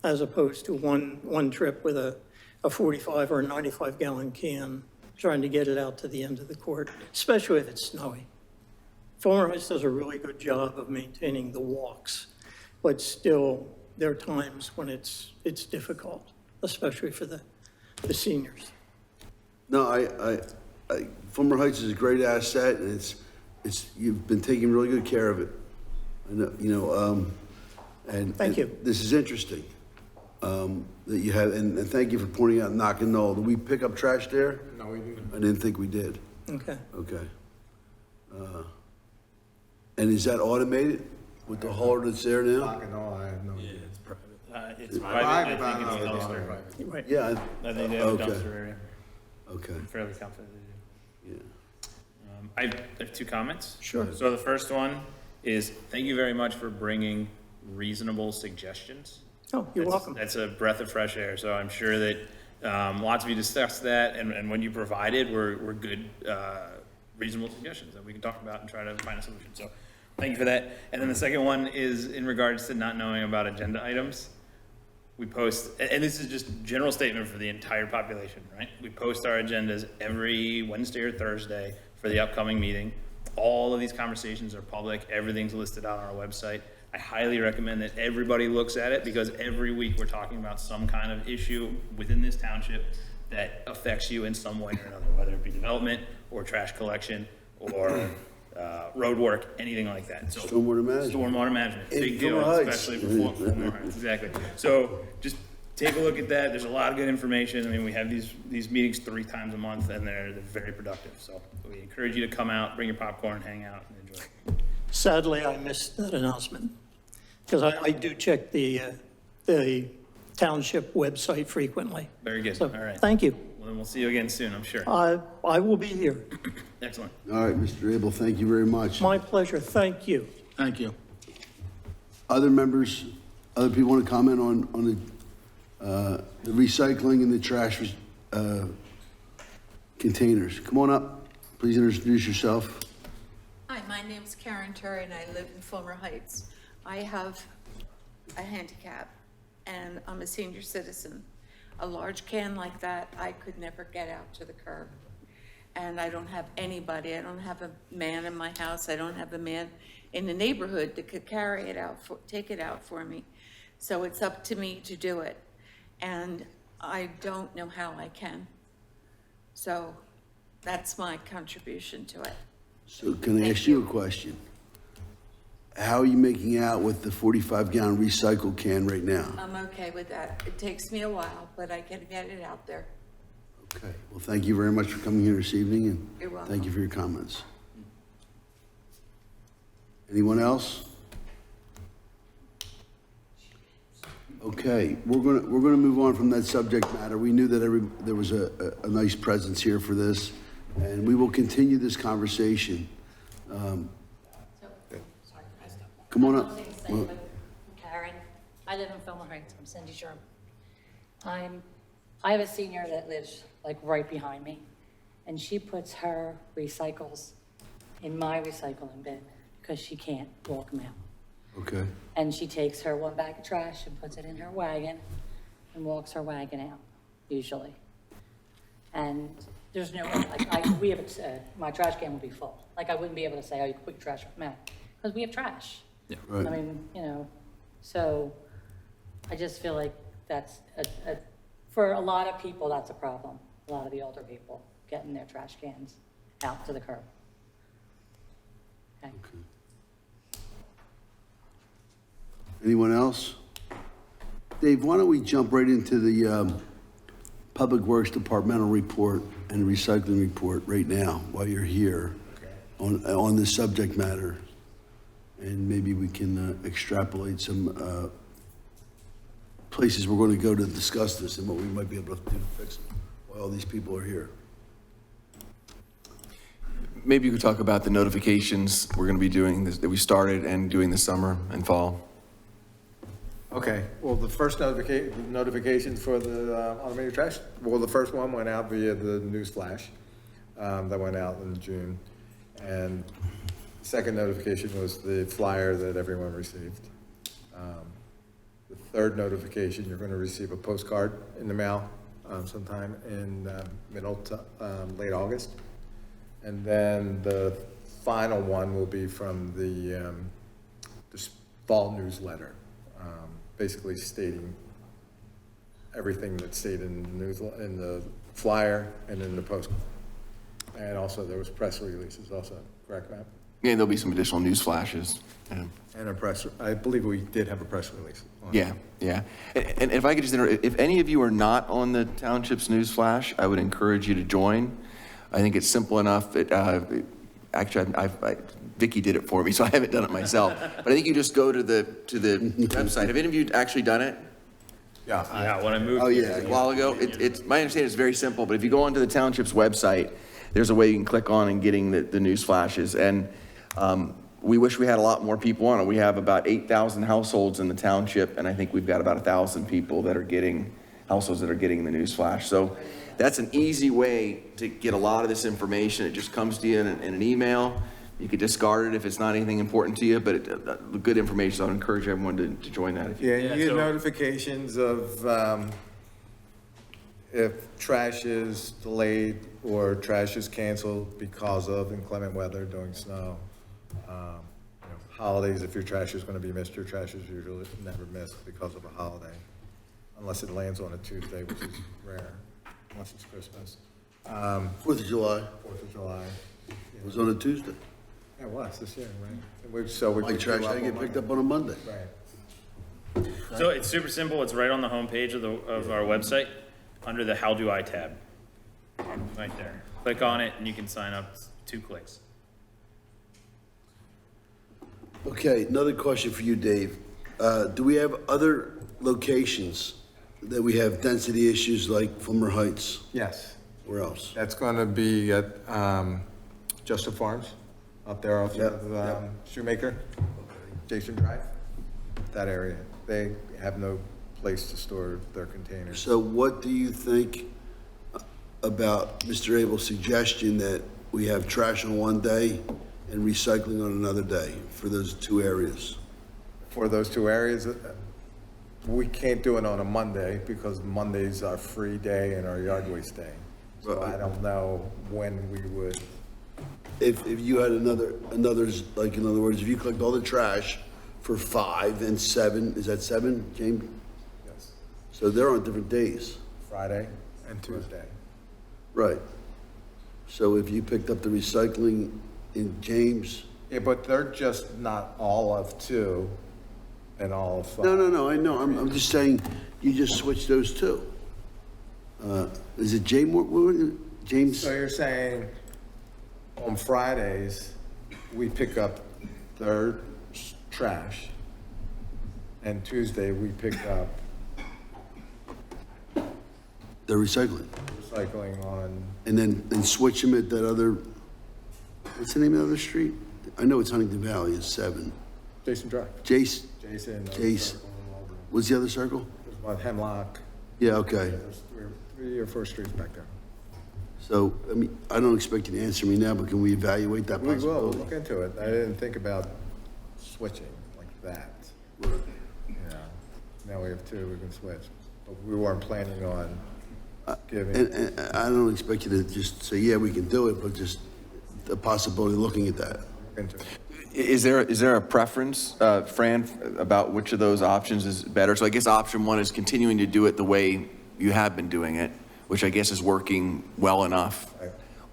as opposed to one trip with a 45 or a 95-gallon can trying to get it out to the end of the court, especially if it's snowy. Fulmer Heights does a really good job of maintaining the walks, but still, there are times when it's difficult, especially for the seniors. No, Fulmer Heights is a great asset, and you've been taking really good care of it. I know, and Thank you. This is interesting that you have, and thank you for pointing out Knock and Knoll. Did we pick up trash there? No, we didn't. I didn't think we did. Okay. Okay. And is that automated with the hauler that's there now? Knock and all, I have no idea. It's Private, private, but I think it's not dumpster. private. Right. Yeah. I think they have a Okay. dumpster area. Okay. I'm fairly confident they do. Yeah. I have 2 comments. Sure. So the first one is, thank you very much for bringing reasonable suggestions. Oh, you're welcome. That's a breath of fresh air, so I'm sure that lots of you discussed that, and when you provided were good, reasonable suggestions that we can talk about and try to find a solution. So thank you for that. And then the second one is in regards to not knowing about agenda items. We post, and this is just general statement for the entire population, right? We post our agendas every Wednesday or Thursday for the upcoming meeting. All of these conversations are public. Everything's listed on our website. I highly recommend that everybody looks at it because every week we're talking about some kind of issue within this township that affects you in some way or another, whether it be development or trash collection or road work, anything like that. So Stormwater management. Stormwater management, In big deal, Fulmer Heights. especially for Fulmer Heights, exactly. So just take a look at that. There's a lot of good information. I mean, we have these meetings 3 times a month and they're very productive. So we encourage you to come out, bring your popcorn, hang out and enjoy. Sadly, I missed that announcement because I do check the township website frequently. Very good, So, all right. thank you. Well, then we'll see you again soon, I'm sure. I will be here. Excellent. All right, Mr. Abel, thank you very much. My pleasure. Thank you. Thank you. Other members, other people want to comment on the recycling and the trash containers? Come on up. Please introduce yourself. Hi, my name's Karen Terry and I live in Fulmer Heights. I have a handicap and I'm a senior citizen. A large can like that, I could never get out to the curb. And I don't have anybody. I don't have a man in my house. I don't have a man in the neighborhood that could carry it out, take it out for me. So it's up to me to do it. And I don't know how I can. So that's my contribution to it. So can I ask you a question? How are you making out with the 45-gallon recycle can right now? I'm okay with that. It takes me a while, but I can get it out there. Okay, well, thank you very much for coming here this evening, and You're welcome. thank you for your comments. Anyone else? Okay, we're gonna move on from that subject matter. We knew that there was a nice presence here for this, and we will continue this conversation. Come on up. Well, Karen, I live in Fulmer Heights, I'm Cindy Sherman. I have a senior that lives like right behind me, and she puts her recycles in my recycling bin because she can't walk them out. Okay. And she takes her 1 bag of trash and puts it in her wagon and walks her wagon out, usually. And there's no, like, we have, my trash can would be full. Like, I wouldn't be able to say, oh, you can put your trash out, because we have trash. Right. I mean, so I just feel like that's for a lot of people, that's a problem. A lot of the older people getting their trash cans out to the curb. Okay. Anyone else? Dave, why don't we jump right into the Public Works Departmental report and recycling report right now while you're here on this subject matter. And maybe we can extrapolate some places we're going to go to discuss this and what we might be able to do to fix it while all these people are here. Maybe you could talk about the notifications we're going to be doing, that we started and doing this summer and fall. Okay, well, the first notification for the automated trash, well, the first one went out via the news flash that went out in June. And the second notification was the flyer that everyone received. The third notification, you're going to receive a postcard in the mail sometime in middle to late August. And then the final one will be from the fall newsletter, basically stating everything that's stated in the in the flyer and in the postcard. And also there was press releases also, correct, Matt? Yeah, there'll be some additional news flashes. Yeah. And I believe we did have a press release. Yeah. And if I could just interrupt, if any of you are not on the township's news flash, I would encourage you to join. I think it's simple enough. Actually, Vicky did it for me, so I haven't done it myself. But I think you just go to the website. Have any of you actually done it? Yeah. When I moved. Oh, yeah, a while ago. It's my understanding is very simple, but if you go onto the township's website, there's a way you can click on and getting the news flashes. And we wish we had a lot more people on it. We have about 8,000 households in the township, and I think we've got about 1,000 people that are getting, households that are getting the news flash. So that's an easy way to get a lot of this information. It just comes to you in an email. You could discard it if it's not anything important to you, but good information. So I would encourage everyone to join that. Yeah, you get notifications of if trash is delayed or trash is canceled because of inclement weather during snow. Holidays, if your trash is going to be missed, your trash is usually never missed because of a holiday, unless it lands on a Tuesday, which is rare, unless it's Christmas. 4th of July. 4th of July. It was on a Tuesday. Yeah, it was this year, right? My trash had to get picked up on a Monday. Right. So it's super simple. It's right on the homepage of our website under the How Do I tab. Right there. Click on it and you can sign up. 2 clicks. Okay, another question for you, Dave. Do we have other locations that we have density issues like Fulmer Heights? Yes. Where else? That's going to be at Justice Farms, up there off of Shoemaker, Jason Drive, that area. They have no place to store their containers. So what do you think about Mr. Abel's suggestion that we have trash on one day and recycling on another day for those 2 areas? For those 2 areas, we can't do it on a Monday because Monday's our free day and our yard waste day. So I don't know when we would. If you had another's, like in other words, if you collect all the trash for 5 and 7, is that 7, James? Yes. So they're on different days. Friday and Tuesday. Right. So if you picked up the recycling in James. Yeah, but they're just not all of 2 and all of 5. No, I know. I'm just saying, you just switched those 2. Is it James? So you're saying on Fridays, we pick up their trash, and Tuesday we pick up The recycling. Recycling on. And then switch them at that other, what's the name of the other street? I know it's Huntington Valley, it's 7. Jason Drive. Jace. Jason. What's the other circle? There's one Hemlock. Yeah, okay. There's 3 or 4 streets back there. So, I mean, I don't expect you to answer me now, but can we evaluate that We will, possibility? we'll look into it. I didn't think about switching like that. Yeah, now we have 2, we can switch. But we weren't planning on giving. And I don't expect you to just say, yeah, we can do it, but just the possibility of looking at that. Into it. Is there a preference, Fran, about which of those options is better? So I guess option one is continuing to do it the way you have been doing it, which I guess is working well enough.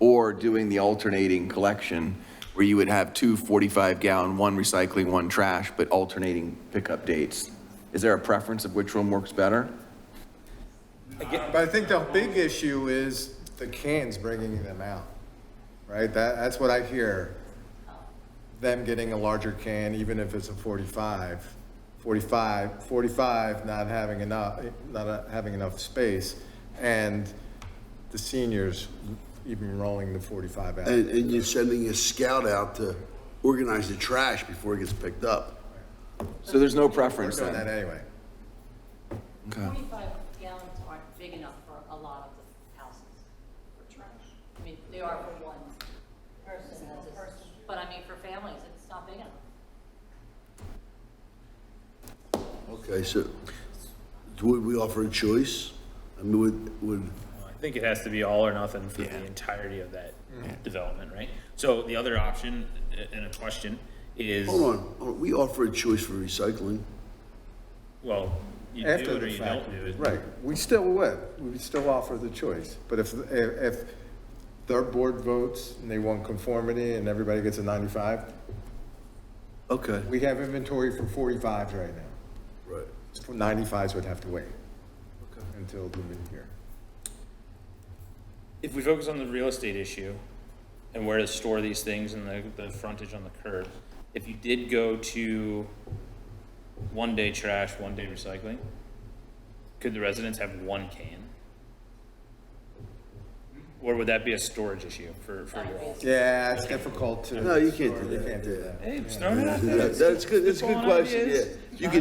Or doing the alternating collection where you would have 2 45-gallon, 1 recycling, 1 trash, but alternating pickup dates. Is there a preference of which one works better? But I think the big issue is the cans bringing them out, right? That's what I hear. Them getting a larger can, even if it's a 45 not having enough space, and the seniors even rolling the 45 out. And you're sending a scout out to organize the trash before it gets picked up. So there's no preference We're doing then? that anyway. Okay. 45 gallons aren't big enough for a lot of the houses for trash. I mean, they are for one person, but I mean, for families, it's not big enough. Okay, so would we offer a choice? I mean, would, I think it has to be all or nothing for the entirety of that development, right? So the other option and a question is. hold on, we offer a choice for recycling. Well, you do After it or the you fact, don't do it. right, we still would, we would still offer the choice, but if their board votes and they want conformity and everybody gets a 95, Okay. we have inventory for 45s right now. Right. 95s would have to wait until the mid-year. If we focus on the real estate issue and where to store these things and the frontage on the curb, if you did go to 1 day trash, 1 day recycling, could the residents have 1 can? Or would that be a storage issue for you all? Yeah, it's difficult to. No, you can't do You that. can't do that. Hey, just throwing it out there. That's good, that's a good Spitballing question, yeah. ideas.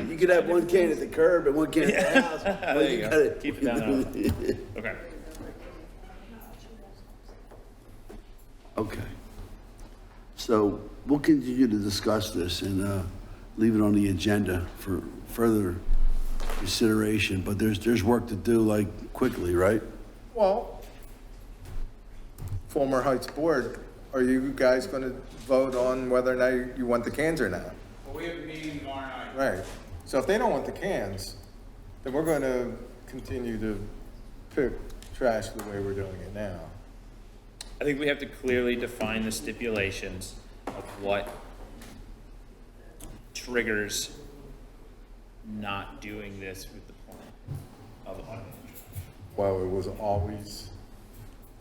You could have 1 can at the curb and 1 can at the house. but There you go. gotta- Keep it down there. Okay. Okay. So we'll continue to discuss this and leave it on the agenda for further consideration, but there's work to do, like, quickly, right? Well, former Heights Board, are you guys going to vote on whether or not you want the cans or not? Well, we have a meeting tomorrow night. Right. So if they don't want the cans, then we're going to continue to pick trash the way we're doing it now. I think we have to clearly define the stipulations of what triggers not doing this with the plan of automated trash. Well, it was always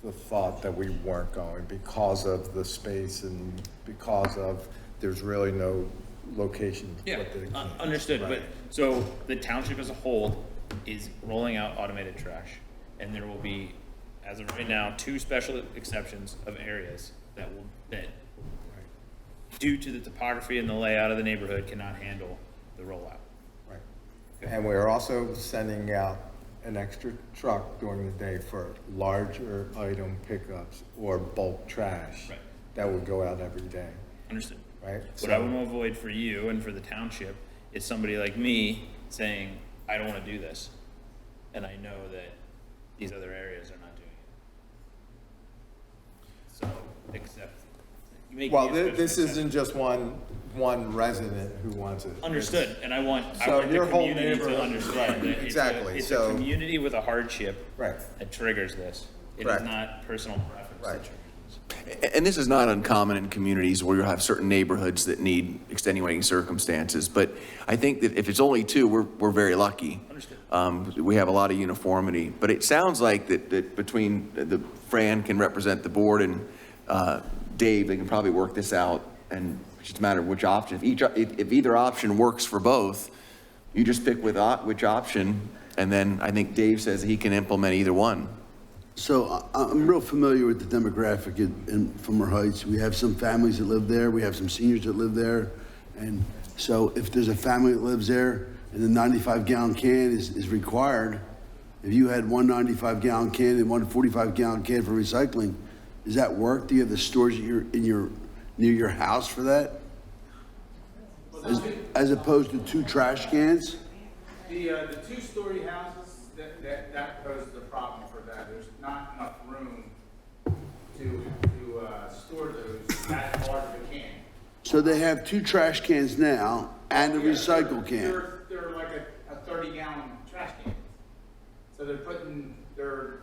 the thought that we weren't going because of the space and because of there's really no location. to Yeah, put the cans. understood, but, Right. so the township as a whole is rolling out automated trash, and there will be, as of right now, 2 special exceptions of areas that due to the topography and the layout of the neighborhood, cannot handle the rollout. Right. And we're also sending out an extra truck during the day for larger item pickups or bulk trash. Right. That would go out every day, Understood? right? What I want to avoid for you and for the township is somebody like me saying, I don't want to do this, and I know that these other areas are not doing it. So, except, you make. Well, me a special this exception. isn't just one resident who wants it. Understood, and I want So the your whole community to neighborhood- understand right, that exactly, it's so- a community with a hardship Right. that triggers this. It is Correct. not personal preference that Right. triggers this. And this is not uncommon in communities where you have certain neighborhoods that need extenuating circumstances. But I think that if it's only 2, we're very lucky. Understood. We have a lot of uniformity. But it sounds like that between the Fran can represent the board and Dave, they can probably work this out. And it's just a matter of which option. If either option works for both, you just pick which option. And then I think Dave says he can implement either one. So I'm real familiar with the demographic in Fulmer Heights. We have some families that live there, we have some seniors that live there. And so if there's a family that lives there and the 95-gallon can is required, if you had 1 95-gallon can and 1 45-gallon can for recycling, does that work? Do you have the storage near your house for that? As opposed to 2 trash cans? The 2-story houses, that poses a problem for that. There's not enough room to store those that large of a can. So they have 2 trash cans now and a recycle can. They're like a 30-gallon trash can. So they're putting the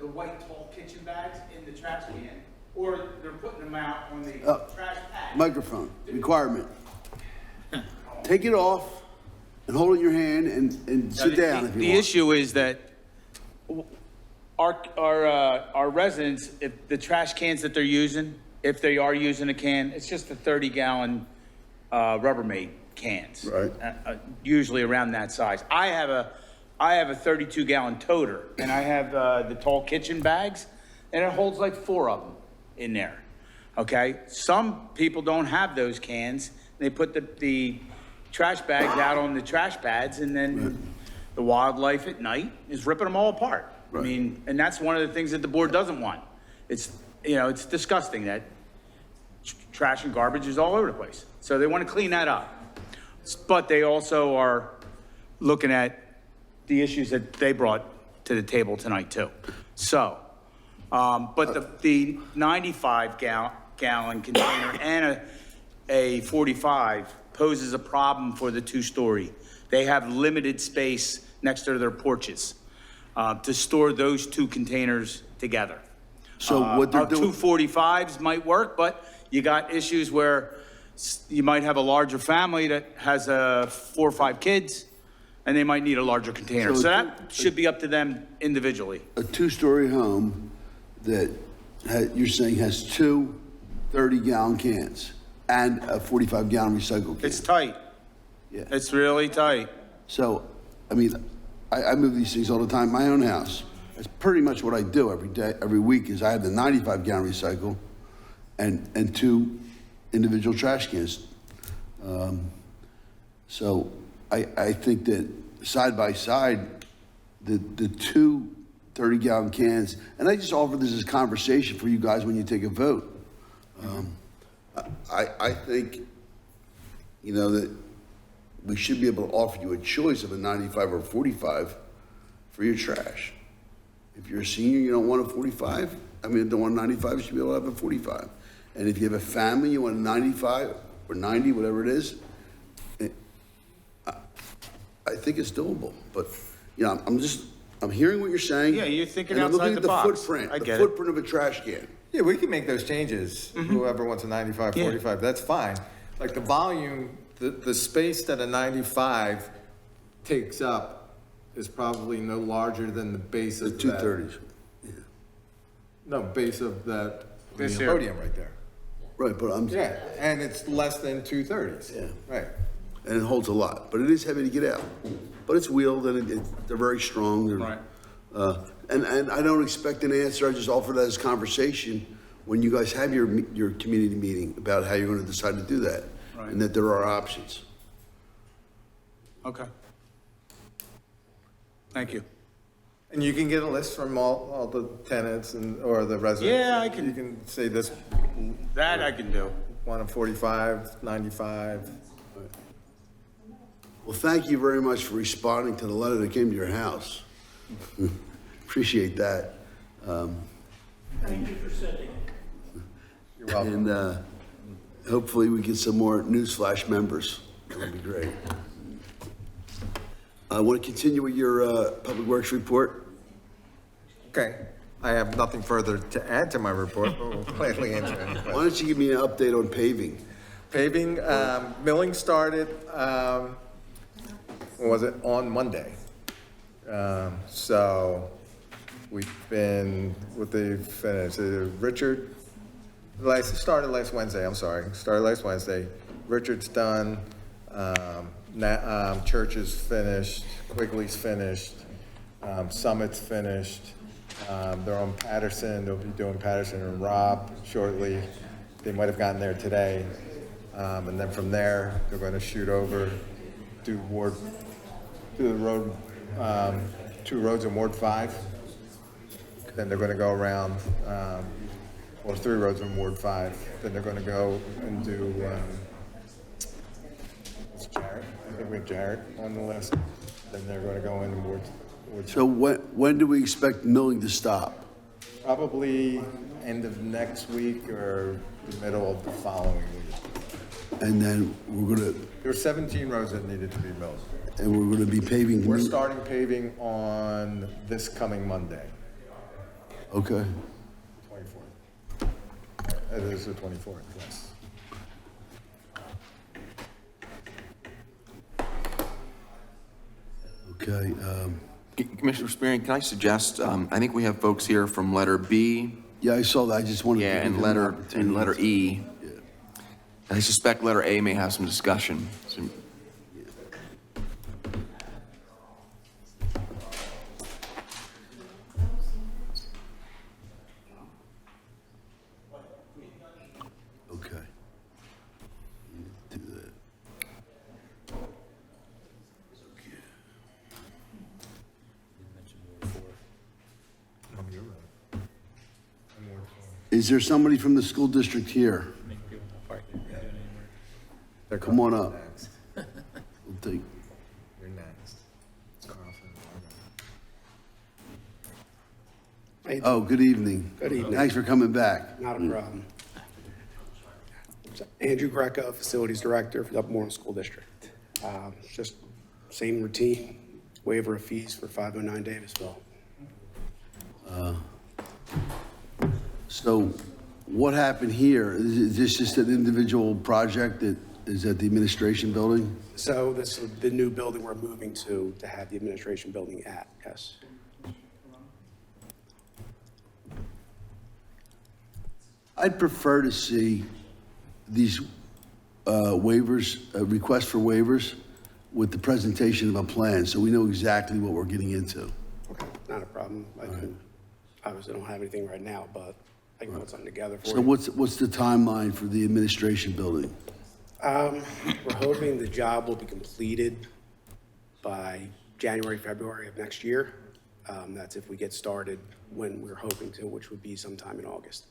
white tall kitchen bags in the trash can, or they're putting them out on the trash pad. Microphone, requirement. Take it off and hold it in your hand and sit down if you The want. issue is that our residents, if the trash cans that they're using, if they are using a can, it's just the 30-gallon Rubbermaid cans. Right. Usually around that size. I have a 32-gallon toter, and I have the tall kitchen bags, and it holds like 4 of them in there. Okay? Some people don't have those cans. They put the trash bags out on the trash pads, and then the wildlife at night is ripping them all apart. I mean, and that's one of the things that the board doesn't want. It's, it's disgusting that trash and garbage is all over the place. So they want to clean that up. But they also are looking at the issues that they brought to the table tonight too. So, but the 95-gallon container and a 45 poses a problem for the 2-story. They have limited space next to their porches to store those 2 containers together. So what they're doing. 2 45s might work, but you got issues where you might have a larger family that has 4 or 5 kids, and they might need a larger container. So that should be up to them individually. A 2-story home that you're saying has 2 30-gallon cans and a 45-gallon recycle can. It's tight. Yeah. It's really tight. So, I mean, I move these things all the time in my own house. That's pretty much what I do every day, every week, is I have the 95-gallon recycle and 2 individual trash cans. So I think that side by side, the 2 30-gallon cans, and I just offer this as conversation for you guys when you take a vote. I think, that we should be able to offer you a choice of a 95 or 45 for your trash. If you're a senior, you don't want a 45, don't want a 95, you should be able to have a 45. And if you have a family, you want a 95 or 90, whatever it is, I think it's doable. But, I'm hearing what you're saying. Yeah, you're thinking and I'm outside looking the at box. footprint, I the get it. footprint of a trash can. Yeah, we can make those changes. Whoever wants a 95, 45, that's fine. Like the volume, the space that a 95 takes up is probably no larger than the base of The that. 230s. No, base of that This here. podium right there. Right, but I'm. Yeah, and it's less than 230s. Yeah. Right. And it holds a lot, but it is heavy to get out. But it's wheeled and they're very strong. Right. And I don't expect an answer. I just offer that as conversation when you guys have your community meeting about how you're going to decide to do that. Right. And that there are options. Okay. Thank you. And you can get a list from all the tenants or the residents. Yeah, I can- You can say this, That I can do. one of 45, 95. Well, thank you very much for responding to the letter that came to your house. Appreciate that. Thank you for sitting. You're welcome. And hopefully we get some more Newsflash members. That would be great. I want to continue with your Public Works report. Okay. I have nothing further to add to my report, but we'll gladly answer any questions. Why don't you give me an update on paving? Paving, milling started, what was it, on Monday. So we've been, what they finished, Richard, started last Wednesday, I'm sorry, started last Wednesday. Richard's done, Church is finished, Quigley's finished, Summit's finished. They're on Patterson, they'll be doing Patterson and Rob shortly. They might have gotten there today. And then from there, they're going to shoot over, do the road, 2 roads in Ward 5. Then they're going to go around, or 3 roads in Ward 5. Then they're going to go and do, it's Jarrett, I think we have Jarrett on the list. Then they're going to go in Ward. So when do we expect milling to stop? Probably end of next week or the middle of the following week. and then we're gonna, There were 17 roads that needed to be milled. and we're gonna be paving. We're starting paving on this coming Monday, Okay. 24th. It is the 24th, yes. Okay, Commissioner Spearing, can I suggest, I think we have folks here from letter B, yeah, I saw that, I just wanted to. yeah, give and them an opportunity. letter E. I suspect letter A may have some discussion. Okay. Do that. Is there somebody from the school district here? Come on up. We'll take. You're next. Oh, good evening. Good evening. Thanks for coming back. Not a problem. Andrew Greco, Facilities Director for the Upper School District. Just same routine, waiver of fees for 509 Davisville. So what happened here? Is this just an individual project that is at the administration building? So this is the new building we're moving to have the administration building at, yes. I'd prefer to see these waivers, requests for waivers with the presentation of a plan, so we know exactly what we're getting into. Okay, not a problem. I can, obviously don't have anything right now, but I can put something together for So you. what's the timeline for the administration building? We're hoping the job will be completed by January, February of next year. That's if we get started when we're hoping to, which would be sometime in August.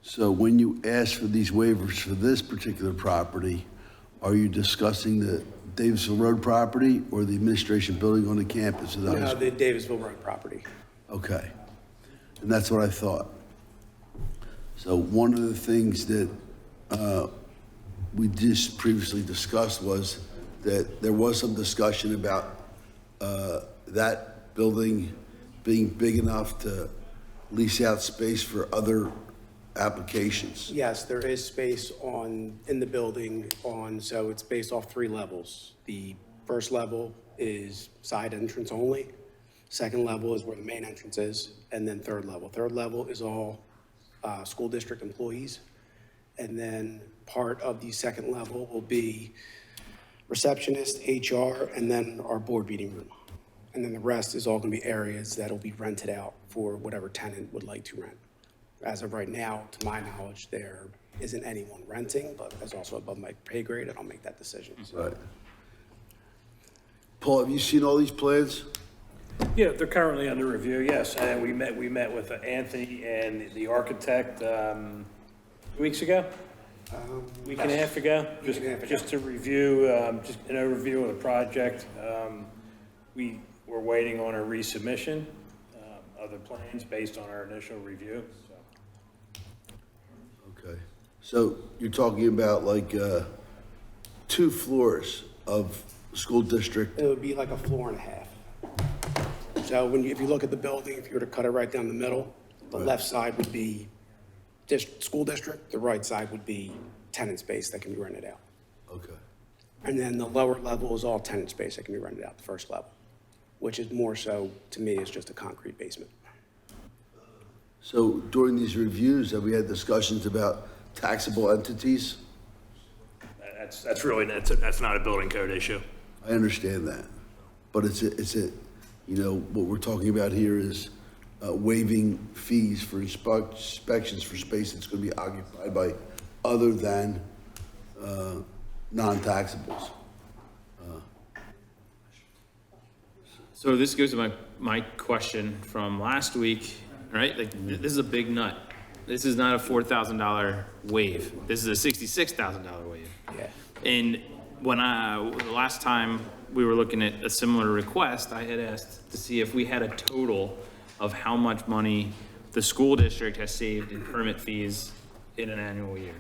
So when you ask for these waivers for this particular property, are you discussing the Davisville Road property or the administration building on the campus of the high No, school? the Davisville Road property. Okay, and that's what I thought. So one of the things that we just previously discussed was that there was some discussion about that building being big enough to lease out space for other applications. Yes, there is space in the building so it's based off 3 levels. The first level is side entrance only. Second level is where the main entrance is, and then third level. Third level is all school district employees. And then part of the second level will be receptionist, HR, and then our board meeting room. And then the rest is all gonna be areas that'll be rented out for whatever tenant would like to rent. As of right now, to my knowledge, there isn't anyone renting, but that's also above my pay grade, and I'll make that decision. Right. Paul, have you seen all these plans? Yeah, they're currently under review, yes. And we met with Anthony and the architect 2 weeks ago? Week and a half ago? Just to review, just an overview of the project. We were waiting on a resubmission of the plans based on our initial review, so. Okay, so you're talking about like 2 floors of school district? It would be like a floor and a half. So if you look at the building, if you were to cut it right down the middle, the left side would be school district, the right side would be tenant space that can be rented out. Okay. And then the lower level is all tenant space that can be rented out, the first level, which is more so, to me, is just a concrete basement. So during these reviews, have we had discussions about taxable entities? That's really, that's not a building code issue. I understand that, but it's a, what we're talking about here is waiving fees for inspections for space that's going to be occupied by other than non-taxables. So this goes to my question from last week, right? Like, this is a big nut. This is not a $4,000 waive. This is a $66,000 waive. Yeah. And the last time we were looking at a similar request, I had asked to see if we had a total of how much money the school district has saved in permit fees in an annual year.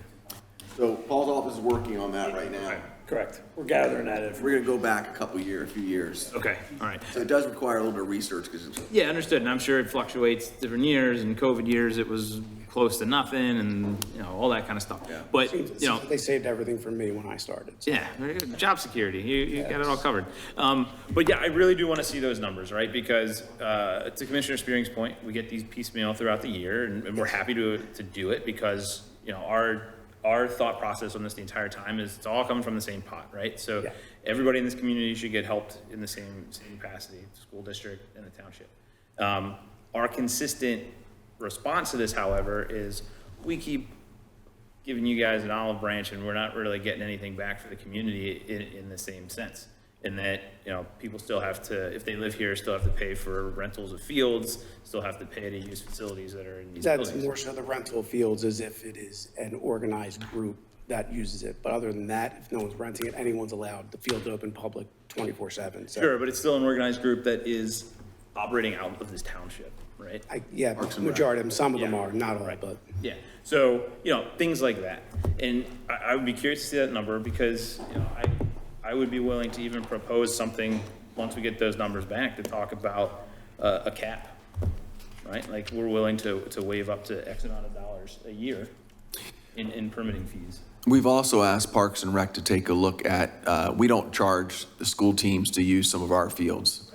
So Paul's office is working on that right now. Correct. We're gathering that information. We're gonna go back a few years. Okay, all right. So it does require a little bit of research, because Yeah, understood, and I'm sure it fluctuates different years, and COVID years, it was close to nothing, and, you know, all that kind of stuff. Yeah. But, you know, They saved everything from me when I started. So. yeah, very good. Job security, you got it all covered. But yeah, I really do want to see those numbers, right? Because, to Commissioner Spearing's point, we get these piecemeal throughout the year, and we're happy to do it, because, you know, our thought process on this the entire time is it's all coming from the same pot, right? So Yeah. everybody in this community should get helped in the same capacity, the school district and the township. Our consistent response to this, however, is we keep giving you guys an olive branch, and we're not really getting anything back for the community in the same sense. In that, you know, people still have to, if they live here, still have to pay for rentals of fields, still have to pay to use facilities that are in these That's buildings. more so the rental fields as if it is an organized group that uses it. But other than that, if no one's renting it, anyone's allowed the field to open public 24/7. So Sure, but it's still an organized group that is operating out of this township, right? yeah, majority of them, some of them Yeah. are, not all, but. Yeah, so, you know, things like that. And I would be curious to see that number, because, you know, I would be willing to even propose something, once we get those numbers back, to talk about a cap, right? Like, we're willing to waive up to X amount of dollars a year in permitting fees. we've also asked Parks and Rec to take a look at, we don't charge the school teams to use some of our fields.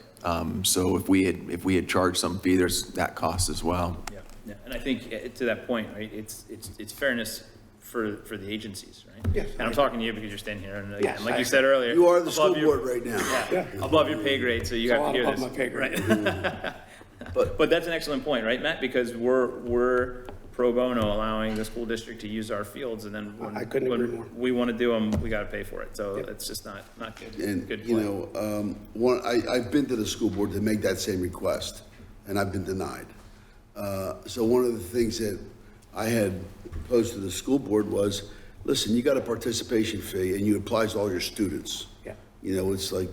So if we had charged some fee, there's that cost as well. Yeah, yeah, and I think to that point, right, it's fairness for the agencies, right? Yeah. And I'm talking to you because you're standing here, and again, Yes, like you said earlier. You are the above school your- board right now. Yeah, above your pay grade, so you It's have a to lot hear above this. my pay grade. Right. But that's an excellent point, right, Matt? Because we're pro bono allowing the school district to use our fields, and then I couldn't agree more. when we want to do them, we got to pay for it. So it's just not good. And, Good you point. know, I've been to the school board to make that same request, and I've been denied. So one of the things that I had proposed to the school board was, listen, you got a participation fee, and you applies to all your students. Yeah. You know, it's like,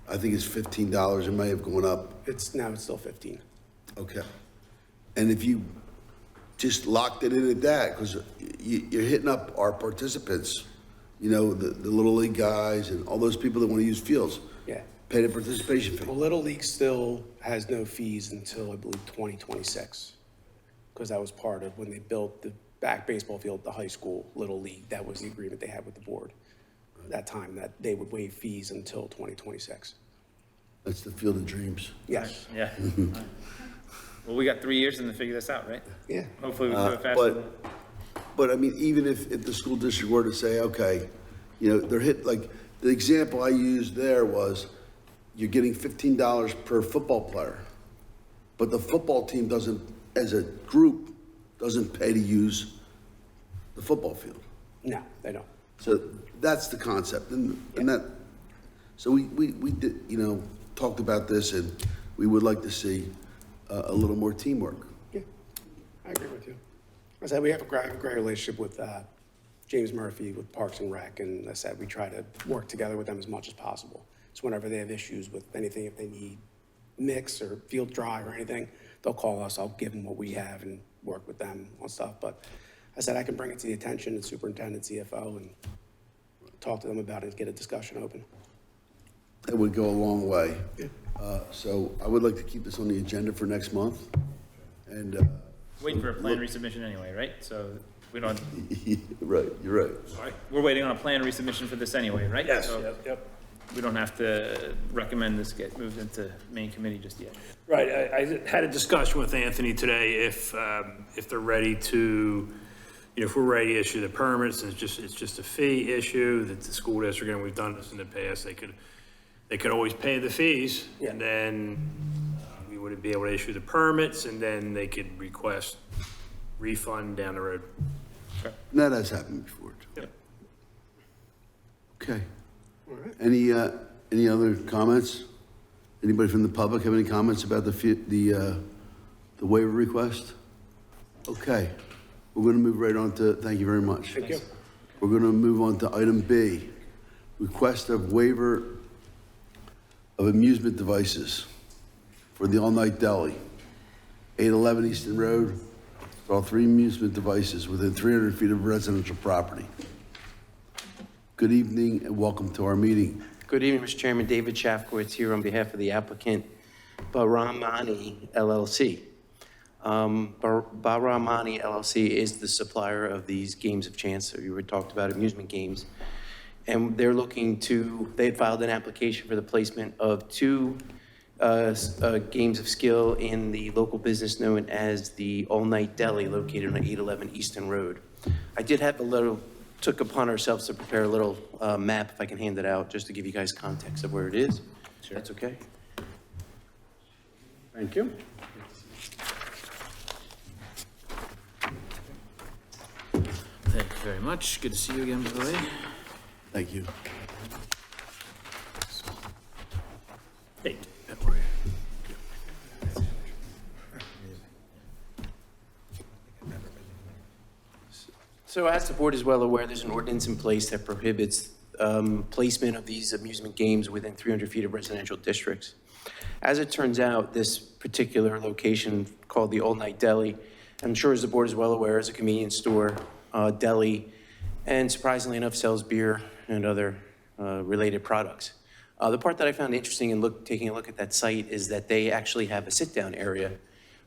I think it's $15, it may have gone up. It's still 15. Okay. And if you just locked it in at that, because you're hitting up our participants, you know, the Little League guys and all those people that want to use fields. Yeah. Pay the participation fee. Well, Little League still has no fees until, I believe, 2026. Because that was part of when they built the back baseball field at the high school, Little League. That was the agreement they had with the board at that time, that they would waive fees until 2026. That's the field of dreams. Yes. Yeah. Well, we got 3 years to figure this out, right? Yeah. Hopefully we can do it faster. But I mean, even if the school district were to say, okay, you know, they're hit, like, the example I used there was, you're getting $15 per football player, but the football team doesn't, as a group, doesn't pay to use the football field. No, they don't. So that's the concept, and that, so we did, you know, talked about this, and we would like to see a little more teamwork. Yeah, I agree with you. I said, we have a great relationship with James Murphy with Parks and Rec, and I said, we try to work together with them as much as possible. So whenever they have issues with anything, if they need mix or field dry or anything, they'll call us, I'll give them what we have and work with them on stuff. But I said, I can bring it to the attention of superintendent, CFO, and talk to them about it, get a discussion open. That would go a long way. So I would like to keep this on the agenda for next month, and. Waiting for a plan resubmission anyway, right? So we don't, Right, you're right. sorry, we're waiting on a plan resubmission for this anyway, right? Yes, So yep. we don't have to recommend this get moved into main committee just yet. Right, I had a discussion with Anthony today, if they're ready to, you know, if we're ready to issue the permits, and it's just a fee issue, that the school district, and we've done this in the past, they could always pay the fees, and then we would be able to issue the permits, and then they could request refund down the road. And that has happened before, too. Yep. Okay. All right. Any other comments? Anybody from the public have any comments about the waiver request? Okay, we're gonna move right on to, thank you very much. Thank you. We're gonna move on to item B, request of waiver of amusement devices for the all-night deli, 811 Easton Road, for all 3 amusement devices within 300 feet of residential property. Good evening and welcome to our meeting. Good evening, Mr. Chairman. David Shafkowitz here on behalf of the applicant, Baramani LLC. Baramani LLC is the supplier of these games of chance, so you were talked about amusement games. And they're looking to, they had filed an application for the placement of two games of skill in the local business known as the All Night Deli located on 811 Easton Road. I did have took upon ourselves to prepare a little map, if I can hand it out, just to give you guys context of where it is. Sure. That's okay. Thank you. Thank you very much. Good to see you again, by the way. Thank you. Hey, how are you? So as the board is well aware, there's an ordinance in place that prohibits placement of these amusement games within 300 feet of residential districts. As it turns out, this particular location called the All Night Deli, I'm sure as the board is well aware, is a convenience store, deli, and surprisingly enough sells beer and other related products. The part that I found interesting in taking a look at that site is that they actually have a sit-down area,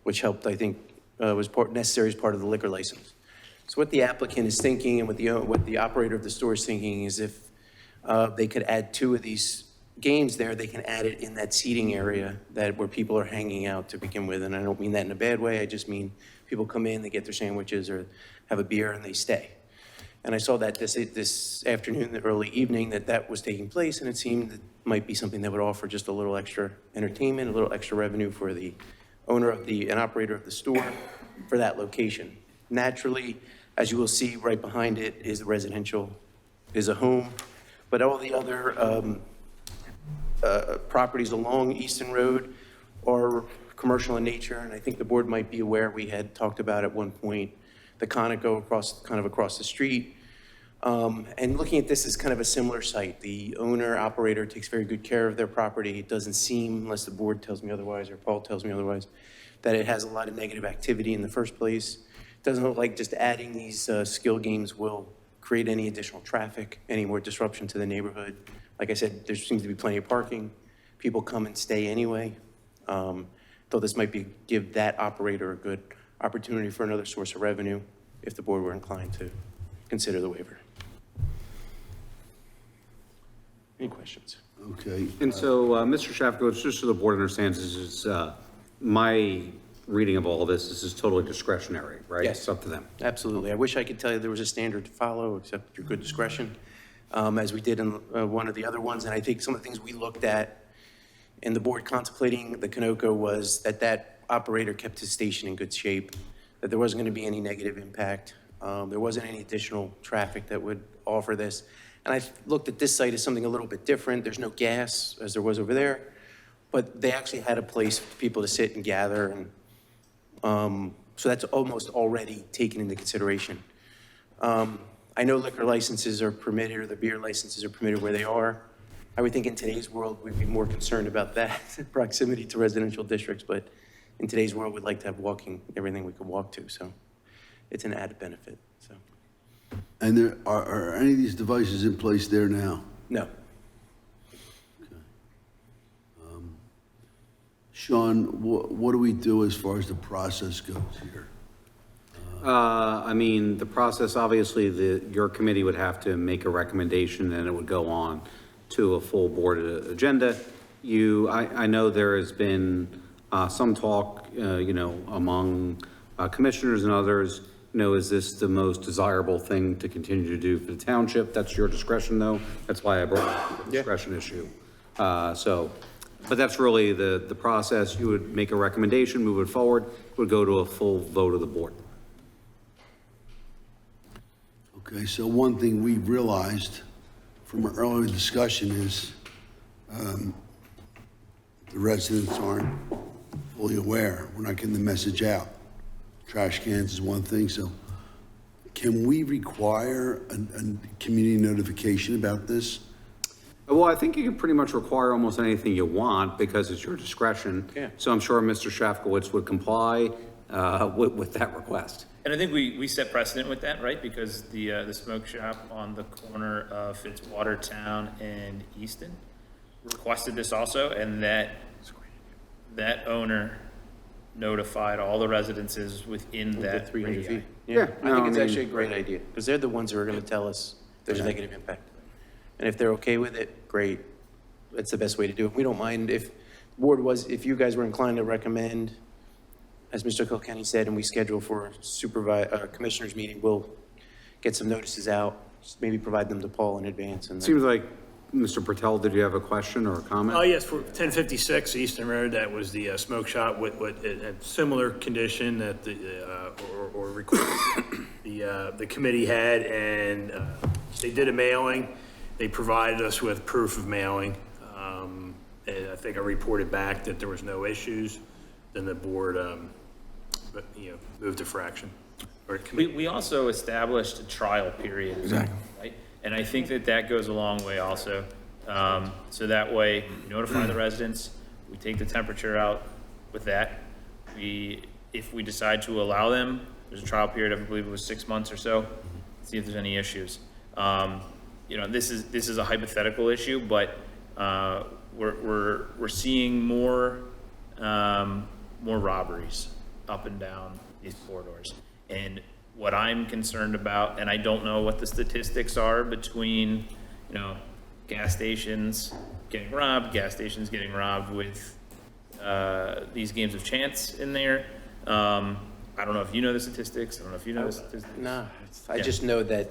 which helped, I think, was necessary as part of the liquor license. So what the applicant is thinking and what the operator of the store is thinking is if they could add two of these games there, they can add it in that seating area where people are hanging out to begin with. And I don't mean that in a bad way. I just mean people come in, they get their sandwiches or have a beer and they stay. And I saw that this afternoon, the early evening, that was taking place, and it seemed that might be something that would offer just a little extra entertainment, a little extra revenue for the owner of and operator of the store for that location. Naturally, as you will see right behind it is the residential, is a home, but all the other properties along Easton Road are commercial in nature, and I think the board might be aware, we had talked about at one point the Conoco across the street. And looking at this as kind of a similar site, the owner operator takes very good care of their property. It doesn't seem, unless the board tells me otherwise or Paul tells me otherwise, that it has a lot of negative activity in the first place. It doesn't look like just adding these skill games will create any additional traffic, any more disruption to the neighborhood. Like I said, there seems to be plenty of parking. People come and stay anyway. Though this might give that operator a good opportunity for another source of revenue if the board were inclined to consider the waiver. Any questions? Okay. And so, Mr. Shafkowitz, just so the board understands, this is, my reading of all of this is totally discretionary, right? Yes. It's up to them. Absolutely. I wish I could tell you there was a standard to follow, except your good discretion, as we did in one of the other ones. And I think some of the things we looked at in the board contemplating the Conoco was that operator kept his station in good shape, that there wasn't going to be any negative impact. There wasn't any additional traffic that would offer this. And I looked at this site as something a little bit different. There's no gas, as there was over there, but they actually had a place for people to sit and gather. And so that's almost already taken into consideration. I know liquor licenses are permitted, or the beer licenses are permitted where they are. I would think in today's world, we'd be more concerned about that, proximity to residential districts, but in today's world, we'd like to have everything we could walk to, so it's an added benefit, so. And are any of these devices in place there now? No. Sean, what do we do as far as the process goes here? I mean, the process, obviously, your committee would have to make a recommendation and it would go on to a full board agenda. I know there has been some talk, among commissioners and others, is this the most desirable thing to continue to do for the township? That's your discretion, though. That's why I brought up the discretion issue. But that's really the process. You would make a recommendation, move it forward, it would go to a full vote of the board. Okay, so one thing we realized from our earlier discussion is the residents aren't fully aware. We're not getting the message out. Trash cans is one thing, so can we require a community notification about this? Well, I think you can pretty much require almost anything you want because it's your discretion. Yeah. So I'm sure Mr. Shafkowitz would comply with that request. And I think we set precedent with that, right? Because the smoke shop on the corner of Fitzwatertown and Easton requested this also, and that owner notified all the residences within that 300 radii. feet. Yeah, I no, think it's I mean- actually a great idea, because they're the ones who are going to tell us if there's a negative impact. And if they're okay with it, great. That's the best way to do it. We don't mind if if you guys were inclined to recommend, as Mr. Kilkenny said, and we schedule for a commissioners meeting, we'll get some notices out, maybe provide them to Paul in advance. And then- Seems like, Mr. Patel, did you have a question or a comment? Oh, yes, for 1056 Easton Road, that was the smoke shop with a similar condition that or request the committee had, and they did a mailing. They provided us with proof of mailing. And I think I reported back that there was no issues. Then the board, moved to fraction. Or We also established a trial period. Exactly. Right? And I think that goes a long way also. So that way, we notify the residents, we take the temperature out with that. If we decide to allow them, there's a trial period, I believe it was 6 months or so, see if there's any issues. This is a hypothetical issue, but we're seeing more robberies up and down these corridors. And what I'm concerned about, and I don't know what the statistics are between, gas stations getting robbed, gas stations getting robbed with these games of chance in there. I don't know if you know the statistics. I don't know if you know the statistics. No, I just know that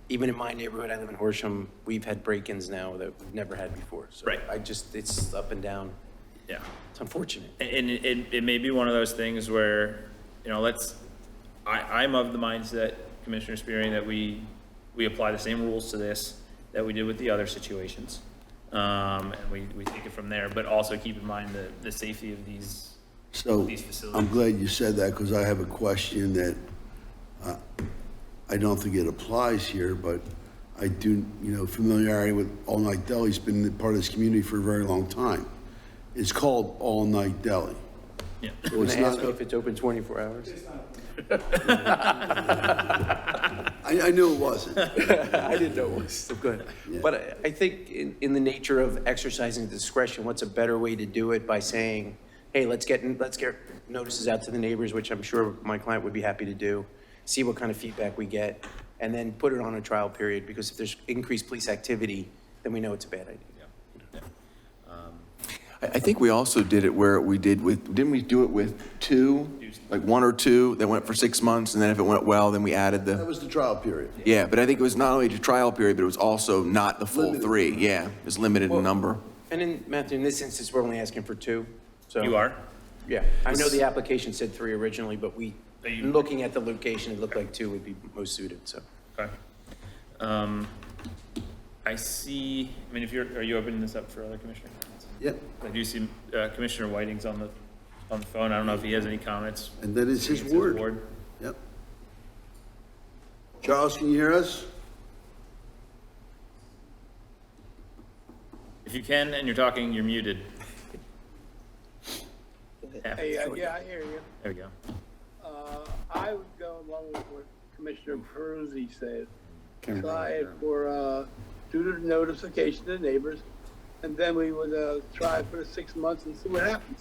even in my neighborhood, I live in Horsham, we've had break-ins now that we've never had before. So Right. it's up and down. Yeah. It's unfortunate. And it may be one of those things where, I'm of the mindset, Commissioner Spearing, that we apply the same rules to this that we did with the other situations. And we take it from there, but also keep in mind the safety of these facilities. I'm glad you said that, because I have a question that I don't think it applies here, but I do, familiarity with All Night Deli's been part of this community for a very long time. It's called All Night Deli. Yeah. So it's Can I ask not, you if it's open 24 hours? I knew it wasn't. I didn't know it was, so good. Yeah. But I think in the nature of exercising discretion, what's a better way to do it by saying, hey, let's get notices out to the neighbors, which I'm sure my client would be happy to do, see what kind of feedback we get, and then put it on a trial period, because if there's increased police activity, then we know it's a bad idea. I think we also did it where didn't we do it with two, like one or two that went for 6 months, and then if it went well, then we added That was the trial period. Yeah, but I think it was not only the trial period, but it was also not the full Limited. 3. Yeah, it was limited in number. And Matthew, in this instance, we're only asking for 2, so. You are? Yeah, I know the application said 3 originally, but looking at the location, it looked like 2 would be most suited, so. Okay. I see, are you opening this up for other commissioner comments? Yep. I do see Commissioner Whiting's on the phone. I don't know if he has any comments. And that is his It's ward. Yep. Charles, can you hear us? If you can and you're talking, you're muted. Hey, yeah, I hear you. There we go. I would go along with what Commissioner Peruzzi said. Try it for, do the notification to the neighbors, and then we would, try it for the 6 months and see what happens.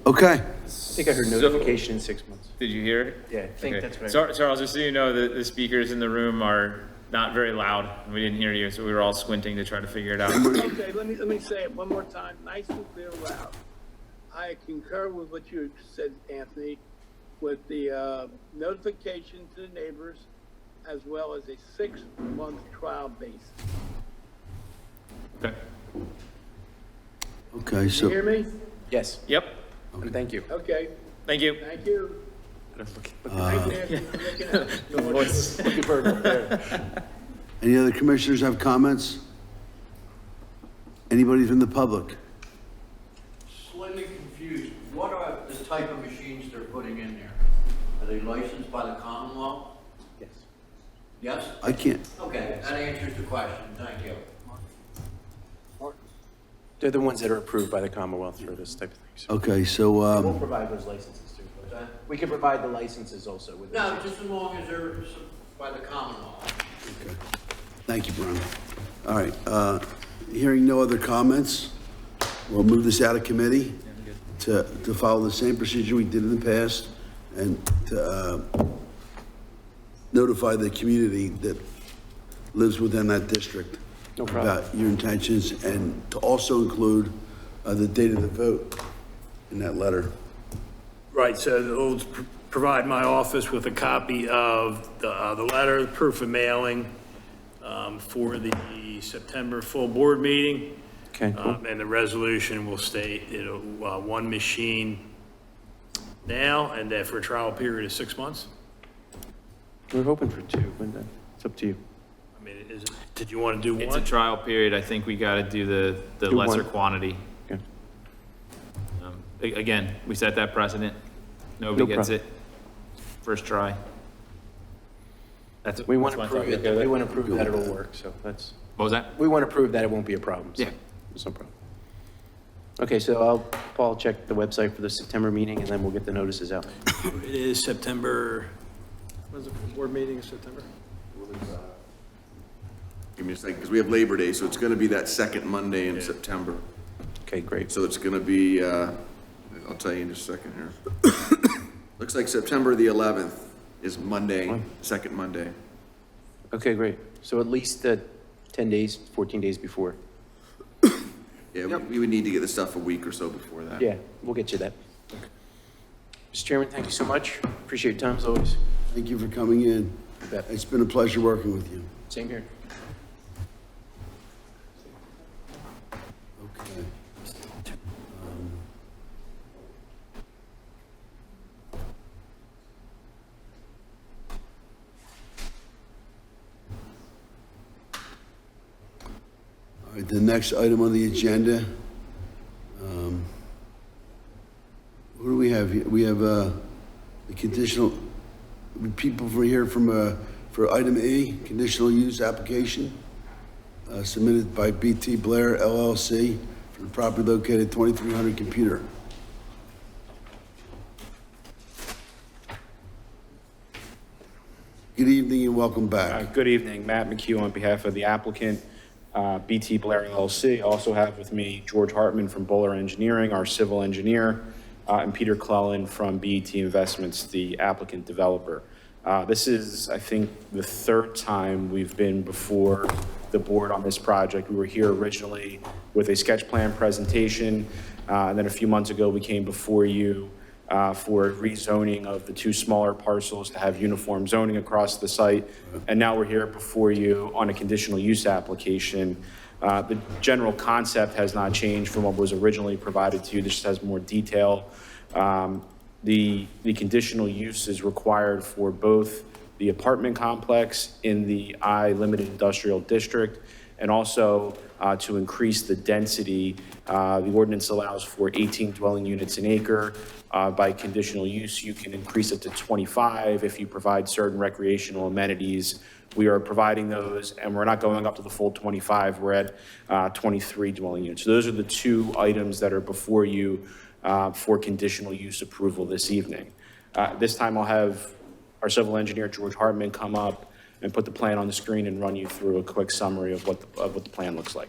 Okay. I think I heard notification in 6 months. Did you hear it? Yeah, I think Okay. that's what I heard. Charles, just so you know, the speakers in the room are not very loud, and we didn't hear you, so we were all squinting to try to figure it out. Okay, let me say it one more time, nice and clear, loud. I concur with what you said, Anthony, with the notification to the neighbors, as well as a 6-month trial base. Okay. Okay, You so, hear me? Yes, Yep. and thank you. Okay, Thank you. thank you. Thank you for looking at it. The voice. Looking for it up there. any other commissioners have comments? Anybody from the public? Slightly confused. What are the type of machines they're putting in there? Are they licensed by the Commonwealth? Yes. Yes? I can't. Okay, that answers the question. Thank you. They're the ones that are approved by the Commonwealth for this type of thing. So Okay, so, we'll provide those licenses too. What's that? We can provide the licenses also with. No, just as long as they're by the Commonwealth. Okay. Thank you, Brian. All right, hearing no other comments, we'll move this out of committee to follow the same procedure we did in the past and to notify the community that lives within that district about your intentions, and to also include the date of the vote in that letter. Right, so it'll provide my office with a copy of the letter, the proof of mailing for the September full board meeting. Okay, cool. And the resolution will state, one machine now, and that for a trial period of 6 months. We're hoping for 2, but it's up to you. I mean, did you want to do one? It's a trial period. I think we got to do the Do lesser one. quantity. Okay. Again, we set that precedent. Nobody No gets problem. it. First try. We want to that's prove my thought. it, we want to prove that it'll work, so that's, What was that? we want to prove that it won't be a problem. So Yeah. It's no problem. Okay, so Paul check the website for the September meeting, and then we'll get the notices out. It is September, when's the board meeting in September? Give me a second, because we have Labor Day, so it's gonna be that second Monday in September. Okay, great. So it's gonna be, I'll tell you in just a second here. Looks like September the 11th is Monday, second Monday. Okay, great. So at least 10 days, 14 days before. Yeah, we would need to get the stuff a week or so before that. Yeah, we'll get you that. Mr. Chairman, thank you so much. Appreciate your time as always. Thank you for coming in. It's been a pleasure working with you. Same here. Okay. All right, the next item on the agenda, who do we have here? We have the conditional, people for here for item E, conditional use application submitted by BT Blair LLC for the property located at 2300 Computer. Good evening and welcome back. Good evening, Matt McHugh on behalf of the applicant, BT Blair LLC. I also have with me George Hartman from Bowler Engineering, our civil engineer, and Peter Clellan from BET Investments, the applicant developer. This is, I think, the third time we've been before the board on this project. We were here originally with a sketch plan presentation, and then a few months ago we came before you for rezoning of the 2 smaller parcels to have uniform zoning across the site. And now we're here before you on a conditional use application. The general concept has not changed from what was originally provided to you. This just has more detail. The conditional use is required for both the apartment complex in the I Limited Industrial District and also to increase the density. The ordinance allows for 18 dwelling units an acre. By conditional use, you can increase it to 25 if you provide certain recreational amenities. We are providing those, and we're not going up to the full 25. We're at 23 dwelling units. So those are the 2 items that are before you for conditional use approval this evening. This time I'll have our civil engineer, George Hartman, come up and put the plan on the screen and run you through a quick summary of what the plan looks like.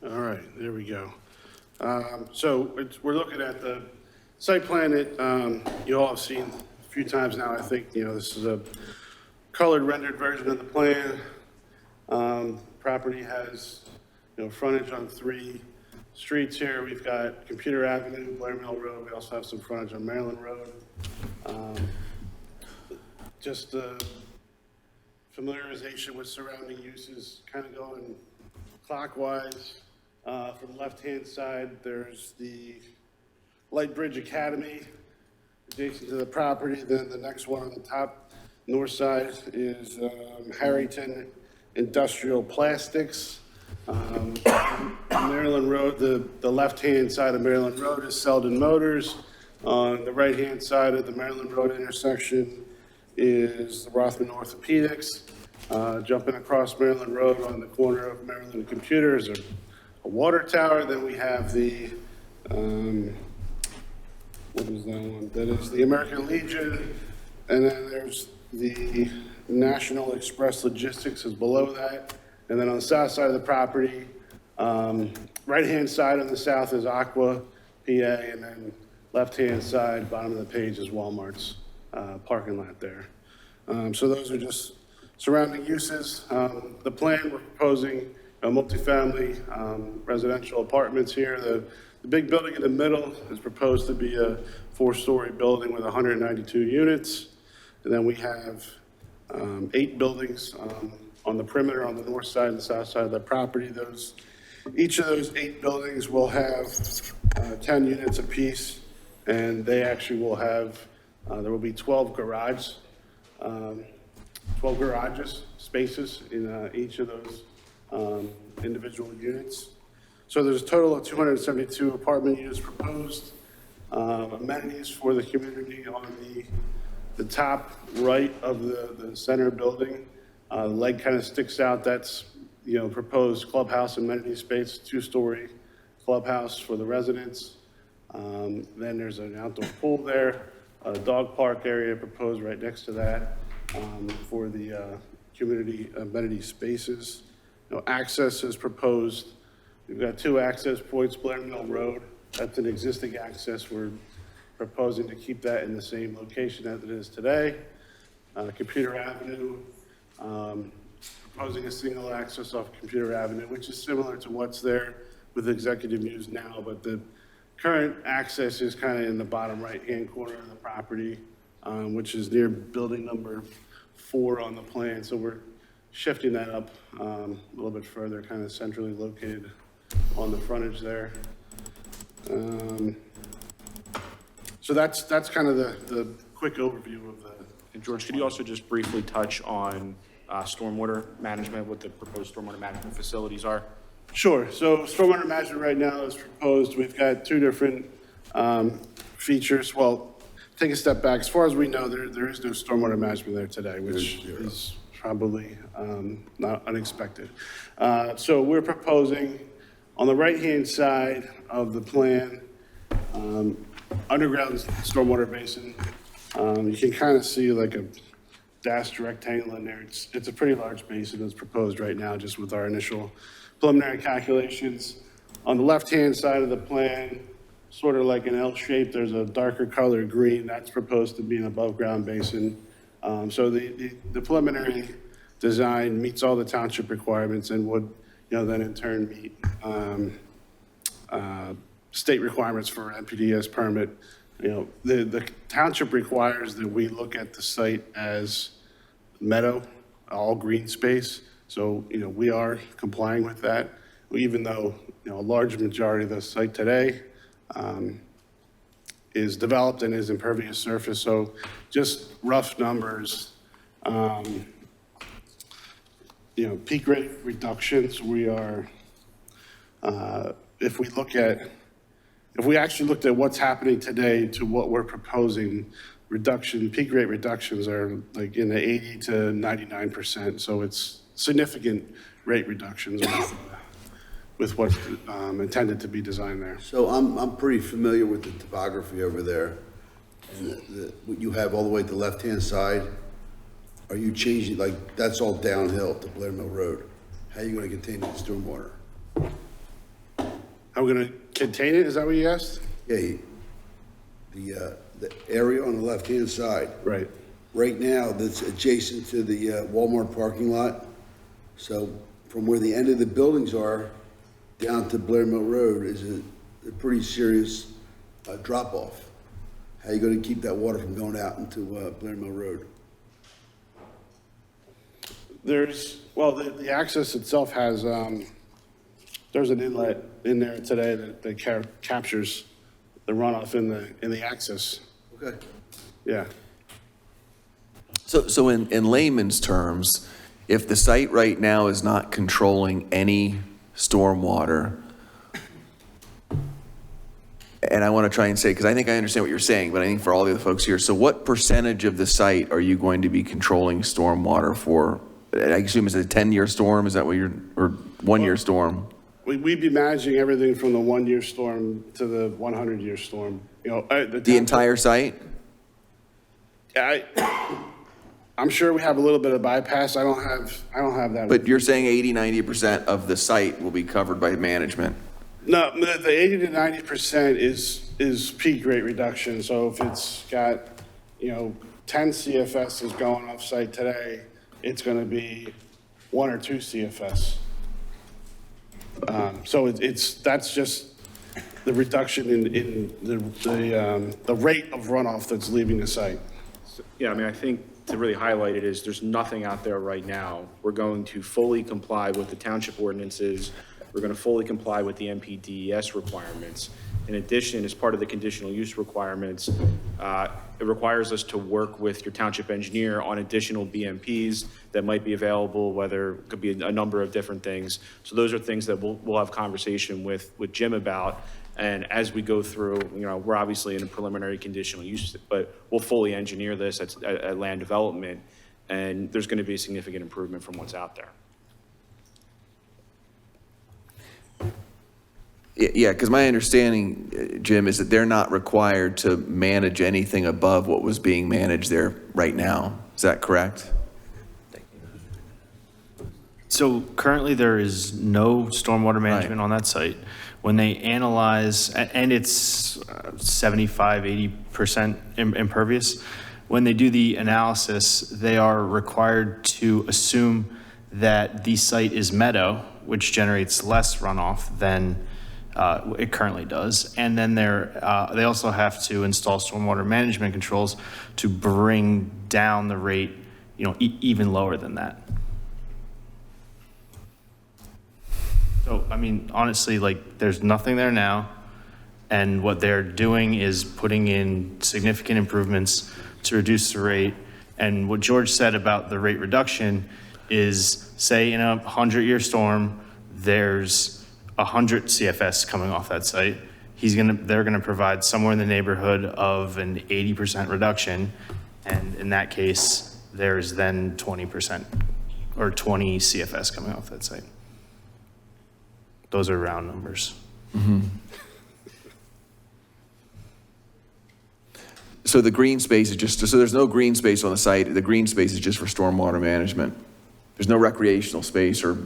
All right, there we go. So we're looking at the site plan that you all have seen a few times now. I think, this is a colored rendered version of the plan. Property has, frontage on 3 streets here. We've got Computer Avenue, Blair Mill Road. We also have some frontage on Maryland Road. Just familiarization with surrounding uses, kind of going clockwise. From the left-hand side, there's the Light Bridge Academy adjacent to the property. Then the next one on the top North side is Harrington Industrial Plastics. Maryland Road, the left-hand side of Maryland Road is Selden Motors. On the right-hand side of the Maryland Road intersection is the Rothman Orthopedics. Jumping across Maryland Road on the corner of Maryland Computers, a water tower. Then we have the, what is that one? That is the American Legion. And then there's the National Express Logistics is below that. And then on the south side of the property, right-hand side on the south is Aqua, PA, and then left-hand side, bottom of the page is Walmart's parking lot there. So those are just surrounding uses. The plan, we're proposing multifamily residential apartments here. The big building in the middle is proposed to be a 4-story building with 192 units. And then we have 8 buildings on the perimeter on the north side and the south side of the property. Each of those 8 buildings will have 10 units apiece, and they actually will have, there will be 12 garages, spaces in each of those individual units. So there's a total of 272 apartment units proposed. Amenities for the community on the top right of the center building. The leg kind of sticks out. That's, proposed clubhouse amenity space, 2-story clubhouse for the residents. Then there's an outdoor pool there, a dog park area proposed right next to that for the community amenity spaces. Access is proposed. We've got 2 access points, Blair Mill Road. That's an existing access. We're proposing to keep that in the same location as it is today. Computer Avenue, proposing a single access off Computer Avenue, which is similar to what's there with Executive News now, but the current access is kind of in the bottom right-hand corner of the property, which is near building number 4 on the plan. So we're shifting that up a little bit further, kind of centrally located on the frontage there. So that's kind of the quick overview of the. And George, could you also just briefly touch on stormwater management, what the proposed stormwater management facilities are? Sure. So stormwater management right now is proposed. We've got 2 different features. Well, take a step back. As far as we know, there is no stormwater management there today, which is probably not unexpected. So we're proposing on the right-hand side of the plan, underground stormwater basin. You can kind of see like a dashed rectangle in there. It's a pretty large basin that's proposed right now, just with our initial preliminary calculations. On the left-hand side of the plan, sort of like an L shape, there's a darker color green. That's proposed to be an above-ground basin. So the preliminary design meets all the township requirements and would, then in turn meet state requirements for an NPDES permit. The township requires that we look at the site as meadow, all green space. So, we are complying with that, even though, a large majority of the site today is developed and is impervious surface. So just rough numbers, peak rate reductions, we are, if we actually looked at what's happening today to what we're proposing, peak rate reductions are like in the 80 to 99%. So it's significant rate reductions with what's intended to be designed there. So I'm pretty familiar with the topography over there. And what you have all the way to the left-hand side, are you changing, like, that's all downhill to Blair Mill Road? How are you going to contain the stormwater? How are we going to contain it? Is that what you asked? Yeah, the area on the left-hand side. Right. Right now, that's adjacent to the Walmart parking lot. So from where the end of the buildings are down to Blair Mill Road is a pretty serious drop-off. How are you going to keep that water from going out into Blair Mill Road? The access itself has, there's an inlet in there today that captures the runoff in the access. Okay. Yeah. So in layman's terms, if the site right now is not controlling any stormwater, and I want to try and say, because I think I understand what you're saying, but I think for all the other folks here, so what percentage of the site are you going to be controlling stormwater for? I assume it's a 10-year storm, is that what you're, or 1-year storm? We'd be managing everything from the 1-year storm to the 100-year storm. You know, The entire site? I'm sure we have a little bit of bypass. I don't have that. But you're saying 80-90% of the site will be covered by management? No, the 80 to 90% is peak rate reduction. So if it's got, 10 CFS is going off site today, it's going to be 1 or 2 CFS. So that's just the reduction in the rate of runoff that's leaving the site. Yeah, I mean, I think to really highlight it is there's nothing out there right now. We're going to fully comply with the township ordinances. We're going to fully comply with the NPDES requirements. In addition, as part of the conditional use requirements, it requires us to work with your township engineer on additional BMPs that might be available, whether it could be a number of different things. So those are things that we'll have conversation with Jim about. And as we go through, we're obviously in a preliminary conditional use, but we'll fully engineer this at land development, and there's going to be a significant improvement from what's out there. Yeah, because my understanding, Jim, is that they're not required to manage anything above what was being managed there right now. Is that correct? So currently there is no stormwater management on that site. When they analyze, and it's 75, 80% impervious, when they do the analysis, they are required to assume that the site is meadow, which generates less runoff than it currently does. And then they also have to install stormwater management controls to bring down the rate, even lower than that. So, I mean, honestly, there's nothing there now. And what they're doing is putting in significant improvements to reduce the rate. And what George said about the rate reduction is, say in a 100-year storm, there's 100 CFS coming off that site. They're gonna provide somewhere in the neighborhood of an 80% reduction. And in that case, there's then 20% or 20 CFS coming off that site. Those are round numbers. Mm-hmm. So the green space is so there's no green space on the site. The green space is just for stormwater management. There's no recreational space or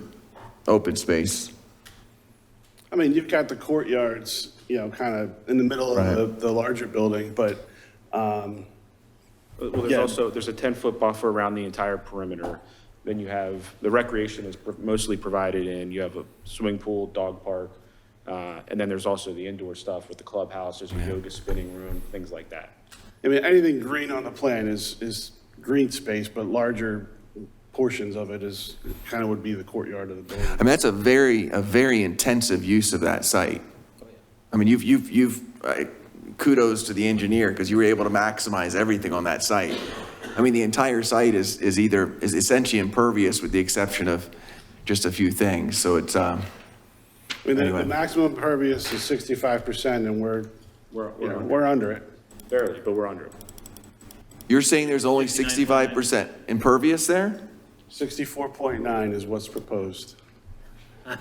open space. I mean, you've got the courtyards, kind of in the middle of the larger building, but. Well, there's a 10-foot buffer around the entire perimeter. Then you have, the recreation is mostly provided in, you have a swimming pool, dog park, and then there's also the indoor stuff with the clubhouse, there's a yoga spinning room, things like that. I mean, anything green on the plan is green space, but larger portions of it is kind of would be the courtyard of the building. I mean, that's a very intensive use of that site. I mean, you've kudos to the engineer because you were able to maximize everything on that site. I mean, the entire site is essentially impervious with the exception of just a few things. So it's, anyway. The maximum impervious is 65% and we're under it. Barely, but we're under it. You're saying there's only 65% impervious there? 64.9 is what's proposed.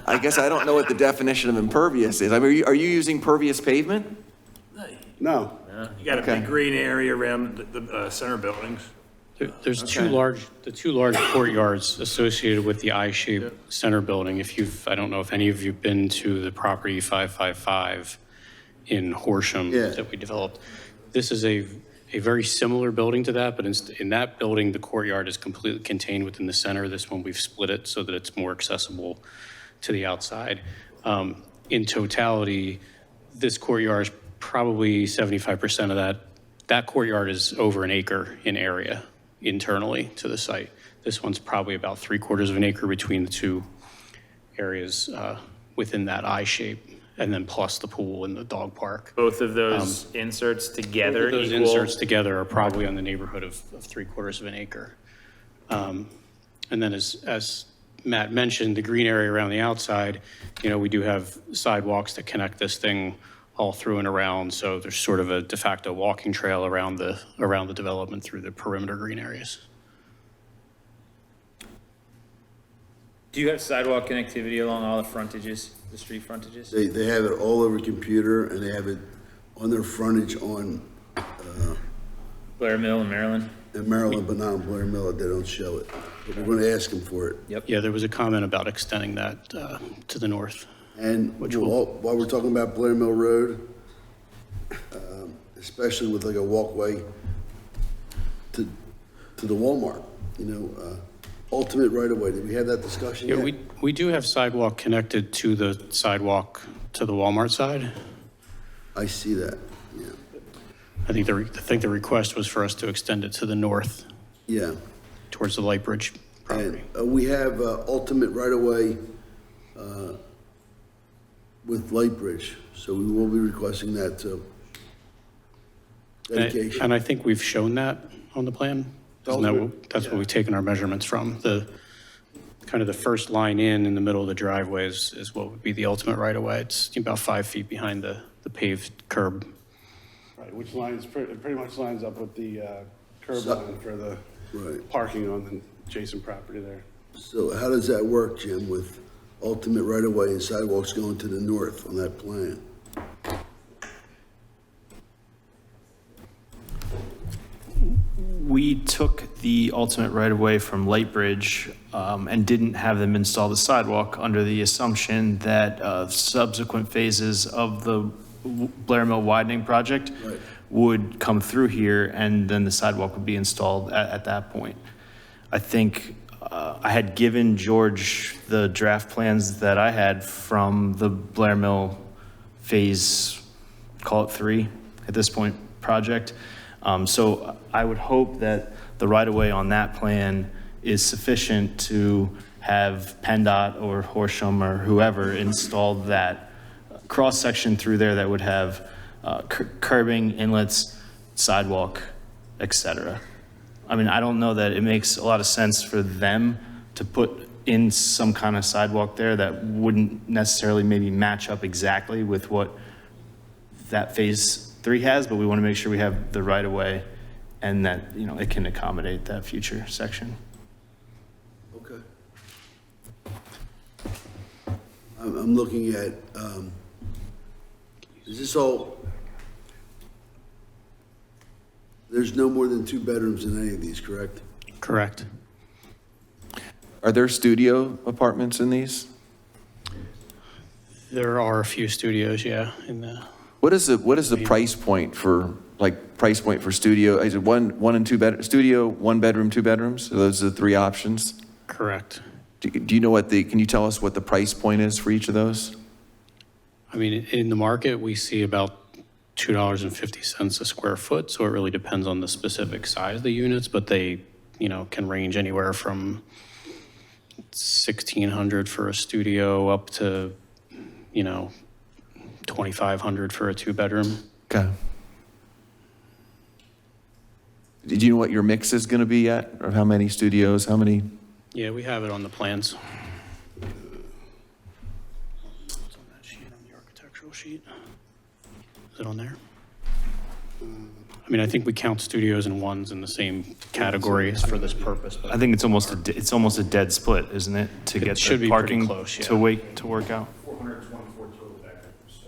I guess I don't know what the definition of impervious is. I mean, are you using pervious pavement? No. You got a big green area around the center buildings. There's two large courtyards associated with the I-shaped center building. I don't know if any of you've been to the property 555 in Horsham that we developed. This is a very similar building to that, but in that building, the courtyard is completely contained within the center. This one, we've split it so that it's more accessible to the outside. In totality, this courtyard is probably 75% of that. That courtyard is over an acre in area internally to the site. This one's probably about 3/4 of an acre between the two areas within that I shape. and then plus the pool and the dog park. Both of those inserts together Those equal? inserts together are probably on the neighborhood of 3/4 of an acre. And then as Matt mentioned, the green area around the outside, we do have sidewalks that connect this thing all through and around. So there's sort of a de facto walking trail around the development through the perimeter green areas. Do you have sidewalk connectivity along all the frontages, the street frontages? They have it all over computer, and they have it on their frontage on, Blair Mill in Maryland? in Maryland, but not on Blair Mill, they don't show it. But we're gonna ask them for it. Yep. Yeah, there was a comment about extending that to the north. And while we're talking about Blair Mill Road, especially with like a walkway to the Walmart, ultimate right of way, did we have that discussion Yeah, yet? we do have sidewalk connected to the sidewalk to the Walmart side. I see that, yeah. I think the request was for us to extend it to the north. Yeah. Towards the Lightbridge property. And we have ultimate right of way with Lightbridge, so we will be requesting that too. Dedication. And I think we've shown that on the plan. That's what we've taken our measurements from. The first line in the middle of the driveway is what would be the ultimate right of way. It's about 5 feet behind the paved curb. Right, which lines, pretty much lines up with the curb line for the parking on the adjacent property there. So how does that work, Jim, with ultimate right of way and sidewalks going to the north on that plan? We took the ultimate right-of-way from Lightbridge and didn't have them install the sidewalk under the assumption that subsequent phases of the Blair Mill widening project would come through here, and then the sidewalk would be installed at that point. I think I had given George the draft plans that I had from the Blair Mill phase, call it 3 at this point, project. So I would hope that the right-of-way on that plan is sufficient to have PennDOT or Horsham or whoever install that cross-section through there that would have curbing, inlets, sidewalk, et cetera. I mean, I don't know that it makes a lot of sense for them to put in some kind of sidewalk there that wouldn't necessarily maybe match up exactly with what that phase 3 has, but we want to make sure we have the right of way and that, it can accommodate that future section. Okay. I'm looking at, is this all, there's no more than 2 bedrooms in any of these, correct? Correct. Are there studio apartments in these? There are a few studios, yeah, in the. What is the price point for studio? Is it one and 2 bed studio, 1 bedroom, 2 bedrooms? Are those the 3 options? Correct. Do you know can you tell us what the price point is for each of those? I mean, in the market, we see about $2.50 a square foot, so it really depends on the specific size of the units, but they, can range anywhere from $1,600 for a studio up to, $2,500 for a 2-bedroom. Okay. Did you know what your mix is going to be yet, or how many studios, how many? Yeah, we have it on the plans. It's on that sheet, on the architectural sheet. Is it on there? I mean, I think we count studios and ones in the same categories for this purpose. But I think it's almost a dead split, isn't it? To get should the be pretty parking close, yeah. to work out. 424 total bedrooms,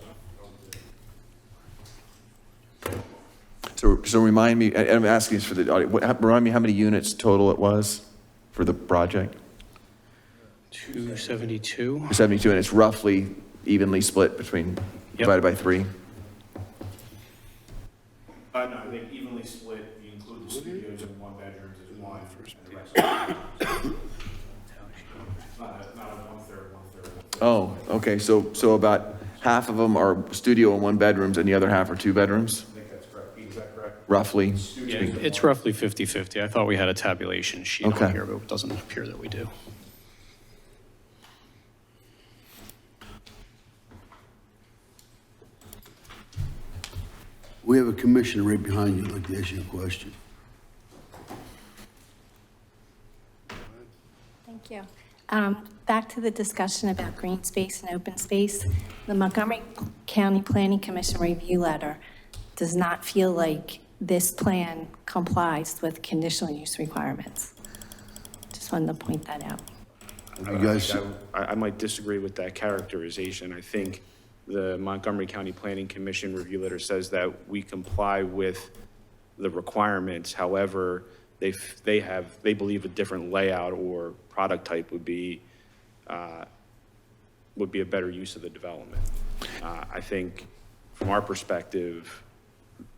So remind me, I'm asking this for the audience, remind me how many units total it was for the project? 272. 72, and it's roughly evenly split between, divided by 3? No, I think evenly split, you include the studios and 1 bedrooms is 1, and the rest of not a 1/3. Oh, okay, so about half of them are studio and 1 bedrooms, and the other half are 2 bedrooms? I think that's correct. Is that correct? Roughly? Yeah, it's roughly 50-50. I thought we had a tabulation sheet Okay. on here, but it doesn't appear that we do. We have a commissioner right behind you, who'd like to ask you a question. Thank you. Back to the discussion about green space and open space, the Montgomery County Planning Commission review letter does not feel like this plan complies with conditional use requirements. Just wanted to point that out. I might disagree with that characterization. I think the Montgomery County Planning Commission review letter says that we comply with the requirements. However, they believe a different layout or product type would be a better use of the development. I think from our perspective,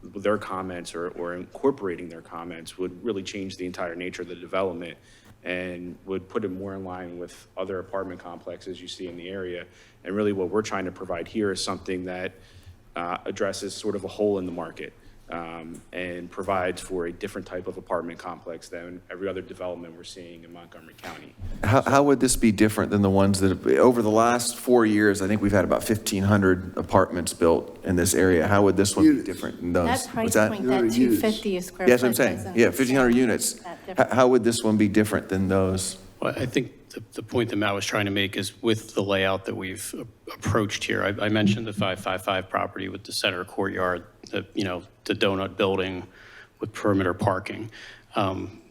their comments or incorporating their comments would really change the entire nature of the development and would put it more in line with other apartment complexes you see in the area. And really what we're trying to provide here is something that addresses sort of a hole in the market and provides for a different type of apartment complex than every other development we're seeing in Montgomery County. How would this be different than the ones that, over the last 4 years, I think we've had about 1,500 apartments built in this area. How would this one be different than those? That price What's that? point, that 250 a square foot. Yes, I'm saying, doesn't yeah, 1,500 units. that different. How would this one be different than those? Well, I think the point that Matt was trying to make is with the layout that we've approached here. I mentioned the 555 property with the center courtyard, the donut building with perimeter parking.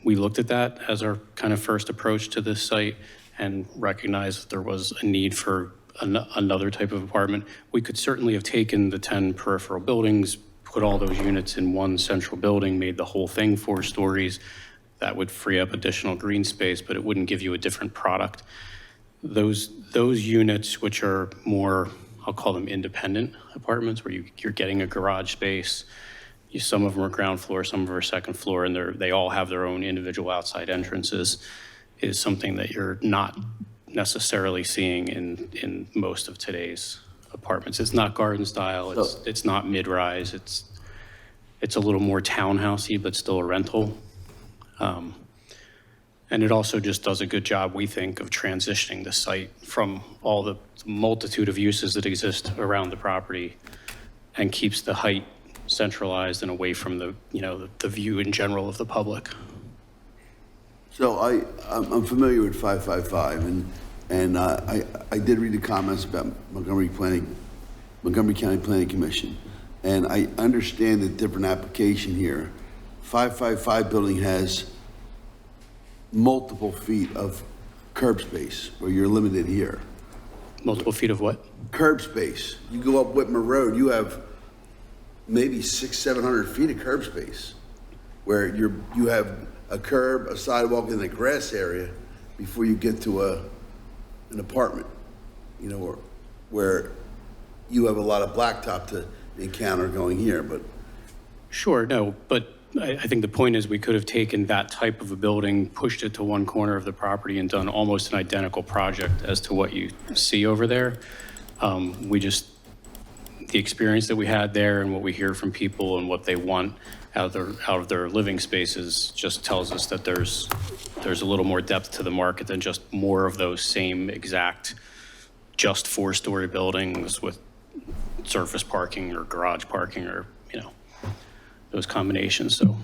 We looked at that as our kind of first approach to this site and recognized that there was a need for another type of apartment. We could certainly have taken the 10 peripheral buildings, put all those units in one central building, made the whole thing 4 stories. That would free up additional green space, but it wouldn't give you a different product. Those units, which are more, I'll call them independent apartments, where you're getting a garage space. Some of them are ground floor, some of them are second floor, and they all have their own individual outside entrances, is something that you're not necessarily seeing in most of today's apartments. It's not garden style, it's not mid-rise, it's a little more townhousey, but still a rental. And it also just does a good job, we think, of transitioning the site from all the multitude of uses that exist around the property and keeps the height centralized and away from the view in general of the public. So I'm familiar with 555, and I did read the comments about Montgomery County Planning Commission, and I understand the different application here. 555 building has multiple feet of curb space, where you're limited here. Multiple feet of what? Curb space. You go up Whitmer Road, you have maybe 600-700 feet of curb space, where you have a curb, a sidewalk, and a grass area before you get to an apartment, where you have a lot of blacktop to encounter going here, but. Sure, no, but I think the point is we could have taken that type of a building, pushed it to one corner of the property and done almost an identical project as to what you see over there. The experience that we had there and what we hear from people and what they want out of their living spaces just tells us that there's a little more depth to the market than just more of those same exact just 4-story buildings with surface parking or garage parking or those combinations. So,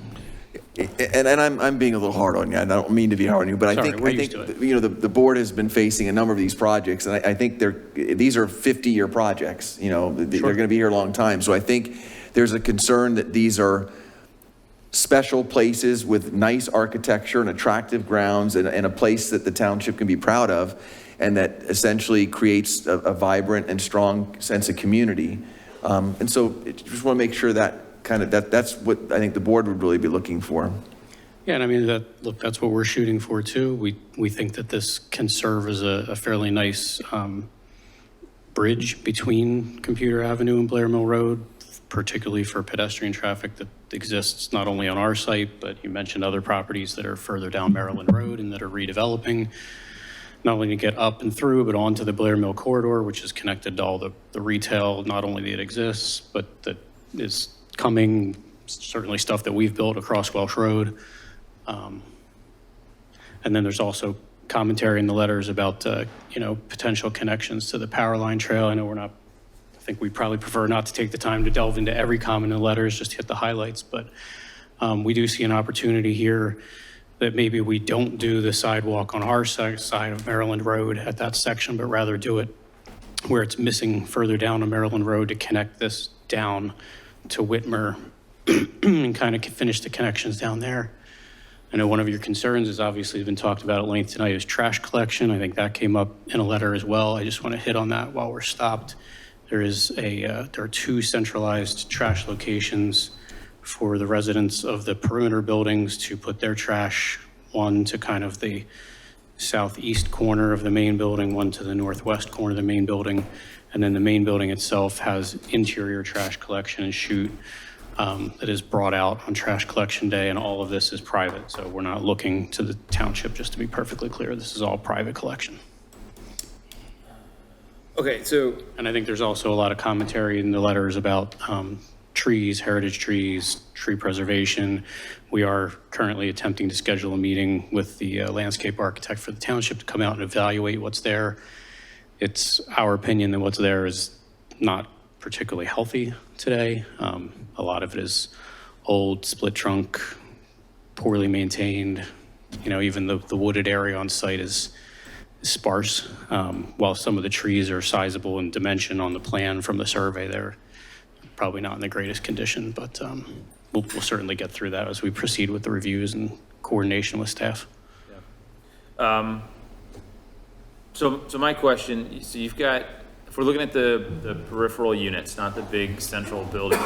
and I'm being a little hard on you. I don't mean to be hard on you, but I think the board has been facing a number of these projects, and I think these are 50-year projects. They're going to be here a long time. So I think there's a concern that these are special places with nice architecture and attractive grounds and a place that the township can be proud of, and that essentially creates a vibrant and strong sense of community. And so just want to make sure that that's what I think the board would really be looking for. yeah, and I mean, that's what we're shooting for too. We think that this can serve as a fairly nice bridge between Computer Avenue and Blair Mill Road, particularly for pedestrian traffic that exists not only on our site, but you mentioned other properties that are further down Maryland Road and that are redeveloping, not only to get up and through, but onto the Blair Mill corridor, which is connected to all the retail, not only that exists, but that is coming, certainly stuff that we've built across Welsh Road. And then there's also commentary in the letters about, potential connections to the power line trail. I know we're not think we probably prefer not to take the time to delve into every comment in the letters, just hit the highlights. But we do see an opportunity here that maybe we don't do the sidewalk on our side of Maryland Road at that section, but rather do it where it's missing further down on Maryland Road to connect this down to Whitmer and kind of finish the connections down there. I know one of your concerns has obviously been talked about at length tonight is trash collection. I think that came up in a letter as well. I just want to hit on that while we're stopped. There are 2 centralized trash locations for the residents of the perimeter buildings to put their trash, one to kind of the southeast corner of the main building, one to the northwest corner of the main building. And then the main building itself has interior trash collection and chute that is brought out on trash collection day, and all of this is private. So we're not looking to the township, just to be perfectly clear. This is all private collection. Okay, so. And I think there's also a lot of commentary in the letters about trees, heritage trees, tree preservation. We are currently attempting to schedule a meeting with the landscape architect for the township to come out and evaluate what's there. It's our opinion that what's there is not particularly healthy today. A lot of it is old, split trunk, poorly maintained. You know, even the wooded area on site is sparse. While some of the trees are sizable in dimension on the plan from the survey, they're probably not in the greatest condition, but we'll certainly get through that as we proceed with the reviews and coordination with staff. So my question, so you've got, if we're looking at the peripheral units, not the big central building,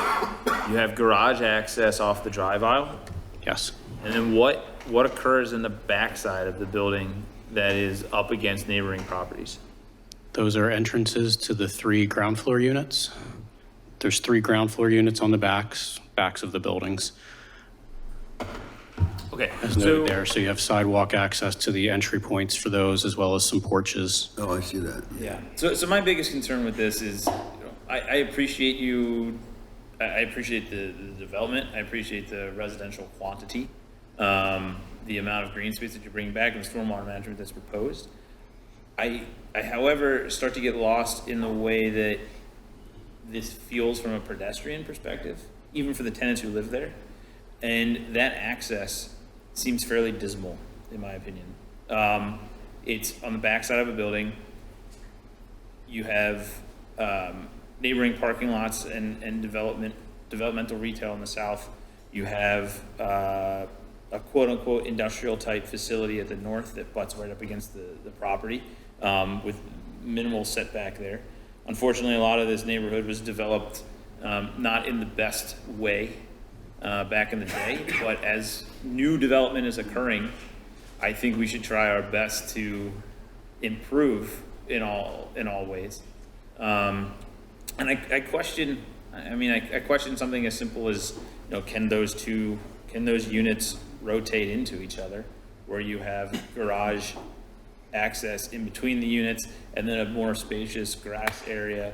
you have garage access off the drive aisle? Yes. And then what occurs in the backside of the building that is up against neighboring properties? Those are entrances to the 3 ground floor units. There's 3 ground floor units on the backs of the buildings. Okay, As noted there, so you have sidewalk access to the entry points for those, as well as some porches. Oh, I see that. Yeah. So my biggest concern with this is, I appreciate you, I appreciate the development, I appreciate the residential quantity, the amount of green space that you bring back and the stormwater management that's proposed. I, however, start to get lost in the way that this feels from a pedestrian perspective, even for the tenants who live there. And that access seems fairly dismal, in my opinion. It's on the backside of a building. You have neighboring parking lots and developmental retail in the south. You have a quote-unquote industrial-type facility at the north that butts right up against the property with minimal setback there. Unfortunately, a lot of this neighborhood was developed not in the best way back in the day, but as new development is occurring, I think we should try our best to improve in all ways. And I question something as simple as, can those units rotate into each other, where you have garage access in between the units and then a more spacious grass area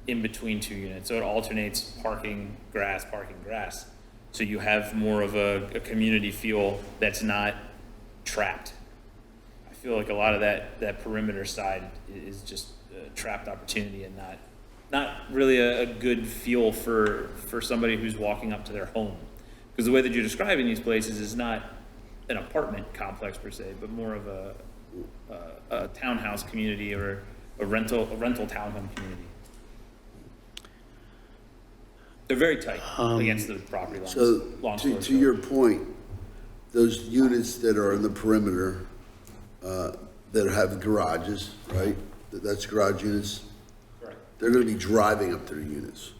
in between 2 units. So it alternates parking, grass. So you have more of a community feel that's not trapped. I feel like a lot of that perimeter side is just a trapped opportunity and not really a good feel for somebody who's walking up to their home. Because the way that you're describing these places is not an apartment complex per se, but more of a townhouse community or a rental townhome community. They're very tight against the property lines. So to your point, those units that are in the perimeter that have garages, right? That's garage units. Correct. They're going to be driving up to their units.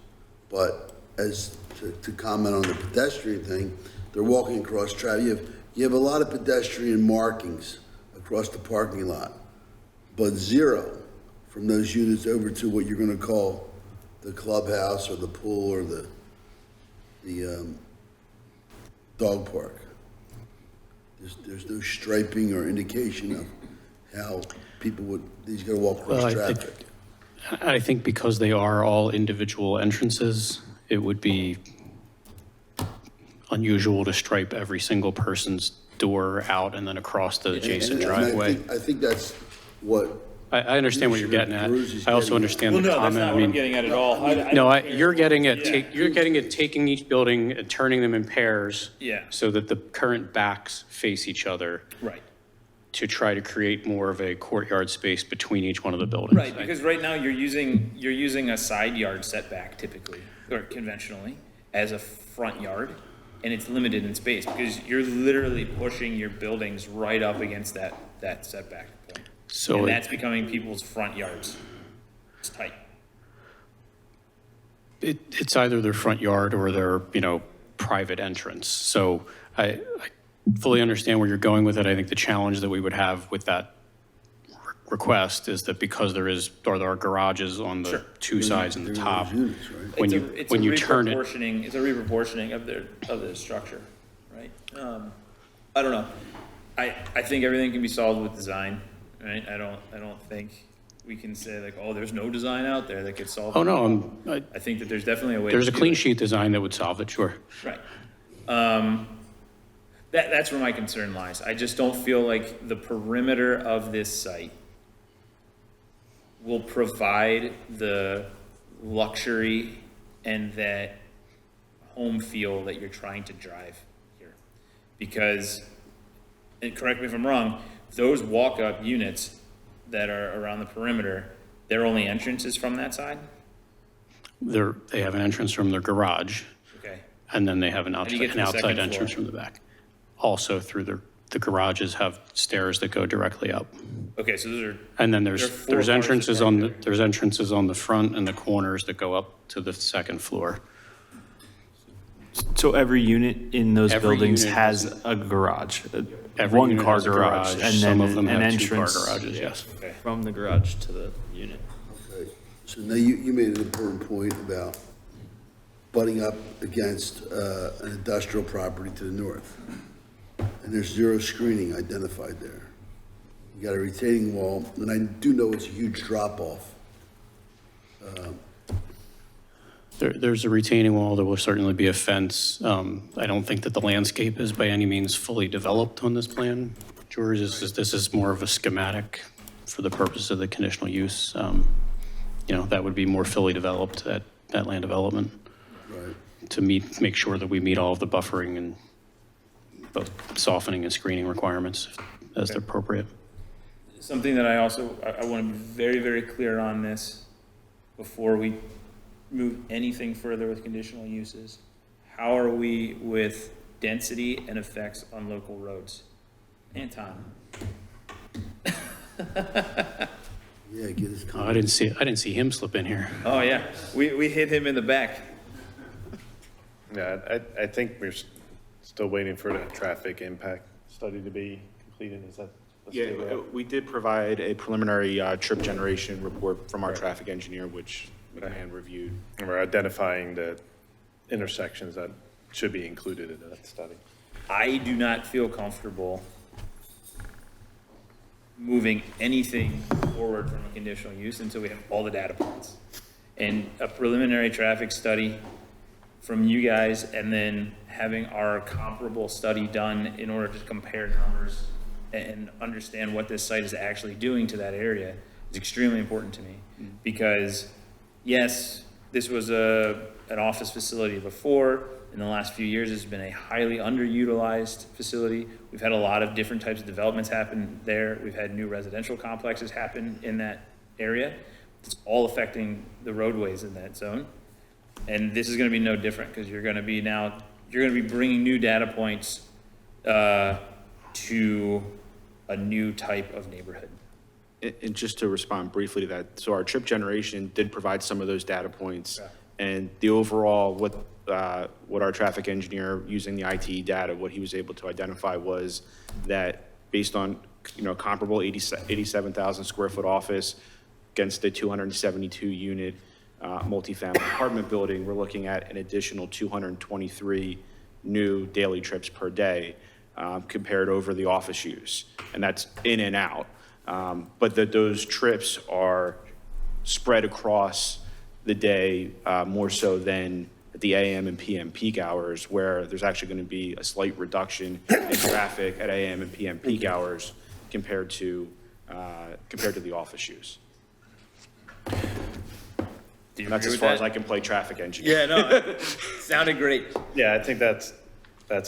But as to comment on the pedestrian thing, they're walking across traffic. You have a lot of pedestrian markings across the parking lot, but 0 from those units over to what you're going to call the clubhouse or the pool or the dog park. There's no striping or indication of how these going to walk across traffic. I think because they are all individual entrances, it would be unusual to stripe every single person's door out and then across the adjacent driveway. I think that's what I understand what you're getting at. I also understand the Well, no, that's comment. not I what I'm mean, getting at all. you're getting at taking each building and turning them in pairs. Yeah. So that the current backs face each other. Right. To try to create more of a courtyard space between each one of the buildings. Right, because right now you're using a side yard setback typically, or conventionally, as a front yard, and it's limited in space, because you're literally pushing your buildings right up against that setback point. So And that's becoming people's front yards. It's tight. It's either their front yard or their, private entrance. So I fully understand where you're going with it. I think the challenge that we would have with that request is that because there are garages on the two sides and the top, when you turn it. It's a reproportioning of the structure, right? I don't know. I think everything can be solved with design, right? I don't think we can say like, oh, there's no design out there that could solve it. Oh, no, I think that there's definitely a way. There's a to do clean it. sheet design that would solve it, sure. Right. That's where my concern lies. I just don't feel like the perimeter of this site will provide the luxury and that home feel that you're trying to drive here. Because, and correct me if I'm wrong, those walk-up units that are around the perimeter, their only entrance is from that side? They have an entrance from their garage. Okay. And then they have an How do you get to the outside second entrance floor? from the back. Also through the garages have stairs that go directly up. Okay, so those are. And then there are four there's cars entrances that on park there's entrances on the front and the corners that go up to the second floor. So every unit in those Every buildings unit has a garage, Every one unit car has a garage, and Some then of them an have 2-car entrance garages, yes. from the garage to the unit. Okay. So now you made an important point about butting up against an industrial property to the north. And there's zero screening identified there. You got a retaining wall, and I do know it's a huge drop-off. There's a retaining wall, there will certainly be a fence. I don't think that the landscape is by any means fully developed on this plan. George, this is more of a schematic for the purpose of the conditional use. That would be more fully developed at land development. Right. To make sure that we meet all of the buffering and both softening and screening requirements as they're appropriate. Something that I want to be very, very clear on this before we move anything further with conditional uses. How are we with density and effects on local roads? Anton. Yeah, get his I didn't see him slip in here. Oh, yeah. We hit him in the back. Yeah, I think we're still waiting for the traffic impact study to be completed. Is that? Yeah, we did provide a preliminary trip generation report from our traffic engineer, which McMahon reviewed. And we're identifying the intersections that should be included in that study. I do not feel comfortable moving anything forward from a conditional use until we have all the data points. And a preliminary traffic study from you guys, and then having our comparable study done in order to compare numbers and understand what this site is actually doing to that area is extremely important to me. Because yes, this was an office facility before. In the last few years, it's been a highly underutilized facility. We've had a lot of different types of developments happen there. We've had new residential complexes happen in that area. It's all affecting the roadways in that zone. And this is going to be no different, because you're going to be bringing new data points to a new type of neighborhood. And just to respond briefly to that, so our trip generation did provide some of those data points, and the overall, what our traffic engineer, using the ITE data, what he was able to identify was that based on, comparable 87,000 square foot office against the 272 unit multifamily apartment building, we're looking at an additional 223 new daily trips per day compared over the office use, and that's in and out. But those trips are spread across the day more so than at the AM and PM peak hours, where there's actually going to be a slight reduction in traffic at AM and PM peak hours compared to compared to the office use. Do you That's agree as with far that? as I can play traffic engineer. Yeah, no, sounded great. Yeah, I think that's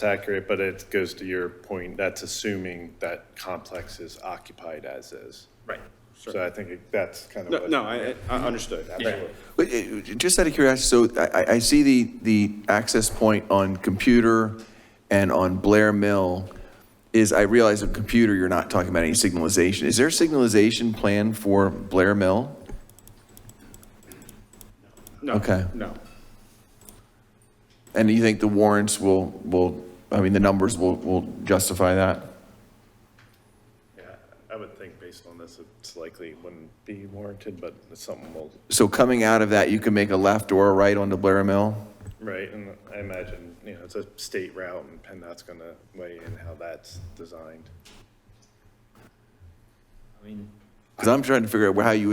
accurate, but it goes to your point, that's assuming that complex is occupied as is. Right. So I think that's kind of what. No, I understood, absolutely. But, just out of curiosity, so I see the access point on Computer and on Blair Mill is, I realize on Computer, you're not talking about any signalization. Is there signalization plan for Blair Mill? No. Okay. No. And do you think the warrants will, I mean, the numbers will justify that? Yeah, I would think based on this, it's likely wouldn't be warranted, but it's something we'll, So coming out of that, you can make a left or a right onto Blair Mill? right, and I imagine, it's a state route and PennDOT's gonna weigh in how that's designed. I mean, Because I'm trying to figure out how you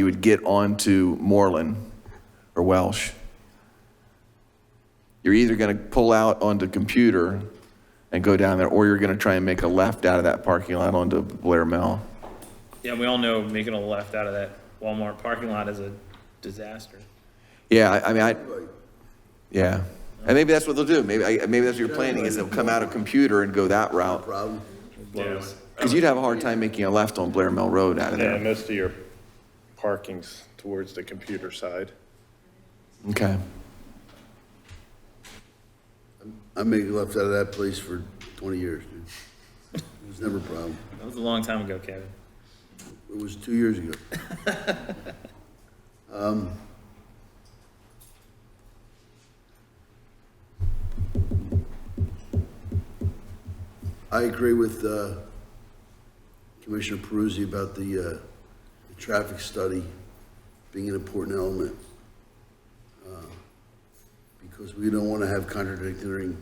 would get onto Moreland or Welsh. You're either going to pull out onto Computer and go down there, or you're going to try and make a left out of that parking lot onto Blair Mill. yeah, we all know making a left out of that Walmart parking lot is a disaster. Yeah, yeah. And maybe that's what they'll do. Maybe that's what you're planning, is they'll come out of Computer and go that route. Yeah, Because you'd have a hard time making a left on Blair Mill Road out of yeah, there. most of your parking's towards the Computer side. Okay. I made a left out of that place for 20 years, dude. It was never a problem. That was a long time ago, Kevin. It was 2 years ago. I agree with Commissioner Peruzzi about the traffic study being an important element. Because we don't want to have contradictory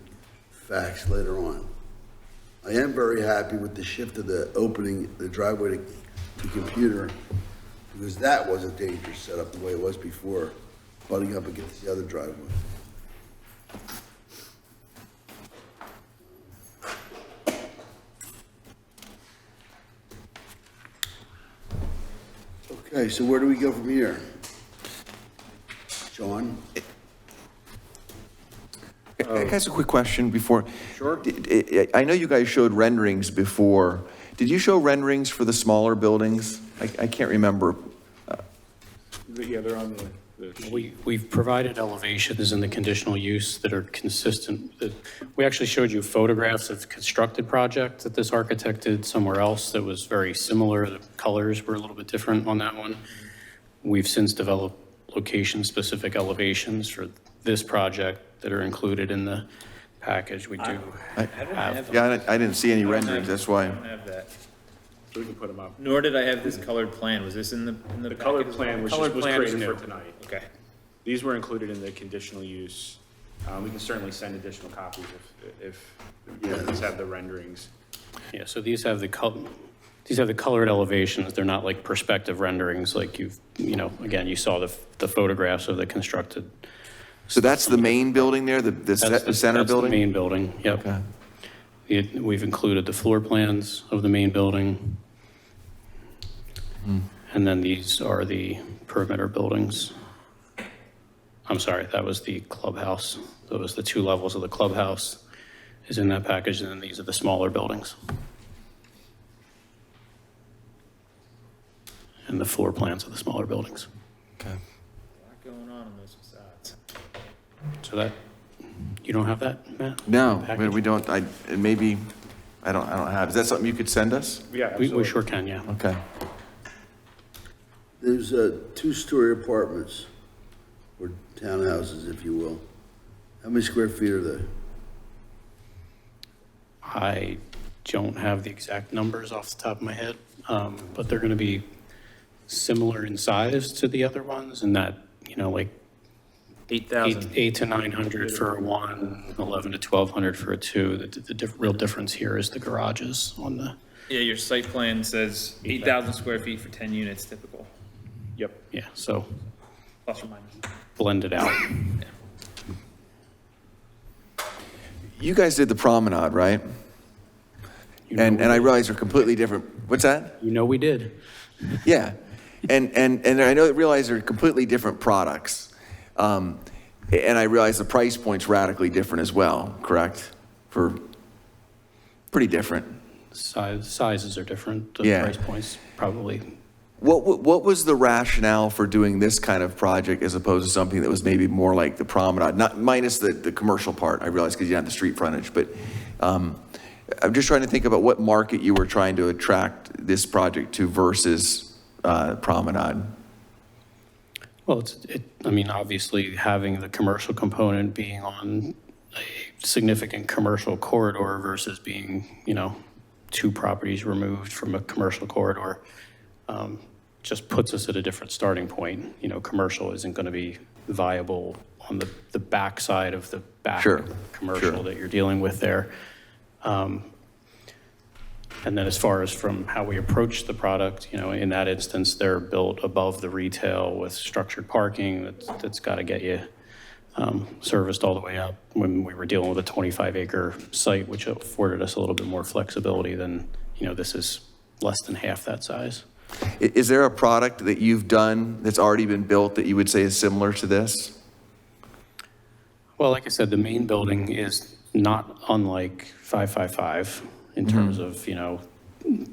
facts later on. I am very happy with the shift of the opening, the driveway to Computer, because that was a dangerous setup the way it was before, butting up against the other driveway. Okay, so where do we go from here? John? Can I ask a quick question before? Sure. I know you guys showed renderings before. Did you show renderings for the smaller buildings? I can't remember. Yeah, they're on the We've provided elevations in the conditional use that are consistent. We actually showed you photographs of constructed project that this architect did somewhere else that was very similar. The colors were a little bit different on that one. We've since developed location-specific elevations for this project that are included in the package. We do have. Yeah, I didn't see any renderings, that's I why. don't have that. We can put them up. Nor did I have this colored plan. Was this in the The colored package? plan was Colored plan is created new. for tonight. Okay. These were included in the conditional use. We can certainly send additional copies if you guys have the renderings. Yeah, so these have the colored elevations. They're not like perspective renderings like again, you saw the photographs of the constructed. So that's the main building there, the center That's the building? main building, yep. Okay. We've included the floor plans of the main building. And then these are the perimeter buildings. I'm sorry, that was the clubhouse. That was the 2 levels of the clubhouse is in that package, and then these are the smaller buildings. And the floor plans of the smaller buildings. Okay. A lot going on those facades. So that, you don't have that, Matt? No, Package? we don't, I don't have, is that something you could send us? Yeah, We sure can, yeah. Okay. There's 2-story apartments, or townhouses, if you will. How many square feet are they? I don't have the exact numbers off the top of my head, but they're going to be similar in size to the other ones, in that, like 8,000. 8 to 900 for a 1, 11 to 1,200 for a 2. The real difference here is the garages on the. Yeah, your site plan says 8,000 square feet for 10 units typical, Yep. Yeah, so plus or minus. blend it out. You guys did the promenade, right? And I realize they're completely different. What's that? You know we did. Yeah. And I realize they're completely different products. And I realize the price point's radically different as well, correct? For pretty different. Sizes are different, the Yeah. price points probably. What was the rationale for doing this kind of project as opposed to something that was maybe more like the promenade, not minus the commercial part, I realize, because you have the street frontage, but I'm just trying to think about what market you were trying to attract this project to versus promenade. Well, I mean, obviously having the commercial component being on a significant commercial corridor versus being, 2 properties removed from a commercial corridor, just puts us at a different starting point. Commercial isn't going to be viable on the backside of the back commercial that you're dealing with there. And then as far as from how we approach the product, in that instance, they're built above the retail with structured parking that's got to get you serviced all the way up. When we were dealing with a 25-acre site, which afforded us a little bit more flexibility than, this is less than half that size. Is there a product that you've done that's already been built that you would say is similar to this? Well, like I said, the main building is not unlike 555 in terms of,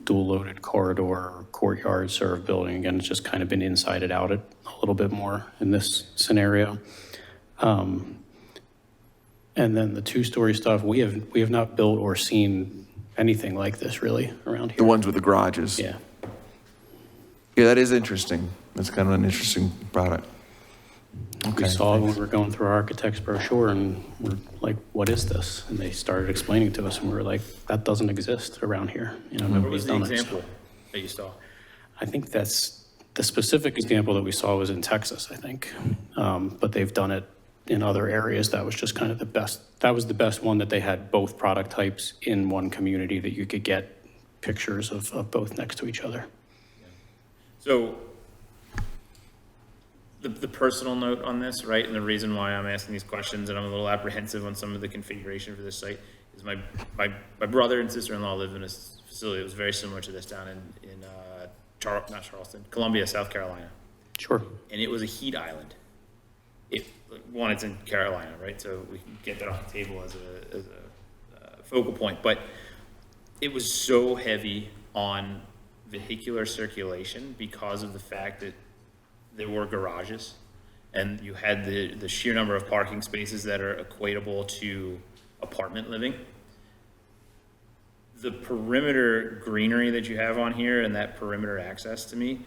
dual loaded corridor, courtyard served building. Again, it's just kind of been insided out a little bit more in this scenario. And then the 2-story stuff, we have not built or seen anything like this really around here. The ones with the garages? Yeah. Yeah, that is interesting. That's kind of an interesting product. Okay. We saw when we were going through our architect's brochure and we're like, what is this? And they started explaining to us and we were like, that doesn't exist around here. What Nobody's was the done it. example that you saw? I think that's the specific example that we saw was in Texas, I think. But they've done it in other areas. That was just kind of the best. That was the best one that they had both product types in one community that you could get pictures of both next to each other. So the personal note on this, right, and the reason why I'm asking these questions and I'm a little apprehensive on some of the configuration for this site is my brother and sister-in-law live in a facility that was very similar to this down in not Charleston, Columbia, South Carolina. Sure. And it was a heat island. It's in Carolina, right? So we can get that on the table as a focal point. But it was so heavy on vehicular circulation because of the fact that there were garages and you had the sheer number of parking spaces that are equatable to apartment living. The perimeter greenery that you have on here and that perimeter access to me,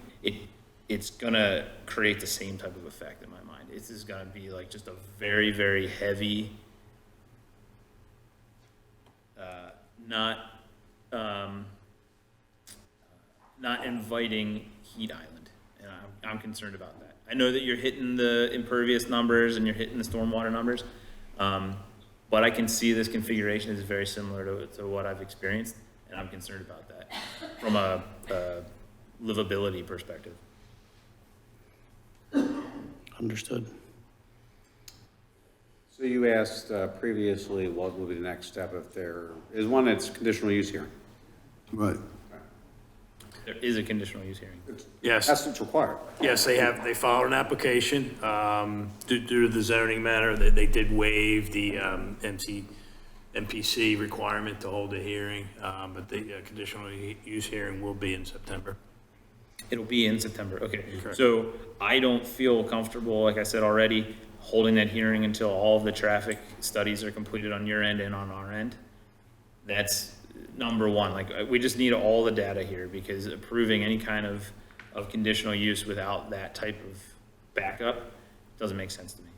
it's gonna create the same type of effect in my mind. This is gonna be like just a very, very heavy, not inviting heat island. And I'm concerned about that. I know that you're hitting the impervious numbers and you're hitting the stormwater numbers, but I can see this configuration is very similar to what I've experienced, and I'm concerned about that from a livability perspective. Understood. So you asked previously what will be the next step if there is one that's conditional use hearing. Right. There is a conditional use hearing. Yes. That's required. Yes, they filed an application, due to the zoning matter, they did waive the, MPC requirement to hold a hearing, but the conditional use hearing will be in September. It'll be in September, okay. Correct. So I don't feel comfortable, like I said already, holding that hearing until all of the traffic studies are completed on your end and on our end. That's number one. Like, we just need all the data here because approving any kind of conditional use without that type of backup doesn't make sense to me.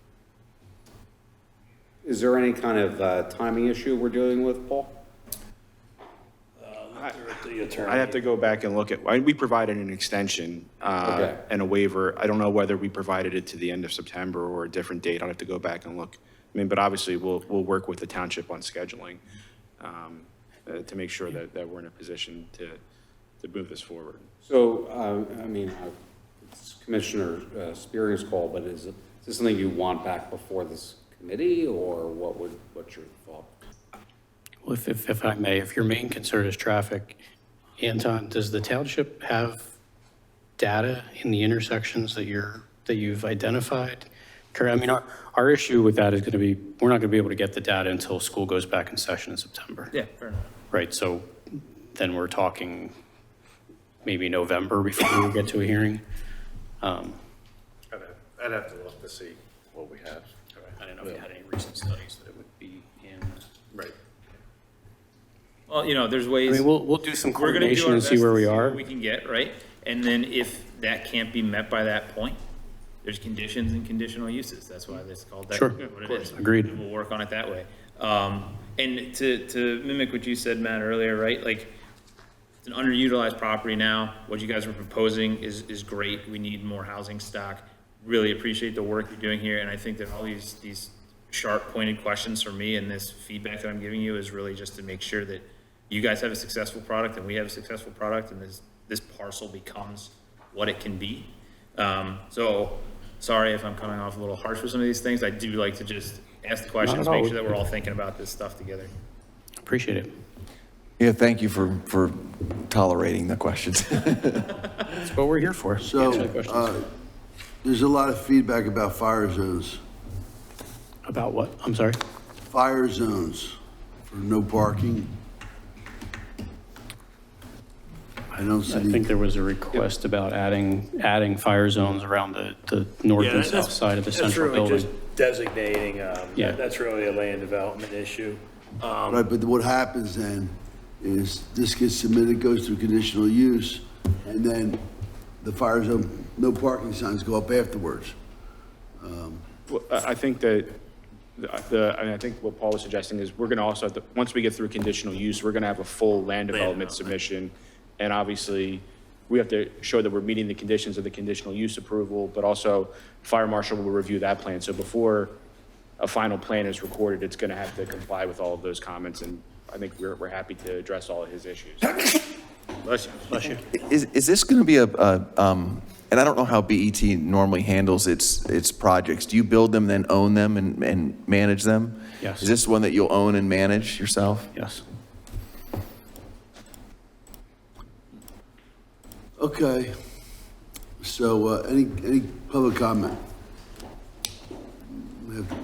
Is there any kind of timing issue we're dealing with, Paul? I'd have to go back and look at, we provided an extension and a waiver. I don't know whether we provided it to the end of September or a different date. I'll have to go back and look. I mean, but obviously we'll work with the township on scheduling to make sure that we're in a position to move this forward. So, I mean, it's Commissioner Spearing's call, but is this something you want back before this committee or what's your thought? if I may, if your main concern is traffic, Anton, does the township have data in the intersections that you've identified? I mean, our issue with that is going to be, we're not going to be able to get the data until school goes back in session in September. Yeah, fair enough. Right, so then we're talking maybe November before we get to a hearing. I'd have to look to see what we have. I don't know if you had any recent studies that it would be in. Right. Well, you know, there's ways. I mean, we'll do some We're gonna do coordination our and see best where to we see are. what we can get, right? And then if that can't be met by that point, there's conditions and conditional uses. That's why it's called that. Sure, What of it is. course, agreed. And we'll work on it that way. And to mimic what you said, Matt, earlier, right? Like, it's an underutilized property now. What you guys are proposing is great. We need more housing stock. Really appreciate the work you're doing here. And I think that all these sharp pointed questions from me and this feedback that I'm giving you is really just to make sure that you guys have a successful product and we have a successful product and this parcel becomes what it can be. So sorry if I'm coming off a little harsh with some of these things. I do like to just ask the questions, make sure that we're all thinking about this stuff together. Appreciate it. Yeah, thank you for tolerating the questions. That's what we're here for. So, Answer the questions. there's a lot of feedback about fire zones. About what? I'm sorry? Fire zones for no parking. I don't see. I think there was a request about adding fire zones around the north and south side of the central That's really building. just designating, Yeah. that's really a land development issue. Right, but what happens then is this gets submitted, goes through conditional use, and then the fire zone, no parking signs go up afterwards. Well, I think that I think what Paul was suggesting is we're going to also have to, once we get through conditional use, we're going to have a full land development submission. And obviously, we have to show that we're meeting the conditions of the conditional use approval, but also fire marshal will review that plan. So before a final plan is recorded, it's going to have to comply with all of those comments. And I think we're happy to address all of his issues. Bless you. Bless you. Is this going to be and I don't know how BET normally handles its projects. Do you build them, then own them and manage them? Yes. Is this one that you'll own and manage yourself? Yes. Okay. So, any public comment? We have-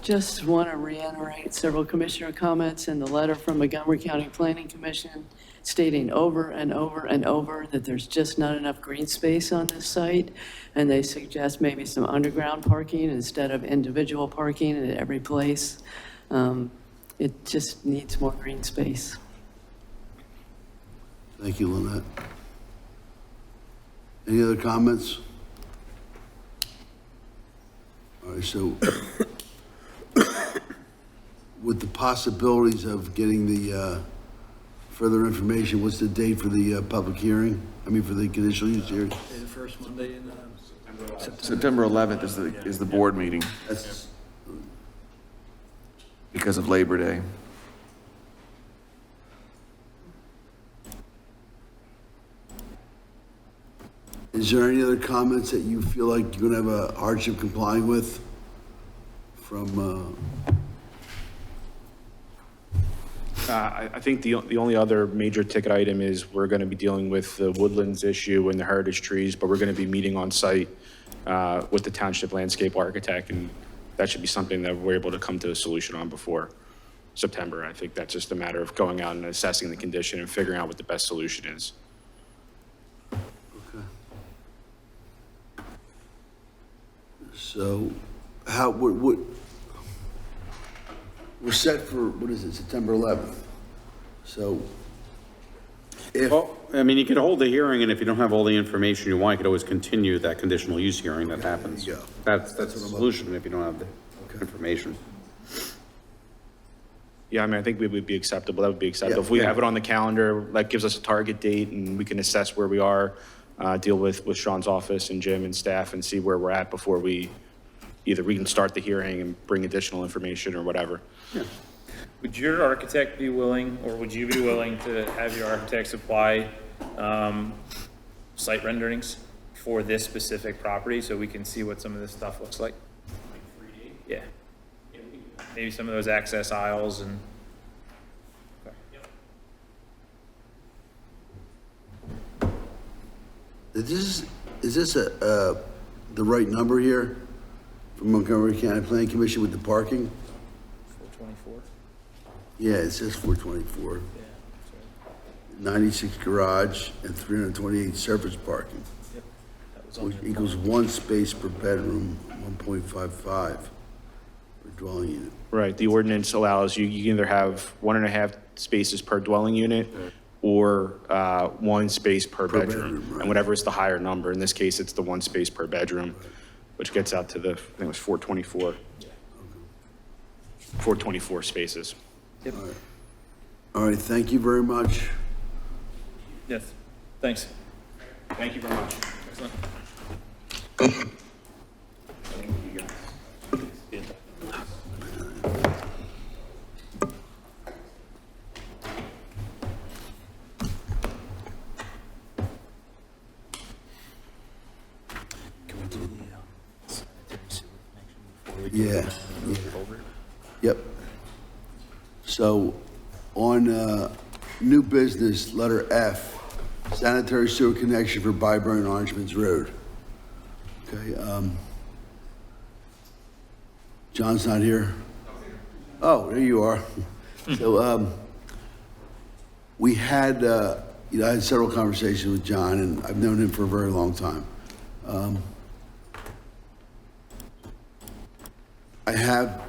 Just want to reiterate several commissioner comments in the letter from Montgomery County Planning Commission stating over and over and over that there's just not enough green space on this site. And they suggest maybe some underground parking instead of individual parking at every place. It just needs more green space. Thank you, Lynette. Any other comments? All right, so with the possibilities of getting the further information, what's the date for the public hearing? I mean, for the conditional use hearing? The first Monday in September 11th is the board meeting That's, because of Labor Day. is there any other comments that you feel like you're gonna have a hardship complying with from, I think the only other major ticket item is we're going to be dealing with the woodlands issue and the heritage trees, but we're going to be meeting on site with the township landscape architect, and that should be something that we're able to come to a solution on before September. I think that's just a matter of going out and assessing the condition and figuring out what the best solution is. okay. So, how, what, we're set for, what is it, September 11th? So, if, Well, I mean, you could hold the hearing, and if you don't have all the information you want, you could always continue that conditional use hearing that happens. There you go. That's the solution if you don't have the information. Yeah, I mean, I think we would be acceptable. That would be acceptable. Yeah, If we yeah. have it on the calendar, that gives us a target date and we can assess where we are, deal with Sean's office and Jim and staff and see where we're at before we can start the hearing and bring additional information or whatever. Yeah. Would your architect be willing, or would you be willing to have your architect supply site renderings for this specific property, so we can see what some of this stuff looks like? Yeah. Maybe some of those access aisles and. Is this the right number here from Montgomery County Planning Commission with the parking? 424? Yeah, it says 424. 96 garage and 328 surface parking. Yep. That was on Which there. equals 1 space per bedroom, 1.55 per dwelling unit. Right, the ordinance allows you, you can either have 1.5 spaces per dwelling unit or 1 space per bedroom. right. And whatever is the higher number, in this case, it's the 1 space per bedroom, which gets out to the, I think it was 424. 424 spaces. Yep. All right, thank you very much. Yes, thanks. Thank you very much. Excellent. Yeah. Yep. So on new business, letter F, sanitary sewer connection for Byburn and Orangeman's Road. Okay, John's not here? Oh, there you are. So we had, I had several conversations with John, and I've known him for a very long time. I have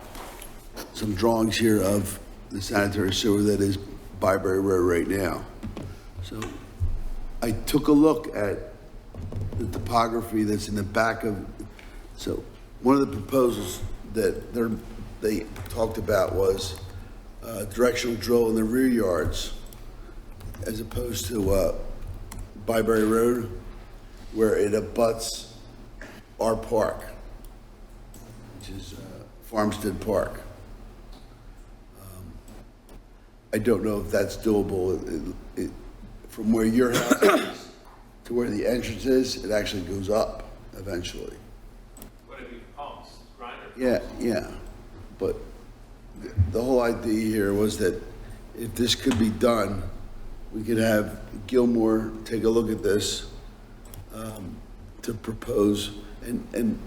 some drawings here of the sanitary sewer that is Byberry Road right now. So I took a look at the topography that's in the back of, so one of the proposals that they talked about was directional drill in the rear yards as opposed to Byberry Road, where it abuts our park, which is Farmstead Park. I don't know if that's doable. From where your house is to where the entrance is, it actually goes up eventually. What if you pumps, grinder? Yeah. But the whole idea here was that if this could be done, we could have Gilmore take a look at this to propose. And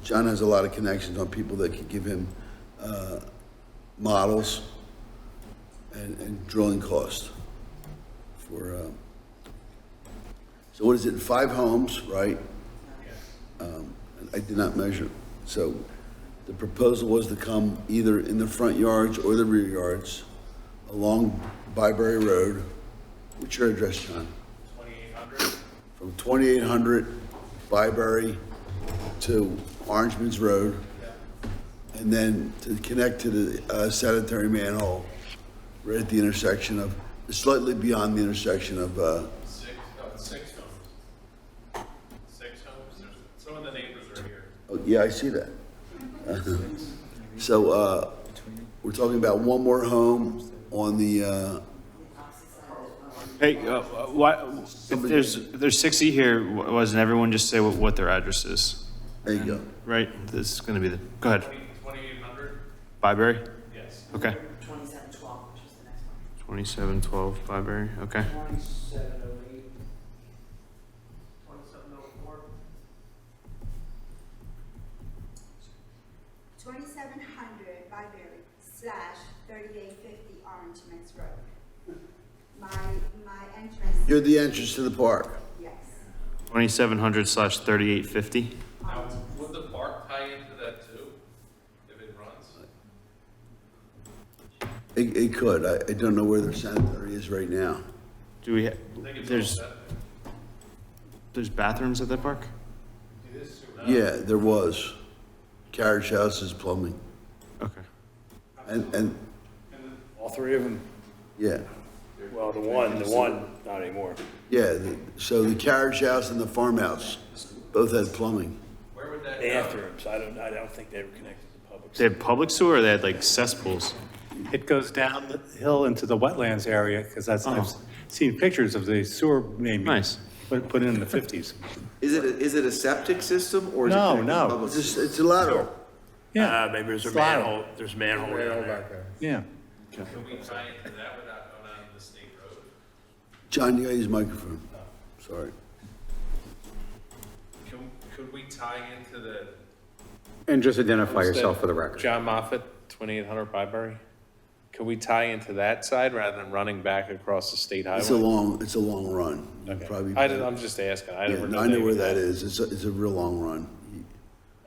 John has a lot of connections on people that could give him models and drilling costs for, so what is it, 5 homes, right? I did not measure. So the proposal was to come either in the front yards or the rear yards along Byberry Road. What's your address, John? 2800. From 2800 Byberry to Orangeman's Road, and then to connect to the sanitary manhole right at the intersection of, slightly beyond the intersection of, Six homes. 6 homes. Some of the neighbors are here. oh, yeah, I see that. So, we're talking about one more home on the, Hey, if there's 60 here, wasn't everyone just say what their address is? there you go. Right, this is gonna be go ahead. 2800? Byberry? Yes. Okay. 2712, which is the next one. 2712 Byberry, okay. 2708. 2704. 2700 Byberry / 3850 Orangeman's Road. My entrance. You're the entrance to the park. Yes. 2700/3850? Now, would the park tie into that too, if it runs? It could. I don't know where their sanitary is right now. Do we, there's bathrooms at that park? Yeah, there was. Carriage houses, plumbing. Okay. And, All 3 of them? yeah. Well, the one, not anymore. Yeah, so the carriage house and the farmhouse both had plumbing. Where would that go? Bathrooms, I don't think they were connected to public. They had public sewer or they had like cesspools? It goes down the hill into the wetlands area, because I've seen pictures of the sewer maybe. Nice. Put in the 50s. Is it a septic system or is it No, connected to no. public? It's a lateral. Yeah. Maybe there's a It's lateral. manhole, there's manhole down there. Yeah. Can we tie into that without going on the state road? John, you gotta use microphone. Sorry. Could we tie into the? And just identify yourself for the record. John Moffett, 2800 Byberry. Could we tie into that side rather than running back across the state highway? It's a long run. Okay. Probably. I'm just asking. I never I know where that is. It's a real long run.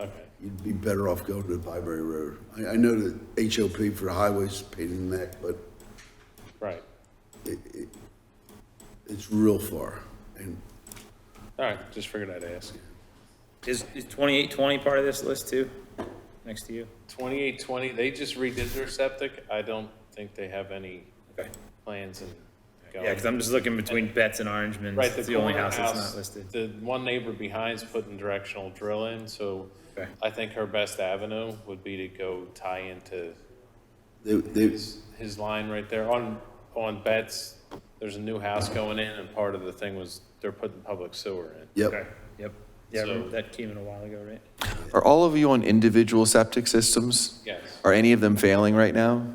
Okay. You'd be better off going to Byberry Road. I know that HOP for the highway's a pain in the neck, but Right. it's real far. And All right, just figured I'd ask. Is 2820 part of this list too? Next to you? 2820, they just redid their septic. I don't think they have any plans in going. Yeah, because I'm just looking between Betts and Orangeman. Right, It's the only corner house that's not listed. The one neighbor behind's putting directional drill in, so I think her best avenue would be to go tie into his line right there. On Betts, there's a new house going in, and part of the thing was they're putting public sewer in. Yep. Okay. Yep. Yeah, I So- remember that came in a while ago, right? Are all of you on individual septic systems? Yes. Are any of them failing right now?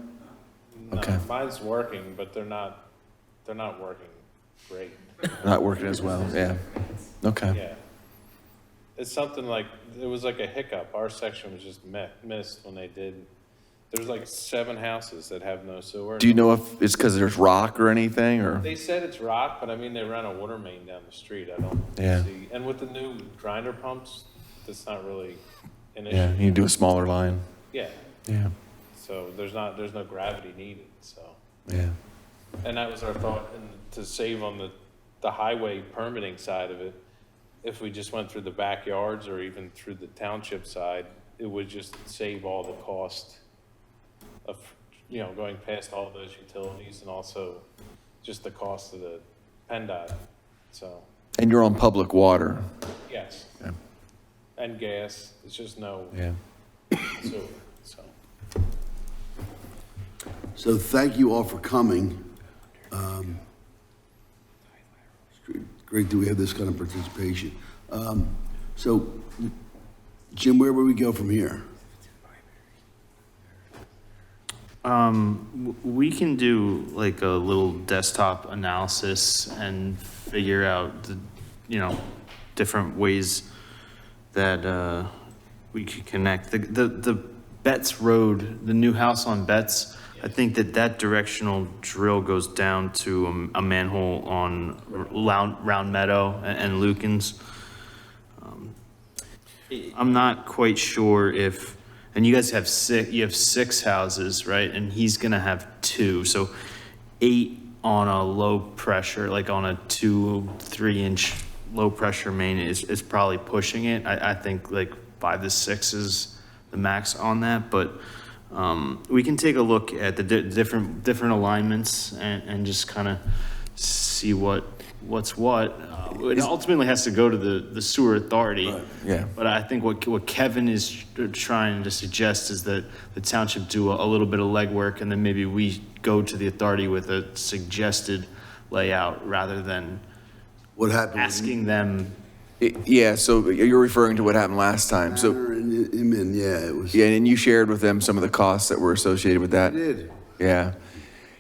Okay. No, mine's working, but they're not working great. Not working as well, yeah. Okay. Yeah. It's something like, it was like a hiccup. Our section was just missed when they did, there's like 7 houses that have no sewer. Do you know if it's because there's rock or anything, or? They said it's rock, but I mean, they ran a water main down the street. I don't Yeah. see, and with the new grinder pumps, that's not really an issue. Yeah, you can do a smaller line. Yeah. Yeah, So there's no gravity needed, so. yeah. And that was our thought, and to save on the highway permitting side of it, if we just went through the backyards or even through the township side, it would just save all the cost of, going past all those utilities and also just the cost of the PennDOT, so, And you're on public water. yes. Yeah. And gas, it's just no Yeah. sewer, so. so thank you all for coming. It's great that we have this kind of participation. So, Jim, where will we go from here? We can do like a little desktop analysis and figure out the, different ways that we could connect. The Betts Road, the new house on Betts, I think that directional drill goes down to a manhole on Round Meadow and Lucan's. I'm not quite sure if, and you guys have six houses, right? And he's gonna have 2, so 8 on a low pressure, like on a 2-3 inch low pressure main is probably pushing it. I think like 5 to 6 is the max on that, but we can take a look at the different alignments and just kind of see what's what. It ultimately has to go to the sewer authority. Right. Yeah. But I think what Kevin is trying to suggest is that the township do a little bit of legwork, and then maybe we go to the authority with a suggested layout rather than What happened? asking them. Yeah, so you're referring to what happened last time, so. Yeah, it was. Yeah, and you shared with them some of the costs that were associated with that. I did. Yeah.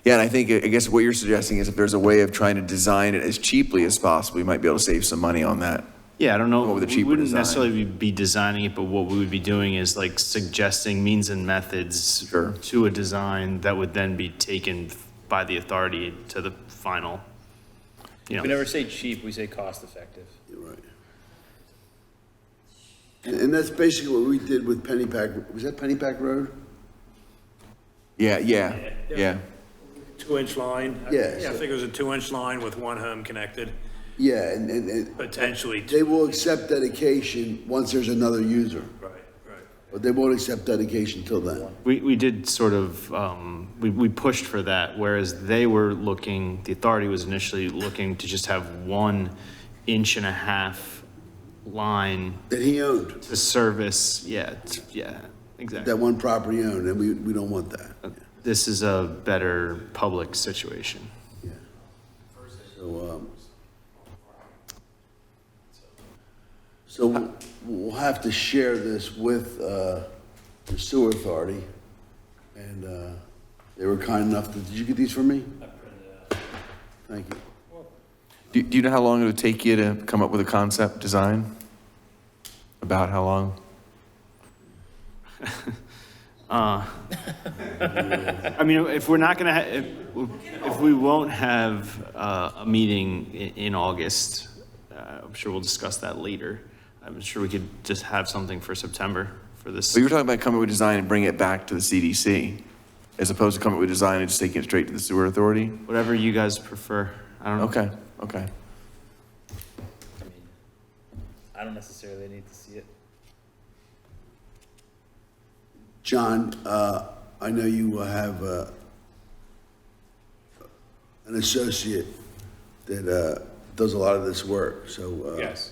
Yeah, and I guess what you're suggesting is if there's a way of trying to design it as cheaply as possible, we might be able to save some money on that. Yeah, I don't know. Come up with a We cheaper wouldn't design. necessarily be designing it, but what we would be doing is like suggesting means and methods to a design that would then be taken by the authority to the final. We never say cheap, we say cost effective. You're right. And that's basically what we did with Pennypack. Was that Pennypack Road? Yeah. 2-inch line? Yeah, Yeah, I think it was a 2-inch line with one home connected. Yeah, and Potentially. they will accept dedication once there's another user. Right. But they won't accept dedication till then. We did sort of, we pushed for that, whereas they were looking, the authority was initially looking to just have 1.5 inch line. That he owned. To service, yeah, exactly. That one property owned, and we don't want that. This is a better public situation. So, So we'll have to share this with the sewer authority. And they were kind enough to, did you get these from me? I printed it out. Thank you. Do you know how long it would take you to come up with a concept design? About how long? I mean, if we're not gonna, if we won't have a meeting in August, I'm sure we'll discuss that later. I'm sure we could just have something for September for this. But you were talking about coming up with design and bringing it back to the CDC, as opposed to coming up with design and just taking it straight to the sewer authority? Whatever you guys prefer. I don't know. Okay, okay. I mean, I don't necessarily need to see it. John, I know you have an associate that does a lot of this work, so. Yes.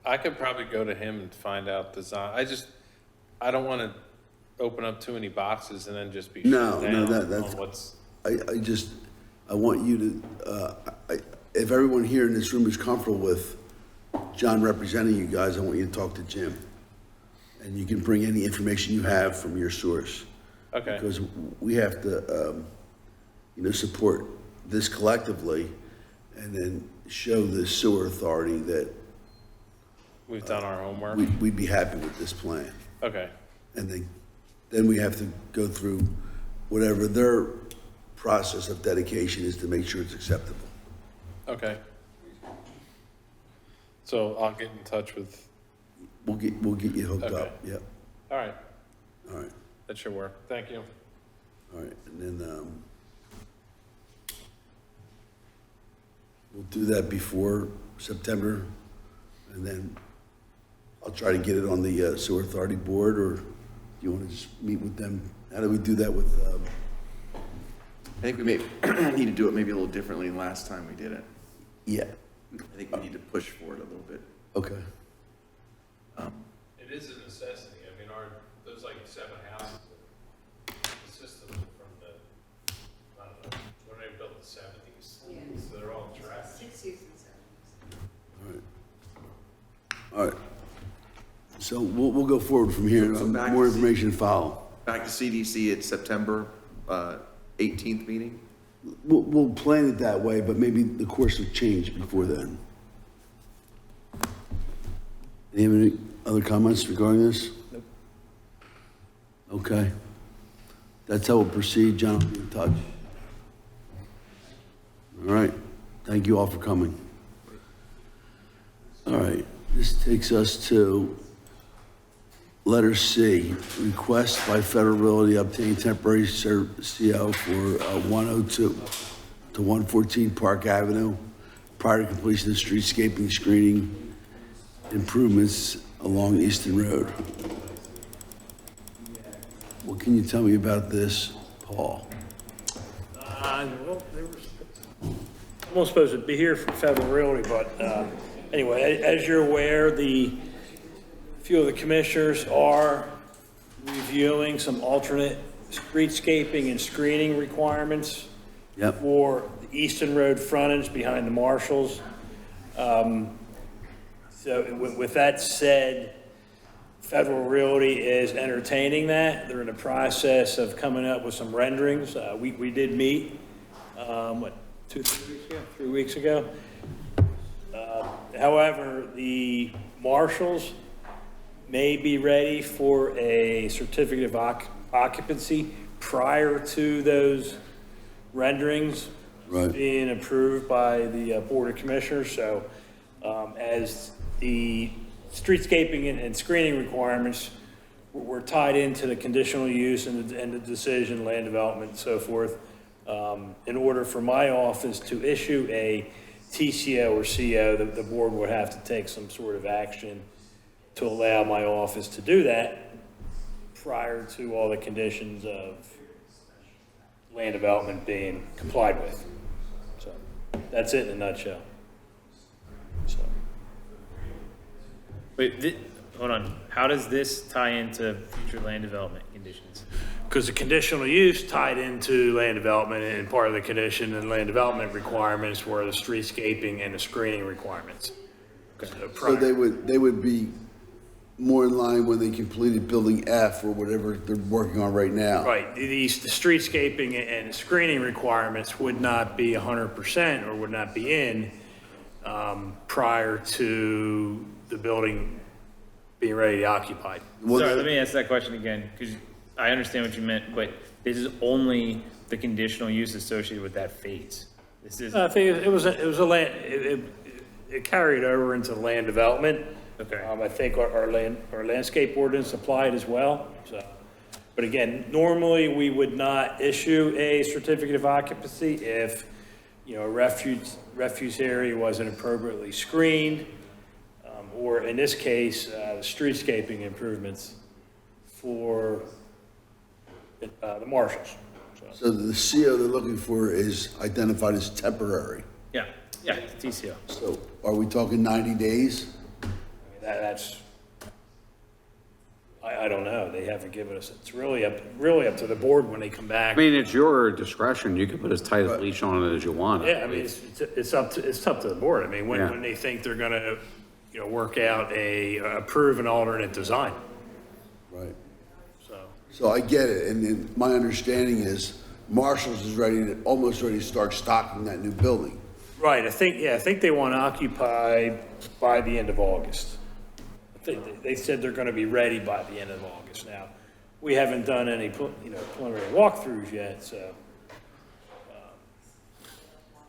I could probably go to him and find out design. I don't want to open up too many boxes and then just be No, shut no, down that's, on what's. I want you to, if everyone here in this room is comfortable with John representing you guys, I want you to talk to Jim. And you can bring any information you have from your source. Okay. Because we have to, support this collectively and then show the sewer authority that We've done our homework. we'd be happy with this plan. Okay. And then we have to go through whatever their process of dedication is to make sure it's acceptable. Okay. So I'll get in touch with. We'll get you hooked Okay. up, yep. All right. All right, That should work. Thank you. all right, and then, we'll do that before September, and then I'll try to get it on the sewer authority board, or do you want to just meet with them? How do we do that with, I think we may need to do it maybe a little differently than last time we did it. yeah, I think we need to push for it a little bit. okay. It is a necessity. I mean, there's like 7 houses. The system from the, I don't know, when they built the 70s. So they're all trash. 60s and 70s. All right. So we'll go forward from here. So back More to information to follow. Back to CDC at September 18th meeting? We'll plan it that way, but maybe the course will change before then. Any other comments regarding this? Nope. Okay. That's how we'll proceed. John will be in touch. All right. Thank you all for coming. All right. This takes us to letter C, request by Federal Realty obtain temporary CO for 102 to 114 Park Avenue prior to completion of streetscaping screening improvements along Easton Road. What can you tell me about this, Paul? Well, I'm not supposed to be here for Federal Realty, but anyway, as you're aware, a few of the commissioners are reviewing some alternate streetscaping and screening requirements for the Easton Road frontage behind the Marshalls. So with that said, Federal Realty is entertaining that. They're in the process of coming up with some renderings. We did meet, 3 weeks ago. However, the Marshalls may be ready for a certificate of occupancy prior to those renderings being approved by the Board of Commissioners. So as the streetscaping and screening requirements were tied into the conditional use and the decision, land development and so forth, in order for my office to issue a TCO or CO, the board would have to take some sort of action to allow my office to do that prior to all the conditions of land development being complied with. So that's it in a nutshell. So. Wait, hold on. How does this tie into future land development conditions? Because the conditional use tied into land development, and part of the condition and land development requirements were the streetscaping and the screening requirements. So they would be more in line when they completed building F or whatever they're working on right now. Right, the streetscaping and screening requirements would not be 100% or would not be in prior to the building being ready to occupy. Sorry, let me ask that question again, because I understand what you meant, but this is only the conditional use associated with that phase. This is. I think it was a land, it carried over into land development. Okay. I think our landscape ordinance applied as well, so. But again, normally we would not issue a certificate of occupancy if, a refuse area wasn't appropriately screened, or in this case, the streetscaping improvements for the marshals. So the CO they're looking for is identified as temporary. Yeah, TCO. So are we talking 90 days? That's, I don't know, they haven't given us, it's really up to the board when they come back. I mean, it's your discretion. You can put as tight a leash on it as you want. Yeah, I mean, it's up to the board. I mean, when they think they're gonna, work out approve an alternate design. Right. So. So I get it, and my understanding is Marshall's is almost ready to start stocking that new building. Right, I think they want to occupy by the end of August. They said they're gonna be ready by the end of August. Now, we haven't done any, preliminary walkthroughs yet, so.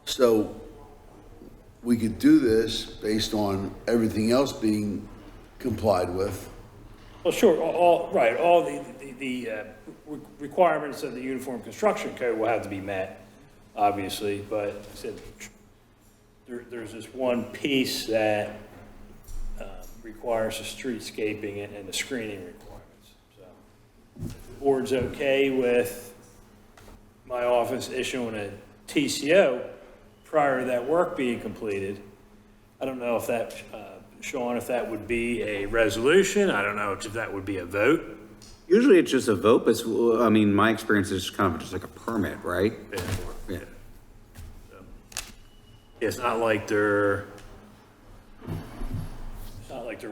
So we could do this based on everything else being complied with. Well, sure, all the requirements of the Uniform Construction Code will have to be met, obviously, but I said, there's this one piece that requires the streetscaping and the screening requirements. So, if the board's okay with my office issuing a TCO prior to that work being completed. I don't know if that, Sean, if that would be a resolution. I don't know if that would be a vote. Usually it's just a vote, but my experience is kind of just like a permit, right? Yeah. It's not like they're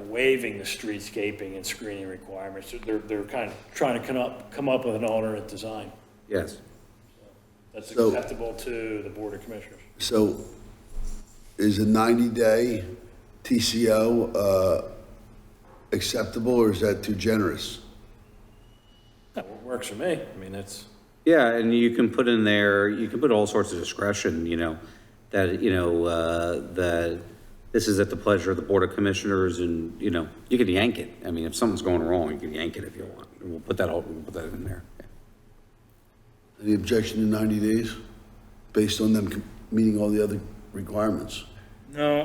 waiving the streetscaping and screening requirements. They're kind of trying to come up with an alternate design. Yes. That's acceptable to the Board of Commissioners. So is a 90-day TCO acceptable, or is that too generous? That works for me. I mean, that's. Yeah, and you can put in there, you can put all sorts of discretion, that this is at the pleasure of the Board of Commissioners, and, you can yank it. I mean, if something's going wrong, you can yank it if you want. And we'll put that in there. Yeah. Any objection to 90 days based on them meeting all the other requirements? No,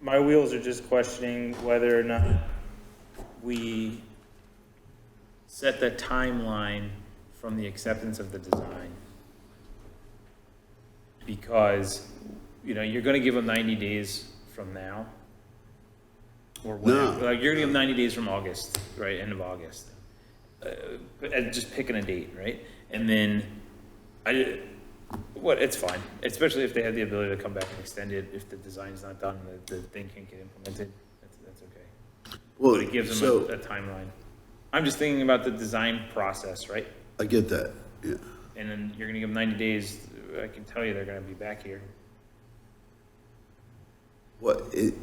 my wheels are just questioning whether or not we set the timeline from the acceptance of the design. Because, you're gonna give them 90 days from now. Or whatever. No. Like, you're gonna give them 90 days from August, right, end of August. Just picking a date, right? And then, it's fine, especially if they have the ability to come back and extend it, if the design's not done, the thing can't get implemented, that's okay. Well, But it gives them a timeline. I'm just thinking about the design process, right? I get that, yeah. And then you're gonna give them 90 days, I can tell you they're gonna be back here.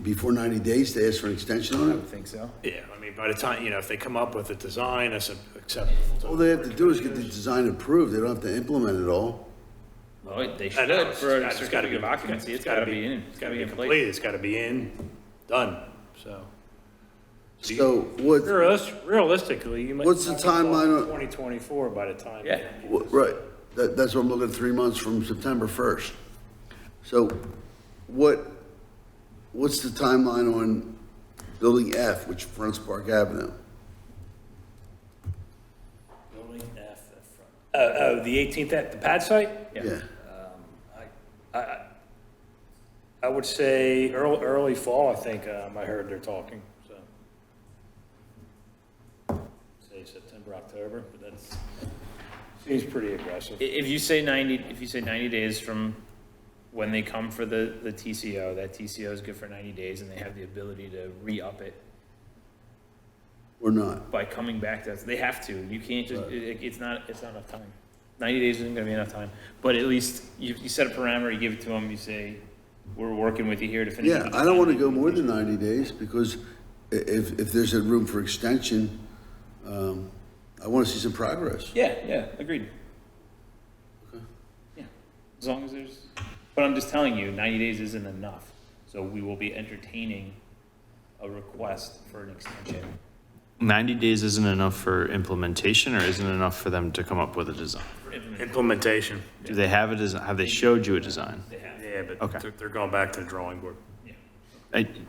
Before 90 days, they ask for an extension on I it? would think so. Yeah, I mean, by the time, if they come up with a design that's acceptable. All they have to do is get the design approved. They don't have to implement it all. Well, they I should, know, for a it's gotta certificate be- of occupancy, it's gotta be in, It's gotta be in complete, place. it's gotta be in, done, so. So what, Realistically, you might. What's the timeline on- 2024 by the time. Yeah. right, that's what I'm looking at, 3 months from September 1st. So what's the timeline on building F, which fronts Park Avenue? Building F, the 18th at the pad site? Yeah. I would say early fall, I think, I heard they're talking, so. Say September, October, but seems pretty aggressive. If you say 90 days from when they come for the TCO, that TCO is good for 90 days, and they have the ability to re-up it Or not? by coming back to us. They have to. You can't just, it's not enough time. 90 days isn't gonna be enough time, but at least you set a parameter, you give it to them, you say, we're working with you here to finish. Yeah, I don't want to go more than 90 days, because if there's a room for extension, I want to see some progress. Yeah, agreed. Yeah, as long as there's, but I'm just telling you, 90 days isn't enough. So we will be entertaining a request for an extension. 90 days isn't enough for implementation, or isn't enough for them to come up with a design? Implementation. Do they have a design? Have they showed you a design? Yeah, but Okay. they're going back to the drawing board.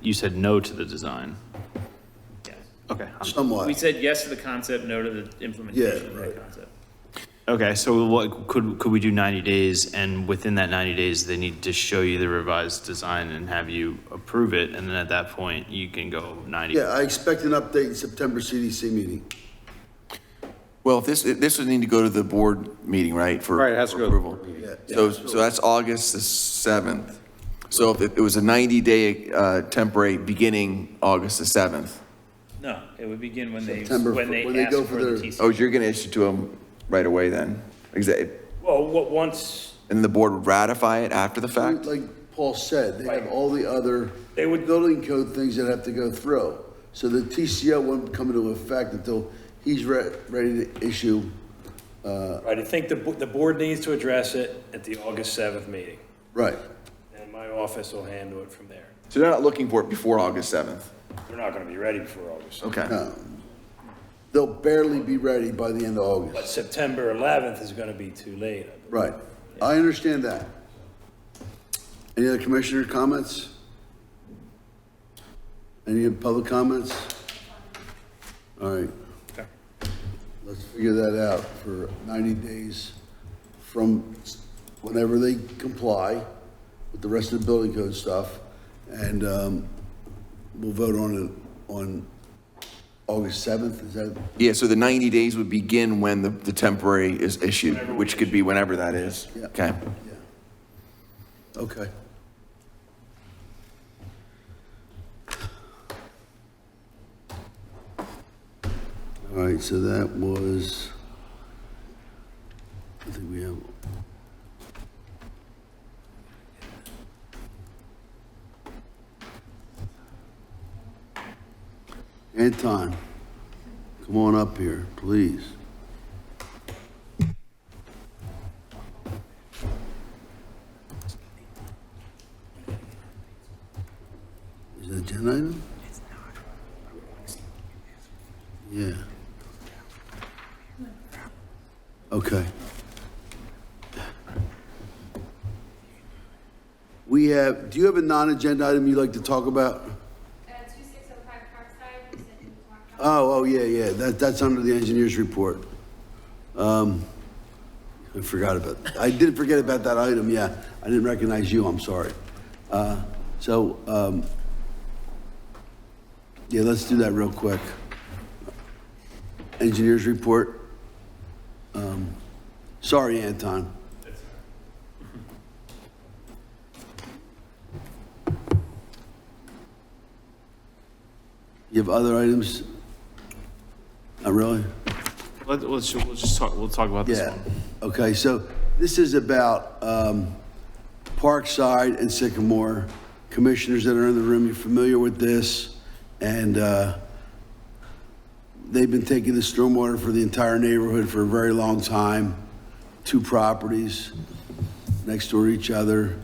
You said no to the design. Yes. Okay. Somewhat. We said yes to the concept, no to the implementation of that concept. Okay, so what, could we do 90 days, and within that 90 days, they need to show you the revised design and have you approve it, and then at that point, you can go 90? Yeah, I expect an update in September CDC meeting. Well, if this would need to go to the board meeting, right? Right, it has to go to the approval. board meeting. Yeah. So that's August the 7th. So if it was a 90-day temporary beginning August the 7th. No, it would begin when they, September, when they when they ask go for for the their- TCO. Oh, you're going to issue to them right away then? Exactly. Well, once, And the board would ratify it after the fact? Like Paul said, they have all the other They would- building code things that have to go through. So the TCO won't come into effect until he's ready to issue. right, I think the board needs to address it at the August 7th meeting, Right. and my office will handle it from there. So they're not looking for it before August 7th? They're not gonna be ready before August. Okay. No. They'll barely be ready by the end of But August. September 11th is gonna be too late. Right. I understand that. Any other commissioner comments? Any public comments? All right. Okay. Let's figure that out for 90 days from whenever they comply with the rest of the building code stuff. And we'll vote on it on August 7th, is that? Yeah, so the 90 days would begin when the temporary is issued, which could be whenever that is. Yeah. Okay. Okay. All right, so that was, I think we have. Anton, come on up here, please. Is that agenda item? Yeah. Okay. We have, do you have a non-agenda item you'd like to talk about? 2605 Parkside, you said you talked about. Oh, yeah, that's under the engineer's report. I forgot about, I did forget about that item, yeah. I didn't recognize you, I'm sorry. Yeah, let's do that real quick. Engineer's report. Sorry, Anton. You have other items? Not really? We'll just talk, we'll talk about this Yeah, one. okay, so this is about Parkside and Sycamore. Commissioners that are in the room, you're familiar with this, and they've been taking the stormwater for the entire neighborhood for a very long time. 2 properties next door to each other,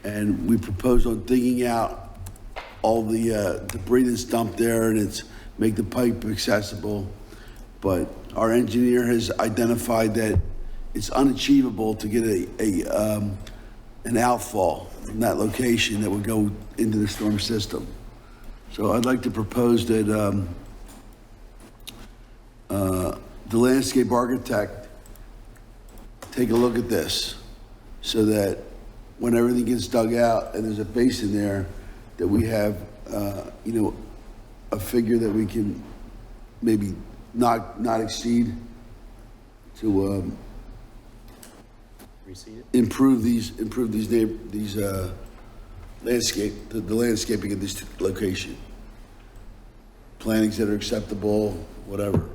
and we proposed on digging out all the debris that's dumped there, and make the pipe accessible. But our engineer has identified that it's unachievable to get an outfall from that location that would go into the storm system. So I'd like to propose that the landscape architect take a look at this, so that when everything gets dug out and there's a basin there, that we have, a figure that we can maybe not exceed to improve these the landscaping at this location. Plantings that are acceptable, whatever.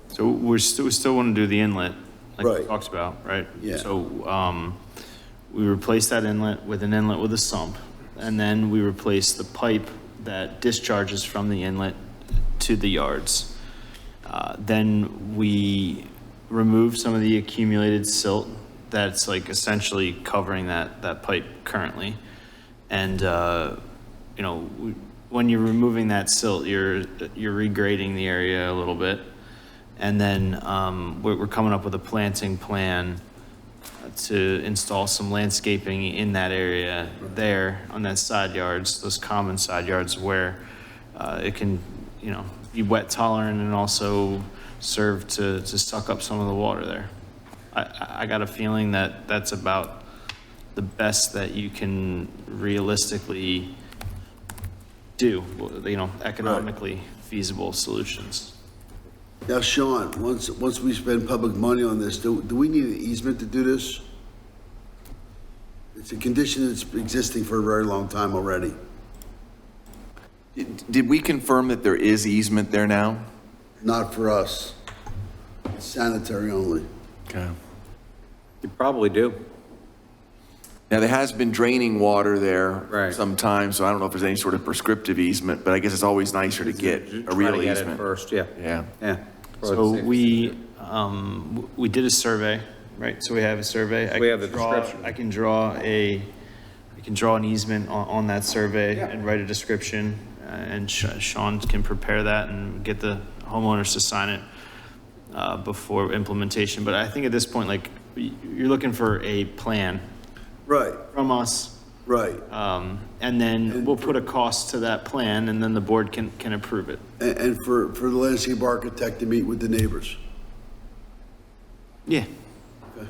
So we still want to do the inlet, like we Right. talked about, right? Yeah. So, we replace that inlet with an inlet with a sump, and then we replace the pipe that discharges from the inlet to the yards. Then we remove some of the accumulated silt that's like essentially covering that pipe currently. And, you know, when you're removing that silt, you're regrading the area a little bit. And then we're coming up with a planting plan to install some landscaping in that area there on that side yards, those common side yards where it can, you know, be wet tolerant and also serve to suck up some of the water there. I got a feeling that that's about the best that you can realistically do, you know, economically feasible solutions. Now, Sean, once we spend public money on this, do we need an easement to do this? It's a condition that's existing for a very long time already. Did we confirm that there is easement there now? Not for us. It's sanitary only. Okay. You probably do. Now, there has been draining water there sometimes, so I don't know if there's any sort of prescriptive easement, but I guess it's always nicer to get a real Try to get it easement. first, yeah. Yeah. Yeah. So we did a survey, right? So we have a survey. We have the description. I can draw an easement on that survey and write a description, and Sean can prepare that and get the homeowners to sign it before implementation. But I think at this point, like, you're looking for a plan. Right. From us. Right. And then we'll put a cost to that plan, and then the board can approve it. And for the landscape architect to meet with the neighbors. Yeah. Okay.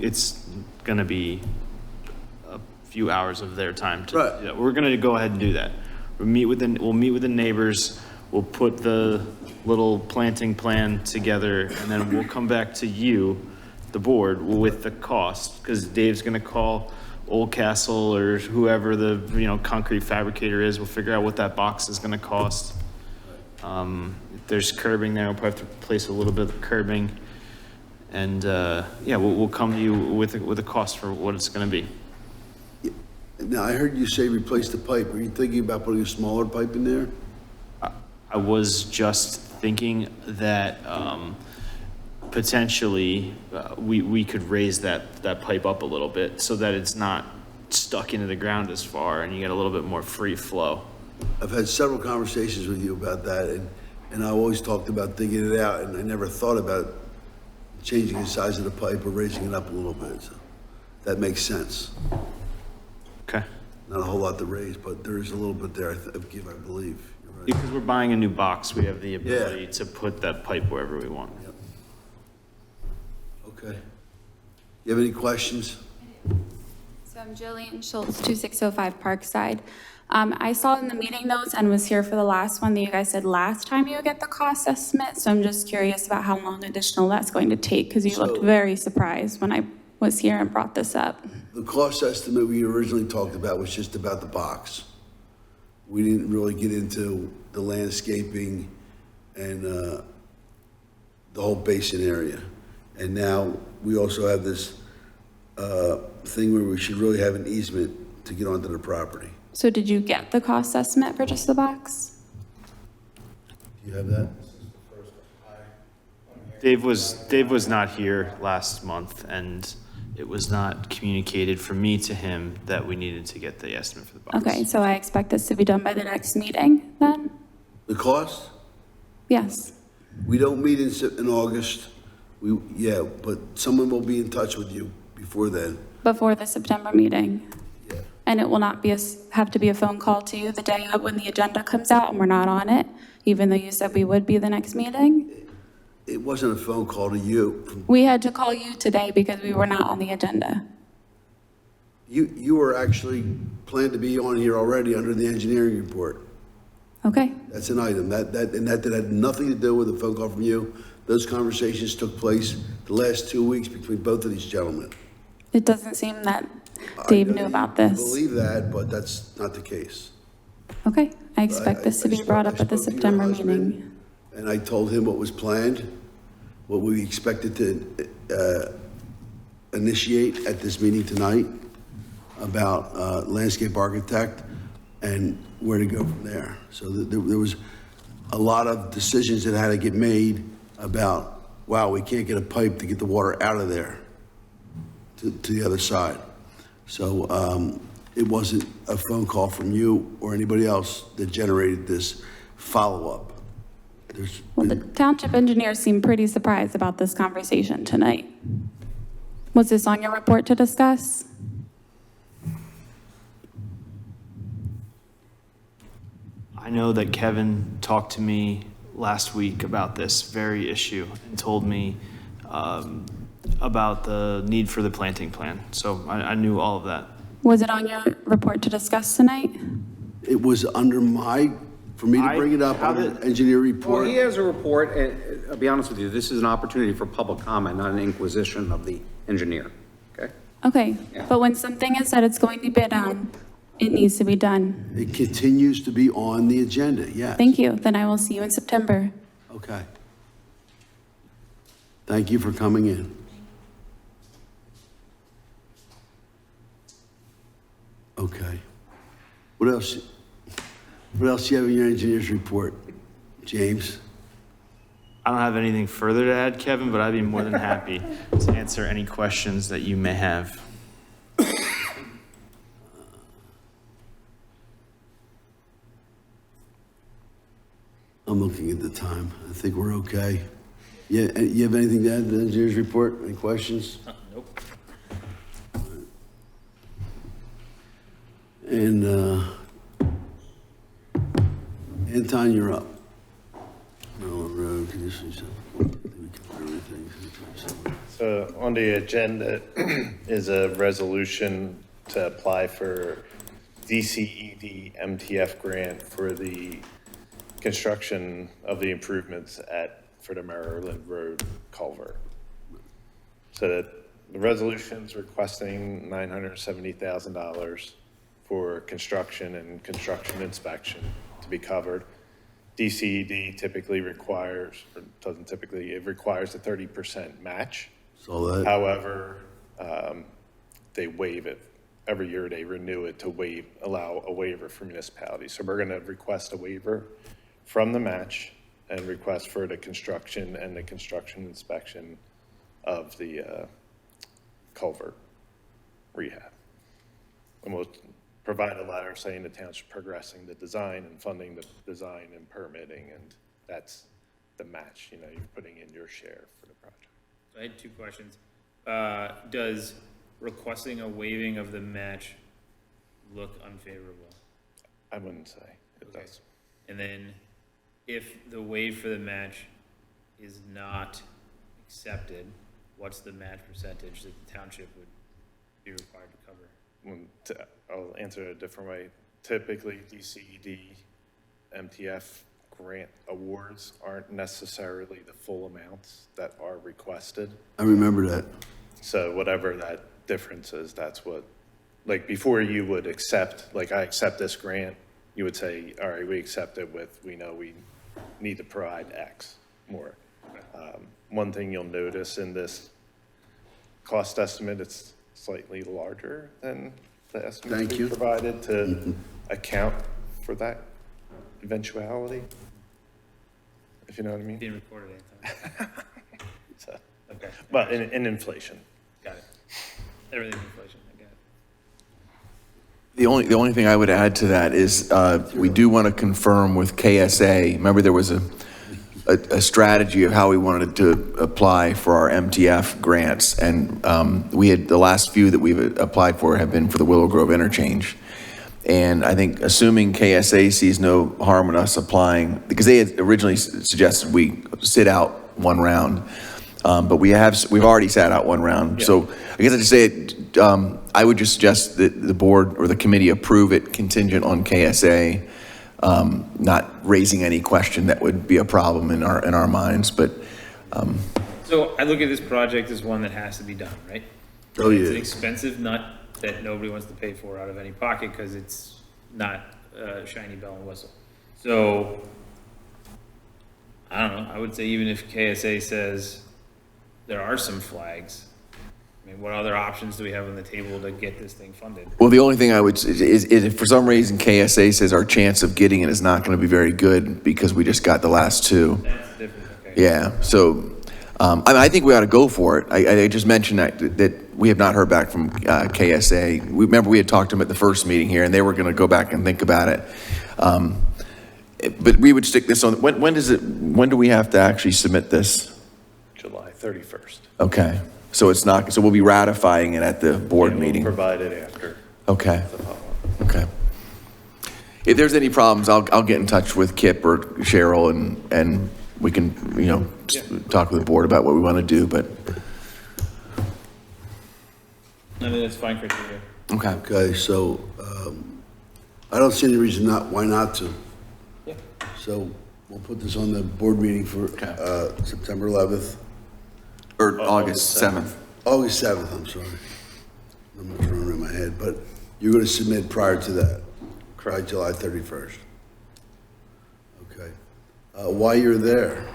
It's gonna be a few hours of their time to, Right. yeah, we're gonna go ahead and do that. We'll meet with the neighbors, we'll put the little planting plan together, and then we'll come back to you, the board, with the cost, because Dave's gonna call Old Castle or whoever the, you know, concrete fabricator is, we'll figure out what that box is gonna cost. If there's curbing there, we'll probably have to place a little bit of curbing. And, yeah, we'll come to you with a cost for what it's gonna be. Now, I heard you say replace the pipe. Are you thinking about putting a smaller pipe in there? I was just thinking that, potentially, we could raise that pipe up a little bit so that it's not stuck into the ground as far and you get a little bit more free flow. I've had several conversations with you about that, and I always talked about digging it out, and I never thought about changing the size of the pipe or raising it up a little bit. So that makes sense. Okay. Not a whole lot to raise, but there is a little bit there, I believe. You're right. Because we're buying a new box, we have the ability to put that pipe wherever we want. Yep. Okay. You have any questions? So I'm Jillian Schultz, 2605 Parkside. I saw in the meeting notes and was here for the last one that you guys said last time you would get the cost estimate. So I'm just curious about how long additional that's going to take, because you looked very surprised when I was here and brought this up. The cost estimate we originally talked about was just about the box. We didn't really get into the landscaping and the whole basin area. And now we also have this thing where we should really have an easement to get onto the property. So did you get the cost estimate for just the box? Do you have that? Dave was not here last month, and it was not communicated from me to him that we needed to get the estimate for the box. Okay, so I expect this to be done by the next meeting then? The cost? Yes. We don't meet in August. But someone will be in touch with you before then. Before the September meeting? And it will not be have to be a phone call to you the day of when the agenda comes out and we're not on it, even though you said we would be the next meeting? It wasn't a phone call to you. We had to call you today because we were not on the agenda. You were actually planned to be on here already under the engineering report. Okay, That's an item. That had nothing to do with a phone call from you. Those conversations took place the last 2 weeks between both of these gentlemen. it doesn't seem that Dave knew about I this. believe that, but that's not the case. Okay, I expect this to be brought up at the I spoke to your September husband, meeting. And I told him what was planned, what we expected to initiate at this meeting tonight about landscape architect and where to go from there. So there was a lot of decisions that had to get made about, wow, we can't get a pipe to get the water out of there to the other side. So it wasn't a phone call from you or anybody else that generated this follow-up. Well, the township engineers seem pretty surprised about this conversation tonight. Was this on your report to discuss? I know that Kevin talked to me last week about this very issue and told me about the need for the planting plan. So I knew all of that. Was it on your report to discuss tonight? It was under for me to bring it up under engineer Well, report. he has a report, and I'll be honest with you, this is an opportunity for public comment, not an inquisition of the engineer, okay? Okay, Yeah. but when something is said it's going to be bid on, it needs to be done. It continues to be on the agenda, yes. Thank you, then I will see you in September. Okay. Thank you for coming in. Okay. What else? What else do you have in your engineer's report, James? I don't have anything further to add, Kevin, but I'd be more than happy to answer any questions that you may have. I'm looking at the time. I think we're okay. Yeah, you have anything to add to the engineer's report? Any questions? Nope. And Anton, you're up. Maryland Road conditions. We cover everything. So on the agenda is a resolution to apply for DCED MTF grant for the construction of the improvements for the Maryland Road culvert. So that the resolution's requesting $970,000 for construction and construction inspection to be covered. DCED typically requires, or doesn't typically, it requires a 30% match. Saw that. However, they waive it. Every year they renew it to allow a waiver for municipalities. So we're gonna request a waiver from the match and request for the construction and the construction inspection of the culvert rehab. And we'll provide a letter saying the town's progressing the design and funding the design and permitting, and that's the match, you're putting in your share for the project. I had two questions. Does requesting a waiving of the match look unfavorable? I wouldn't say it does. And then if the waive for the match is not accepted, what's the match percentage that the township would be required to cover? I'll answer it a different way. Typically, DCED, MTF grant awards aren't necessarily the full amounts that are requested. I remember that. So whatever that difference is, that's what, like before you would accept, like I accept this grant, you would say, all right, we accept it with, we know we need to provide X more. One thing you'll notice in this cost estimate, it's slightly larger than the estimates we provided to account for that eventuality, if you know what I mean. Being recorded, Anton. So, Okay. but in inflation. Got it. Everything's inflation, I got it. The only thing I would add to that is we do want to confirm with KSA. Remember, there was a strategy of how we wanted to apply for our MTF grants, and we had the last few that we've applied for have been for the Willow Grove interchange. And I think assuming KSA sees no harm in us applying, because they had originally suggested we sit out one round, but we've already sat out one round. Yeah. So I guess I just say I would just suggest that the board or the committee approve it contingent on KSA not raising any question that would be a problem in our minds, but, So I look at this project as one that has to be done, right? Oh, It's an yeah. expensive nut that nobody wants to pay for out of any pocket because it's not a shiny bell and whistle. So, I don't know, I would say even if KSA says there are some flags, I mean, what other options do we have on the table to get this thing funded? well, the only thing I would, is if for some reason KSA says our chance of getting it is not going to be very good because we just got the last two. That's different, okay. Yeah, so, I think we ought to go for it. I just mentioned that we have not heard back from KSA. Remember, we had talked to them at the first meeting here, and they were going to go back and think about it. But we would stick this on, when do we have to actually submit this? July 31st. Okay, so it's not, so we'll be ratifying it at the board And we'll meeting? provide it after. Okay, the follow-up. okay. If there's any problems, I'll get in touch with Kip or Cheryl and we can, talk with the board about what we want to do, but, I mean, that's fine criteria. okay. Okay, so, I don't see any reason why not to. Yeah. So we'll put this on the board meeting for, September 11th, Or August 7th. August 7th, I'm sorry. I'm not throwing it in my head, but you're gonna submit prior to that, by July 31st. Okay. While you're there,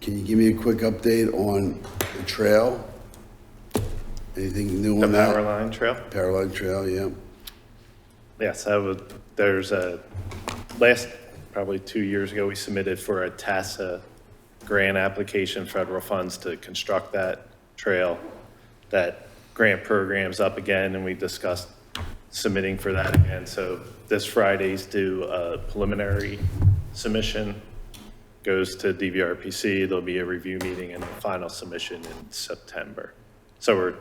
can you give me a quick update on the trail? Anything new The on that? power line trail? Power line trail, yeah. Yes, last, probably 2 years ago, we submitted for a TASA grant application, federal funds to construct that trail. That grant program's up again, and we discussed submitting for that again. So this Friday's due a preliminary submission, goes to DVRPC, there'll be a review meeting and a final submission in September. So we're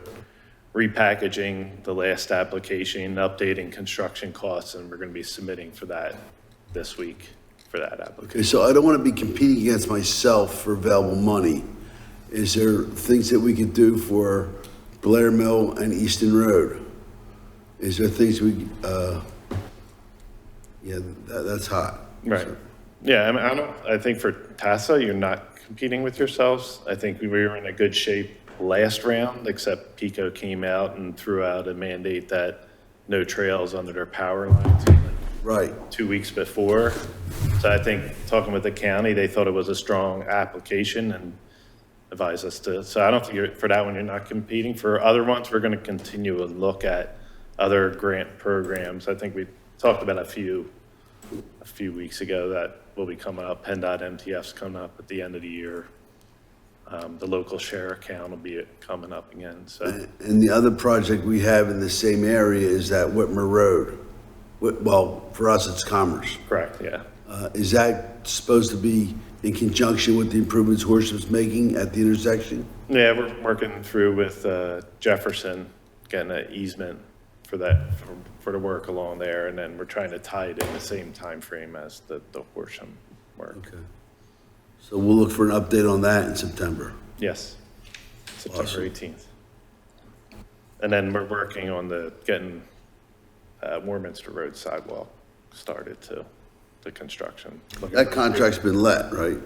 repackaging the last application, updating construction costs, and we're going to be submitting for that this week for that application. Okay, so I don't want to be competing against myself for available money. Is there things that we could do for Blair Mill and Easton Road? Is there things that's hot. Right. Yeah, I think for TASA, you're not competing with yourselves. I think we were in a good shape last round, except PICO came out and threw out a mandate that no trails under their power lines. Right. 2 weeks before. So I think talking with the county, they thought it was a strong application and advised us to, so I don't think for that one, you're not competing. For other ones, we're going to continue to look at other grant programs. I think we talked about a few weeks ago that will be coming up. PennDOT MTF's coming up at the end of the year. The local share account will be coming up again, so. And the other project we have in the same area is that Whitmer Road. Well, for us, it's Commerce. Correct, yeah. Is that supposed to be in conjunction with the improvements Horsham's making at the intersection? Yeah, we're working through with Jefferson, getting an easement for that, for the work along there, and then we're trying to tie it in the same time frame as the Horsham work. Okay. So we'll look for an update on that in September. Yes, September Awesome. 18th. And then we're working on getting Warminster Road sidewalk started to the construction. That contract's been let, right?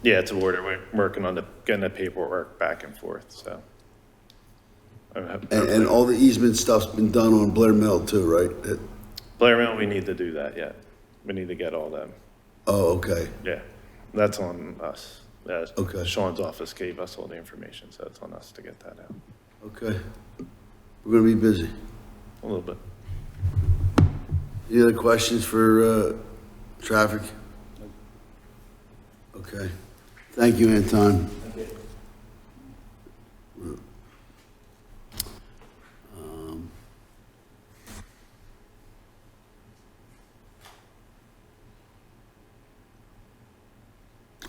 Yeah, it's awarded. We're working on getting the paperwork back and forth, so. And all the easement stuff's been done on Blair Mill too, right? Blair Mill, we need to do that yet. We need to get all them. Oh, okay. Yeah, that's on us. Okay. Sean's office gave us all the information, so it's on us to get that out. Okay. We're gonna be busy. A little bit. Any other questions for traffic? Okay. Thank you, Anton.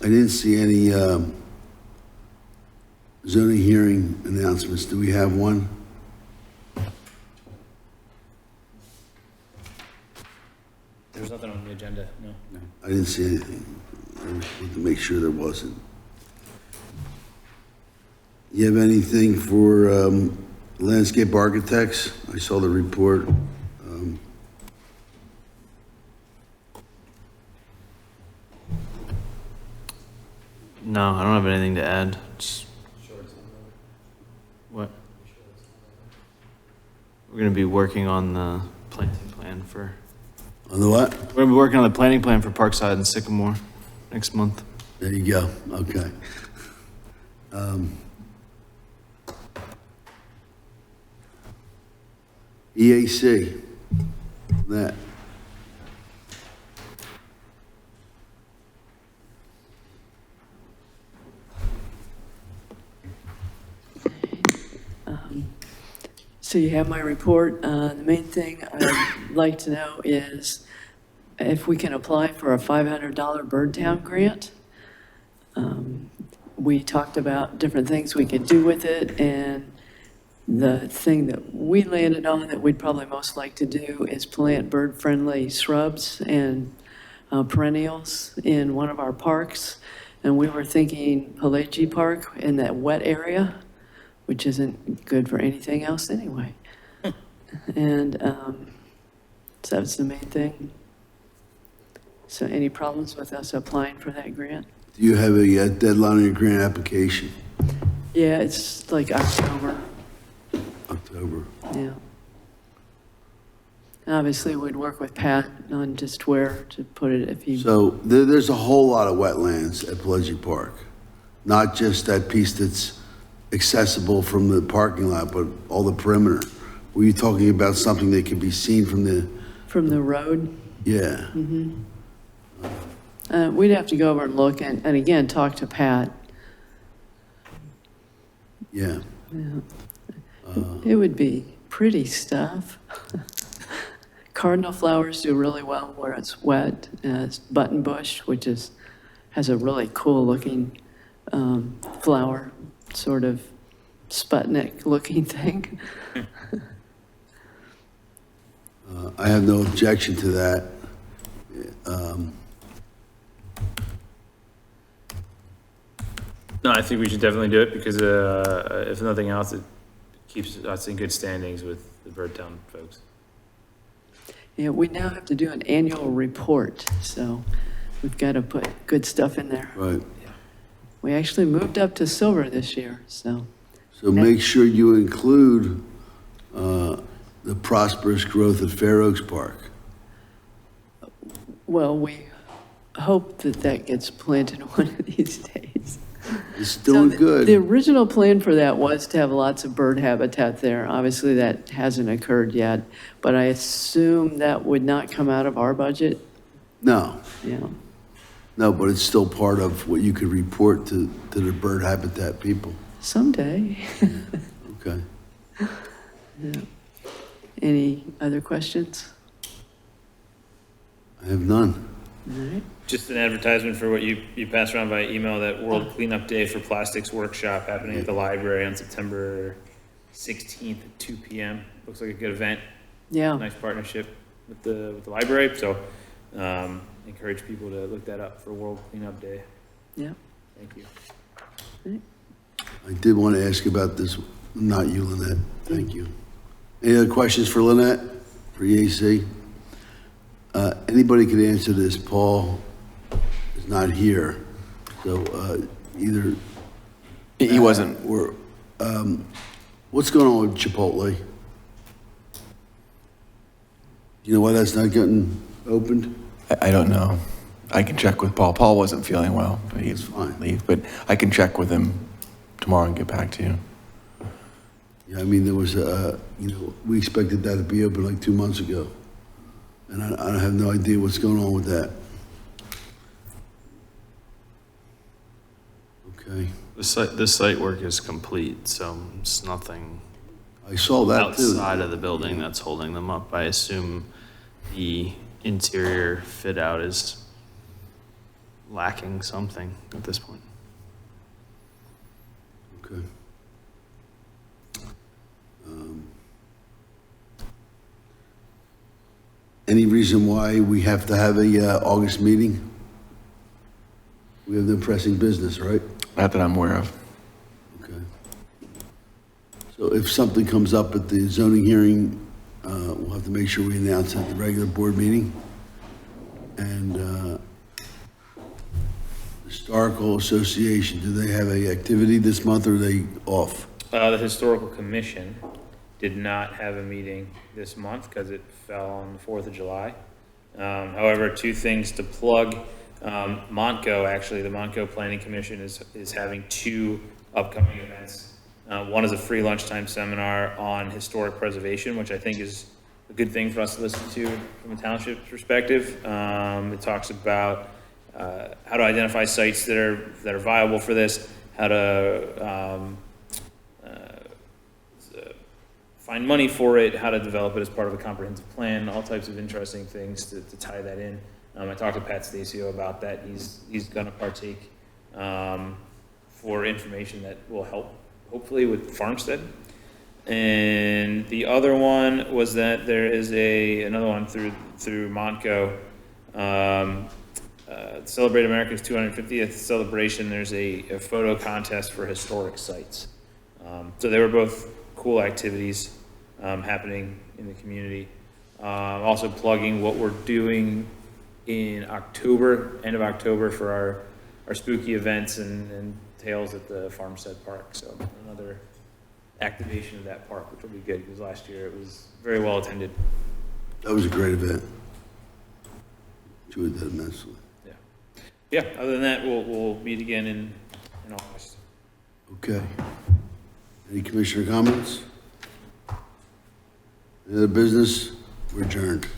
I didn't see any zoning hearing announcements. Do we have one? There's nothing on the agenda, no. I didn't see anything. I wanted to make sure there wasn't. You have anything for landscape architects? I saw the report. No, I don't have anything to add. What? We're gonna be working on the planting plan for. On the what? We're gonna be working on the planting plan for Parkside and Sycamore next month. There you go, okay. EAC, that. So you have my report. The main thing I'd like to know is if we can apply for a $500 Birdtown grant. We talked about different things we could do with it, and the thing that we landed on that we'd probably most like to do is plant bird-friendly shrubs and perennials in one of our parks. And we were thinking Pelagie Park in that wet area, which isn't good for anything else anyway. And so that's the main thing. So any problems with us applying for that grant? Do you have a deadline on your grant application? Yeah, it's like October, October. yeah. Obviously, we'd work with Pat on just where to put it if he, So there's a whole lot of wetlands at Pelagie Park. Not just that piece that's accessible from the parking lot, but all the perimeter. Were you talking about something that can be seen from the, road. yeah? We'd have to go over and look and again, talk to Pat. Yeah. Yeah. It would be pretty stuff. Cardinal flowers do really well where it's wet. It's buttonbush, which has a really cool looking flower, sort of Sputnik looking thing. I have no objection to that. No, I think we should definitely do it because if nothing else, it keeps us in good standings with the Birdtown folks. Yeah, we now have to do an annual report, so we've got to put good stuff in there. Right. We actually moved up to silver this year, so. So make sure you include the prosperous growth at Fair Oaks Park. Well, we hope that gets planted one of these days. It's doing good. The original plan for that was to have lots of bird habitat there. Obviously, that hasn't occurred yet, but I assume that would not come out of our budget. No. Yeah. No, but it's still part of what you could report to the bird habitat people. Someday. Okay. Yeah. Any other questions? I have none. All right. Just an advertisement for what you passed around by email, that World Cleanup Day for Plastics workshop happening at the library on September 16th at 2 p.m. Looks like a good event. Yeah. Nice partnership with the library. So encourage people to look that up for World Cleanup Day. Yeah. Thank you. Right. I did want to ask about this, not you, Lynette. Thank you. Any other questions for Lynette, for EAC? Anybody could answer this. Paul is not here, so either. He wasn't. Or, what's going on with Chipotle? You know why that's not getting opened? I don't know. I can check with Paul. Paul wasn't feeling well. He's fine. Leave, but I can check with him tomorrow and get back to you. Yeah, I mean, there was we expected that to be open like 2 months ago. And I have no idea what's going on with that. Okay. The site work is complete, so it's nothing. I saw that too. Outside of the building that's holding them up. I assume the interior fit out is lacking something at this point. Okay. Any reason why we have to have a August meeting? We have no pressing business, right? Not that I'm aware of. Okay. So if something comes up at the zoning hearing, we'll have to make sure we announce it at the regular board meeting. And Historical Association, do they have a activity this month or are they off? The Historical Commission did not have a meeting this month because it fell on the 4th of July. However, two things to plug. Montco, actually, the Montco Planning Commission is having two upcoming events. One is a free lunchtime seminar on historic preservation, which I think is a good thing for us to listen to from a township perspective. It talks about how to identify sites that are viable for this, how to find money for it, how to develop it as part of a comprehensive plan, all types of interesting things to tie that in. I talked to Pat Stacio about that. He's going to partake for information that will help, hopefully, with Farmstead. And the other one was that there is another one through Montco. Celebrate America's 250th celebration. There's a photo contest for historic sites. So they were both cool activities happening in the community. Also plugging what we're doing in October, end of October, for our spooky events and tales at the Farmstead Park. So another activation of that park, which will be good because last year it was very well attended. That was a great event. Enjoyed that immensely. Yeah, other than that, we'll meet again in August. Okay. Any commissioner comments? Any other business? We're adjourned.